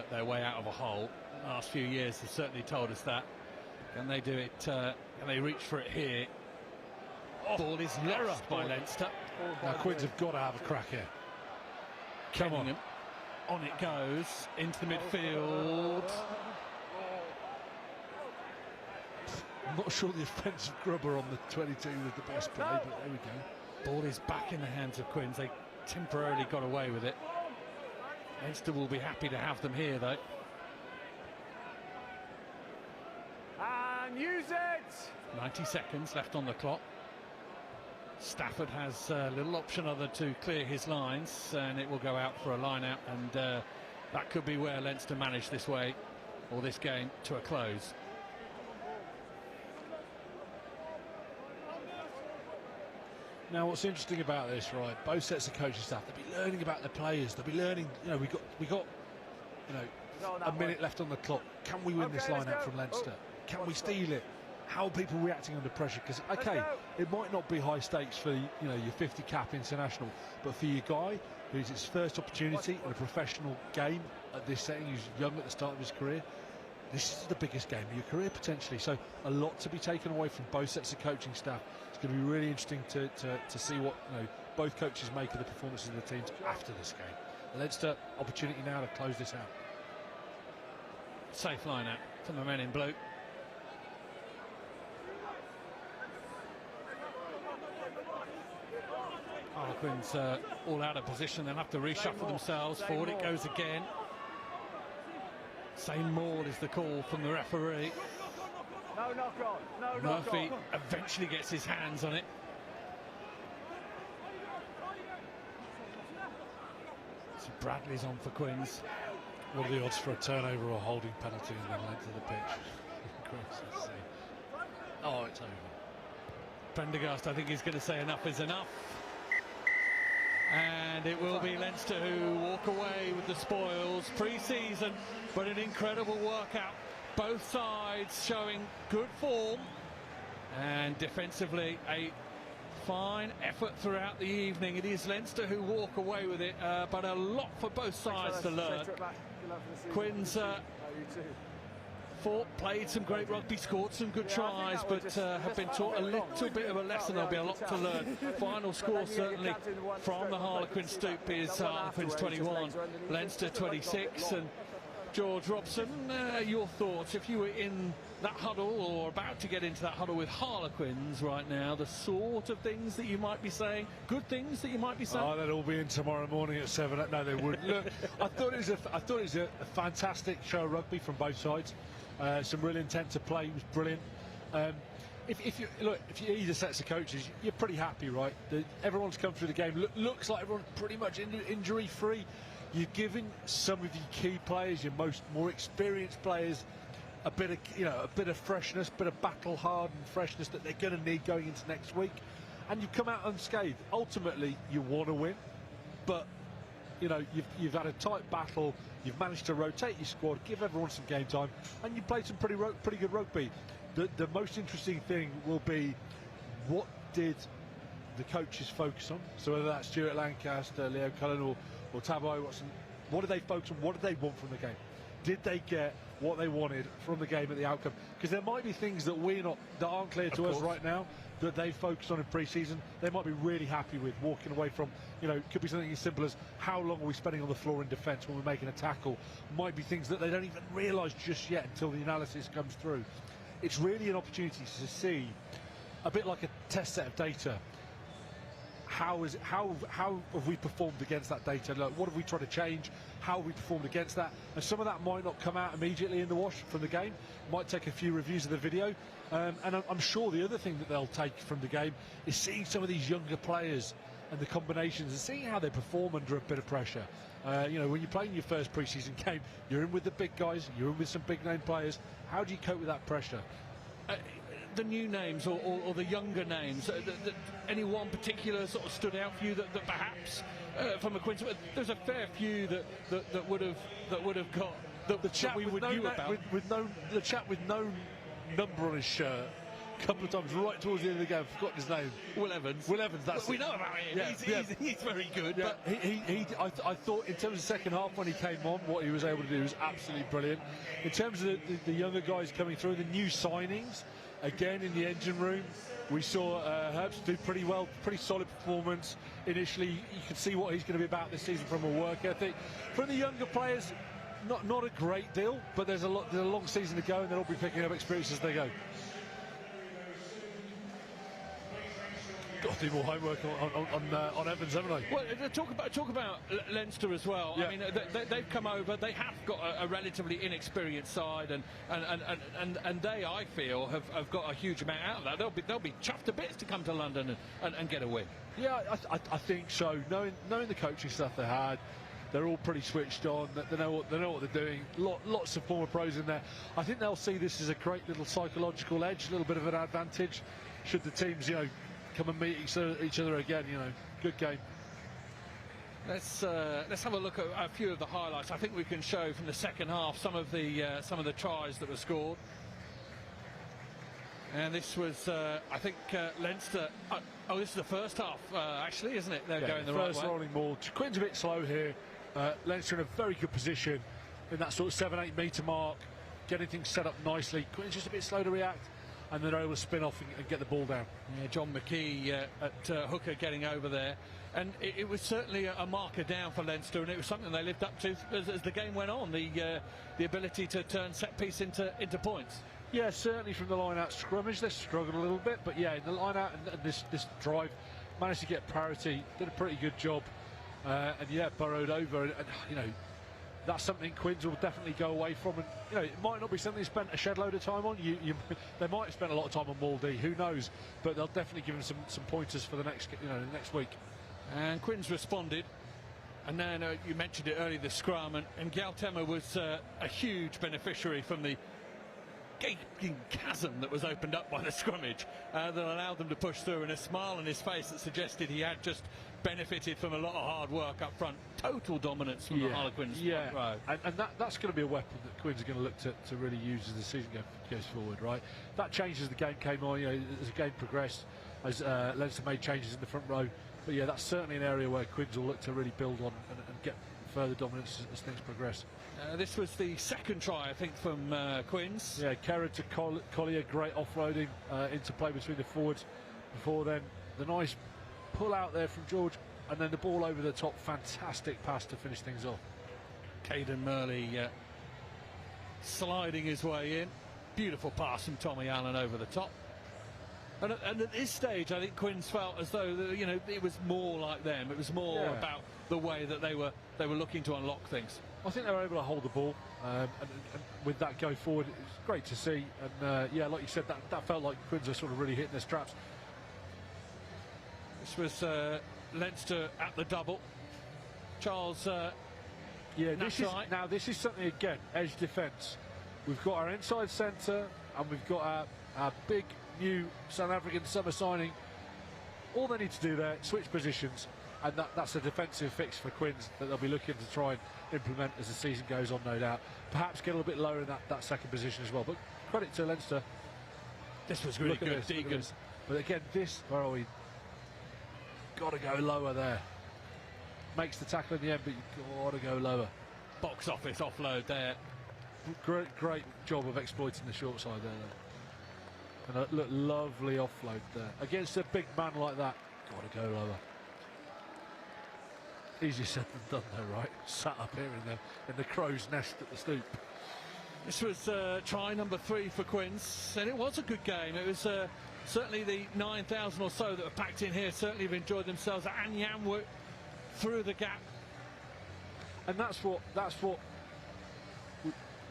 their way out of a hole. The last few years have certainly told us that. Can they do it? Can they reach for it here? Ball is lost by Leinster. Now Quins have got to have a crack here. Come on. On it goes into the midfield. I'm not sure the offensive grubber on the 22 was the best play, but there we go. Ball is back in the hands of Quins. They temporarily got away with it. Leinster will be happy to have them here, though. And use it! 90 seconds left on the clock. Stafford has a little option other to clear his lines, and it will go out for a line out, and that could be where Leinster manage this way, or this game, to a close. Now, what's interesting about this, right? Both sets of coaching staff, they'll be learning about the players. They'll be learning. You know, we got, you know, a minute left on the clock. Can we win this line out from Leinster? Can we steal it? How are people reacting under pressure? Because it might not be high stakes for your 50 cap international, but for your guy who's his first opportunity in a professional game at this setting, who's young at the start of his career, this is the biggest game of your career potentially. So a lot to be taken away from both sets of coaching staff. It's going to be really interesting to see what both coaches make of the performances of the teams after this game. Leinster opportunity now to close this out. Safe line out from the men in blue. Harlequins all out of position. They'll have to reshuffle themselves. Forward it goes again. Same maul is the call from the referee. No knock on. No knock on. Murphy eventually gets his hands on it. So Bradley's on for Quins. What are the odds for a turnover or holding penalty in the length of the pitch? Oh, it's over. Prendergast, I think he's going to say enough is enough. And it will be Leinster who walk away with the spoils. Pre-season, but an incredible workout. Both sides showing good form. And defensively, a fine effort throughout the evening. It is Leinster who walk away with it, but a lot for both sides to learn. Quins played some great rugby, scored some good tries, but have been taught a little bit of a lesson. There'll be a lot to learn. Final score certainly from the Harlequins Stoop is Harlequins 21, Leinster 26. And George Robson, your thoughts if you were in that huddle or about to get into that huddle with Harlequins right now, the sort of things that you might be saying, good things that you might be saying? Oh, they'll all be in tomorrow morning at 7. No, they wouldn't. Look, I thought it was a fantastic show of rugby from both sides. Some real intent to play. It was brilliant. If you either sets of coaches, you're pretty happy, right? Everyone's come through the game. Looks like everyone's pretty much injury free. You've given some of your key players, your more experienced players, a bit of freshness, bit of battle-hardened freshness that they're going to need going into next week, and you've come out unscathed. Ultimately, you want to win, but you've had a tight battle. You've managed to rotate your squad, give everyone some game time, and you played some pretty good rugby. The most interesting thing will be what did the coaches focus on? So whether that's Stuart Lancaster, Leo Cullen, or Tabo Watson, what did they focus on? What did they want from the game? Did they get what they wanted from the game at the outcome? Because there might be things that aren't clear to us right now that they focused on in pre-season. They might be really happy with walking away from. It could be something as simple as how long are we spending on the floor in defence when we're making a tackle. Might be things that they don't even realise just yet until the analysis comes through. It's really an opportunity to see, a bit like a test set of data. How have we performed against that data? Look, what have we tried to change? How have we performed against that? And some of that might not come out immediately in the wash from the game. Might take a few reviews of the video. And I'm sure the other thing that they'll take from the game is seeing some of these younger players and the combinations and seeing how they perform under a bit of pressure. When you're playing your first pre-season game, you're in with the big guys, you're in with some big name players. How do you cope with that pressure? The new names or the younger names, any one particular sort of stood out for you that perhaps from a coincidence? There's a fair few that would have got the chap we would knew about the chap with no number on his shirt. A couple of times right towards the end of the game, I've forgotten his name. Will Evans. That's we know about him. Yeah, he's very good. Yeah, but I thought in terms of the second half when he came on, what he was able to do was absolutely brilliant. In terms of the younger guys coming through, the new signings. Again, in the engine room, we saw Herbst do pretty well, pretty solid performance. Initially, you could see what he's going to be about this season from a work ethic. From the younger players, not a great deal, but there's a long season to go, and they'll all be picking up experience as they go. Got to do more homework on Evans, haven't I? Well, talk about Leinster as well. Yeah. I mean, they've come over. They have got a relatively inexperienced side, and they, I feel, have got a huge amount out of that. They'll be chuffed to bits to come to London and get a win. Yeah, I think so. Knowing the coaching stuff they had, they're all pretty switched on. They know what they're doing. Lots of former pros in there. I think they'll see this as a great little psychological edge, a little bit of an advantage. Should the teams, come and meet each other again. You know, good game. Let's have a look at a few of the highlights. I think we can show from the second half some of the tries that were scored. And this was, I think, Leinster. Oh, this is the first half, actually, isn't it? They're going the right way. First rolling ball. Quinn's a bit slow here. Leinster in a very good position in that sort of 7-8 metre mark, getting things set up nicely. Quinn's just a bit slow to react, and then they're able to spin off and get the ball down. Yeah, John McKee at hooker getting over there. And it was certainly a marker down for Leinster, and it was something they lived up to as the game went on, the ability to turn set piece into points. Yeah, certainly from the line-out scrummage, they struggled a little bit, but yeah, in the line-out and this drive, managed to get parity, did a pretty good job, and yeah, burrowed over, and you know, that's something Quins will definitely go away from, and you know, it might not be something they spent a shed load of time on. They might have spent a lot of time on Wall D, who knows, but they'll definitely give them some pointers for the next week. And Quins responded, and then you mentioned it earlier, the scrum, and Galtema was a huge beneficiary from the gaping chasm that was opened up by the scrummage that allowed them to push through, and a smile on his face that suggested he had just benefited from a lot of hard work up front. Total dominance from the Harlequins. Yeah, and that's going to be a weapon that Quins are going to look to really use as the season goes forward, right? That changes as the game came on, you know, as the game progressed, as Leinster made changes in the front row. But yeah, that's certainly an area where Quins will look to really build on and get further dominance as things progress. This was the second try, I think, from Quins. Yeah, Kerr to Collier, great offloading into play between the forwards. Before then, the nice pull out there from George, and then the ball over the top. Fantastic pass to finish things off. Caden Murley sliding his way in. Beautiful pass from Tommy Allen over the top. And at this stage, I think Quins felt as though it was more like them. It was more about the way that they were looking to unlock things. I think they were able to hold the ball, and with that go forward, it's great to see. And yeah, like you said, that felt like Quins are sort of really hitting their straps. This was Leinster at the double. Charles. Yeah, this is something again. Edge defence. We've got our inside centre, and we've got our big new South African summer signing. All they need to do there, switch positions, and that's a defensive fix for Quins that they'll be looking to try and implement as the season goes on, no doubt. Perhaps get a little bit lower in that second position as well. But credit to Leinster. This was really good, Deegan. But again, where are we? Got to go lower there. Makes the tackle in the end, but you've got to go lower. Box office offload there. Great job of exploiting the short side there. And a lovely offload there. Against a big man like that, got to go lower. Easier said than done though, right? Sat up here in the crow's nest at the Stoop. This was try number 3 for Quins, and it was a good game. It was certainly the 9,000 or so that were packed in here certainly have enjoyed themselves. Anyam through the gap. And that's what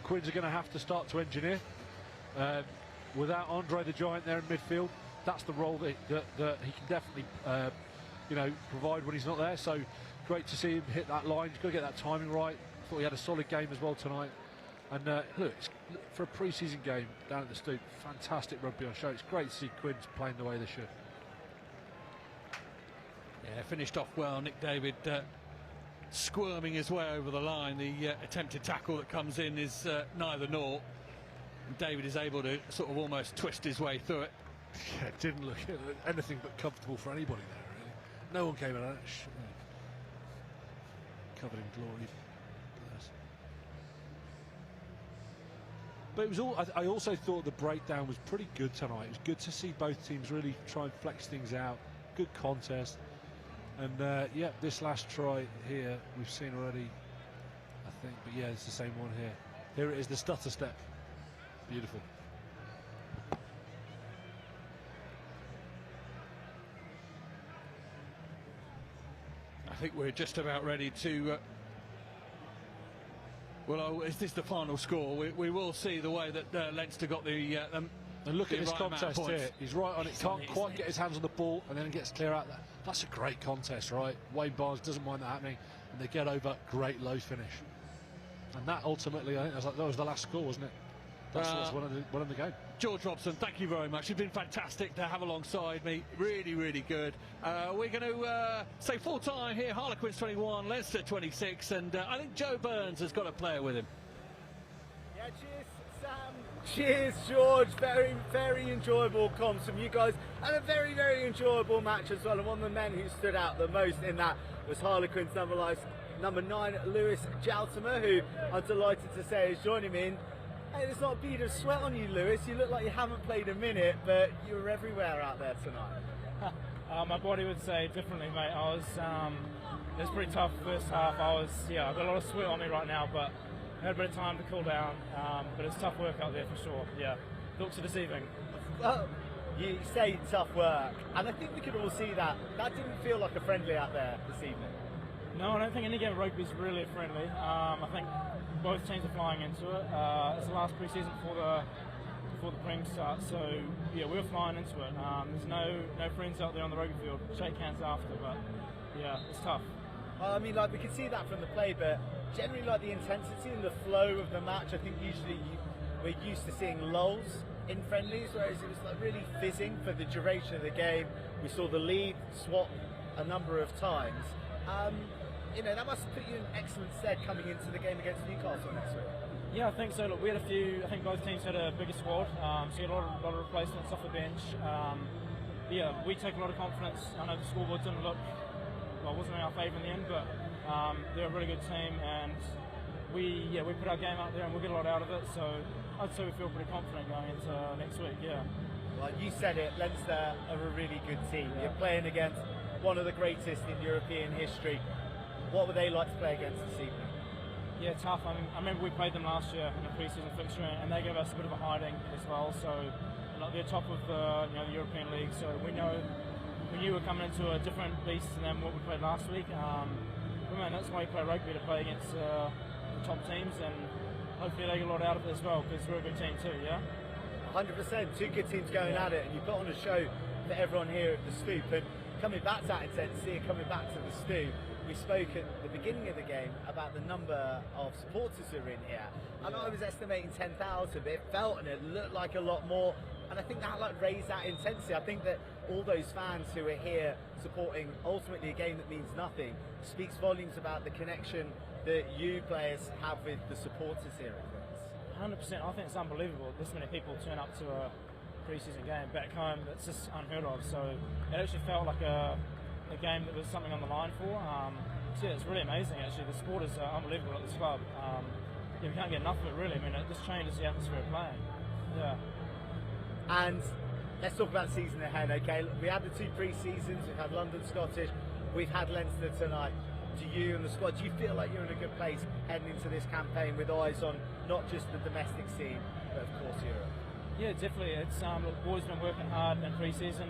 Quins are going to have to start to engineer. Without Andre the Giant there in midfield, that's the role that he can definitely provide when he's not there. So great to see him hit that line. He's got to get that timing right. Thought he had a solid game as well tonight. And look, for a pre-season game down at the Stoop, fantastic rugby on show. It's great to see Quins playing the way they should. Yeah, finished off well. Nick David squirming his way over the line. The attempted tackle that comes in is neither nor. David is able to sort of almost twist his way through it. Yeah, it didn't look anything but comfortable for anybody there, really. No one came out of that. Covered in glory. But it was all. I also thought the breakdown was pretty good tonight. It was good to see both teams really try and flex things out. Good contest. And yeah, this last try here we've seen already, I think. But yeah, it's the same one here. Here it is, the stutter step. Beautiful. I think we're just about ready to. Well, is this the final score? We will see the way that Leinster got the. And look at this contest here. He's right on it. Can't quite get his hands on the ball, and then gets clear out there. That's a great contest, right? Wayne Barnes doesn't mind that happening, and they get over. Great low finish. And that ultimately, I think that was the last score, wasn't it? That's what's won the game. George Robson, thank you very much. You've been fantastic to have alongside me. Really, really good. We're going to say full time here, Harlequins 21, Leinster 26, and I think Joe Burns has got a player with him. Yeah, cheers, Sam. Cheers, George. Very, very enjoyable comms from you guys, and a very, very enjoyable match as well. And one of the men who stood out the most in that was Harlequins number 9, Lewis Jaltimer, who I'm delighted to say is joining me. Hey, there's not a bead of sweat on you, Lewis. You look like you haven't played a minute, but you were everywhere out there tonight. My body would say differently, mate. It was pretty tough first half. I've got a lot of sweat on me right now, but I had a bit of time to cool down. But it's tough work out there for sure. Yeah, looks deceiving. Well, you say tough work, and I think we could all see that. That didn't feel like a friendly out there this evening. No, I don't think any game of rugby is really friendly. I think both teams are flying into it. It's the last pre-season before the Prem starts, so yeah, we're flying into it. There's no friends out there on the rugby field. Shake hands after, but yeah, it's tough. I mean, like, we can see that from the play, but generally, like, the intensity and the flow of the match, I think usually we're used to seeing lulls in friendlies, whereas it was like really fizzing for the duration of the game. We saw the lead swap a number of times. You know, that must put you in excellent stead coming into the game against Newcastle next week. Yeah, I think so. Look, we had a few. I think both teams had a bigger squad, so you had a lot of replacements off the bench. Yeah, we take a lot of confidence. I know the scoreboard didn't look, well, wasn't in our favour in the end, but they're a really good team, and we put our game out there and we'll get a lot out of it. So I'd say we feel pretty confident going into next week. Yeah. Well, you said it. Leinster are a really good team. Yeah. You're playing against one of the greatest in European history. What would they like to play against this evening? Yeah, tough. I mean, I remember we played them last year in a pre-season fixture, and they gave us a bit of a hiding as well. So, like, they're top of the European League. So we knew we're coming into a different beast than what we played last week. But man, that's why you play rugby, to play against the top teams, and hopefully they get a lot out of it as well, because we're a good team too. Yeah. 100%. Two good teams going at it, and you put on a show for everyone here at the Stoop. And coming back to that intensity and coming back to the Stoop, we spoke at the beginning of the game about the number of supporters who are in here, and I was estimating 10,000, but it felt and it looked like a lot more, and I think that raised that intensity. I think that all those fans who are here supporting ultimately a game that means nothing speaks volumes about the connection that you players have with the supporters here at Queen's. 100%. I think it's unbelievable this many people turn up to a pre-season game back home. It's just unheard of. So it actually felt like a game that was something on the line for. So yeah, it's really amazing actually. The support is unbelievable at this club. Yeah, we can't get enough of it really. I mean, it just changes the atmosphere of playing. Yeah. And let's talk about the season ahead, okay? We had the two pre-seasons, we've had London Scottish, we've had Leinster tonight. Do you and the squad, do you feel like you're in a good place heading into this campaign with eyes on not just the domestic scene, but of course Europe? Yeah, definitely. It's the boys been working hard in pre-season.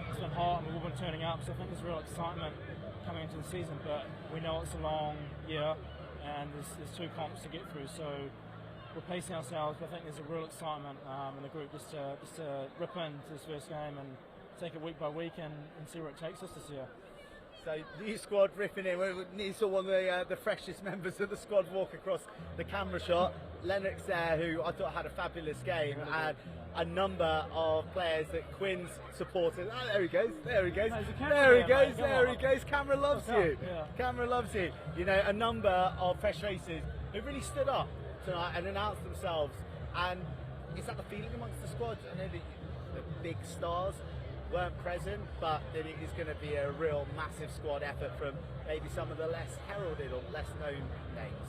It's been hot and we've all been turning up, so I think there's real excitement coming into the season. But we know it's a long year and there's two comps to get through, so we're pacing ourselves. But I think there's a real excitement in the group just to rip into this first game and take it week by week and see where it takes us this year. So new squad ripping in. We saw one of the freshest members of the squad walk across the camera shot. Lennox there, who I thought had a fabulous game, and a number of players that Quins supported. Oh, there he goes, there he goes, there he goes, there he goes. Camera loves you. Yeah. Camera loves you. You know, a number of fresh faces who really stood up tonight and announced themselves. And is that the feeling amongst the squad? I know that the big stars weren't present, but that it is going to be a real massive squad effort from maybe some of the less heralded or less known names.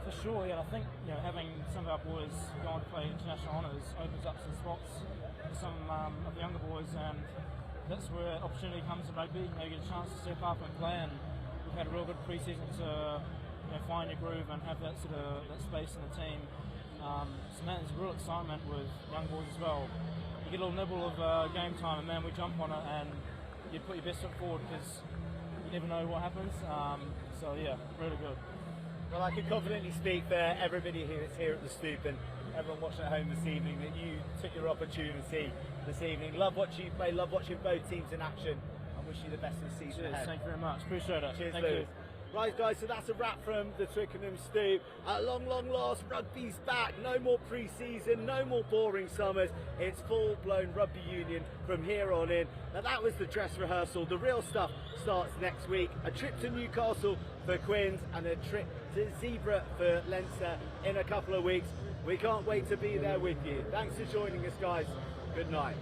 For sure, yeah. I think having some of our boys go on to play international honours opens up some spots for some of the younger boys, and that's where opportunity comes in rugby. You get a chance to step up and play, and we've had a real good pre-season to find your groove and have that sort of space in the team. So man, there's real excitement with young boys as well. You get a little nibble of game time, and man, we jump on it, and you put your best foot forward because you never know what happens. So yeah, really good. Well, I can confidently speak for everybody who is here at the Stoop and everyone watching at home this evening that you took your opportunity this evening. Love watching you play, love watching both teams in action, and wish you the best of the season ahead. Thank you very much. Appreciate it. Cheers, Thank Lewis. you. Right, guys, so that's a wrap from the Twickenham Stoop. At long last, rugby's back. No more pre-season, no more boring summers. It's full-blown rugby union from here on in. Now, that was the dress rehearsal. The real stuff starts next week. A trip to Newcastle for Quins and a trip to Zebra for Leinster in a couple of weeks. We can't wait to be there with you. Thanks for joining us, guys. Good night.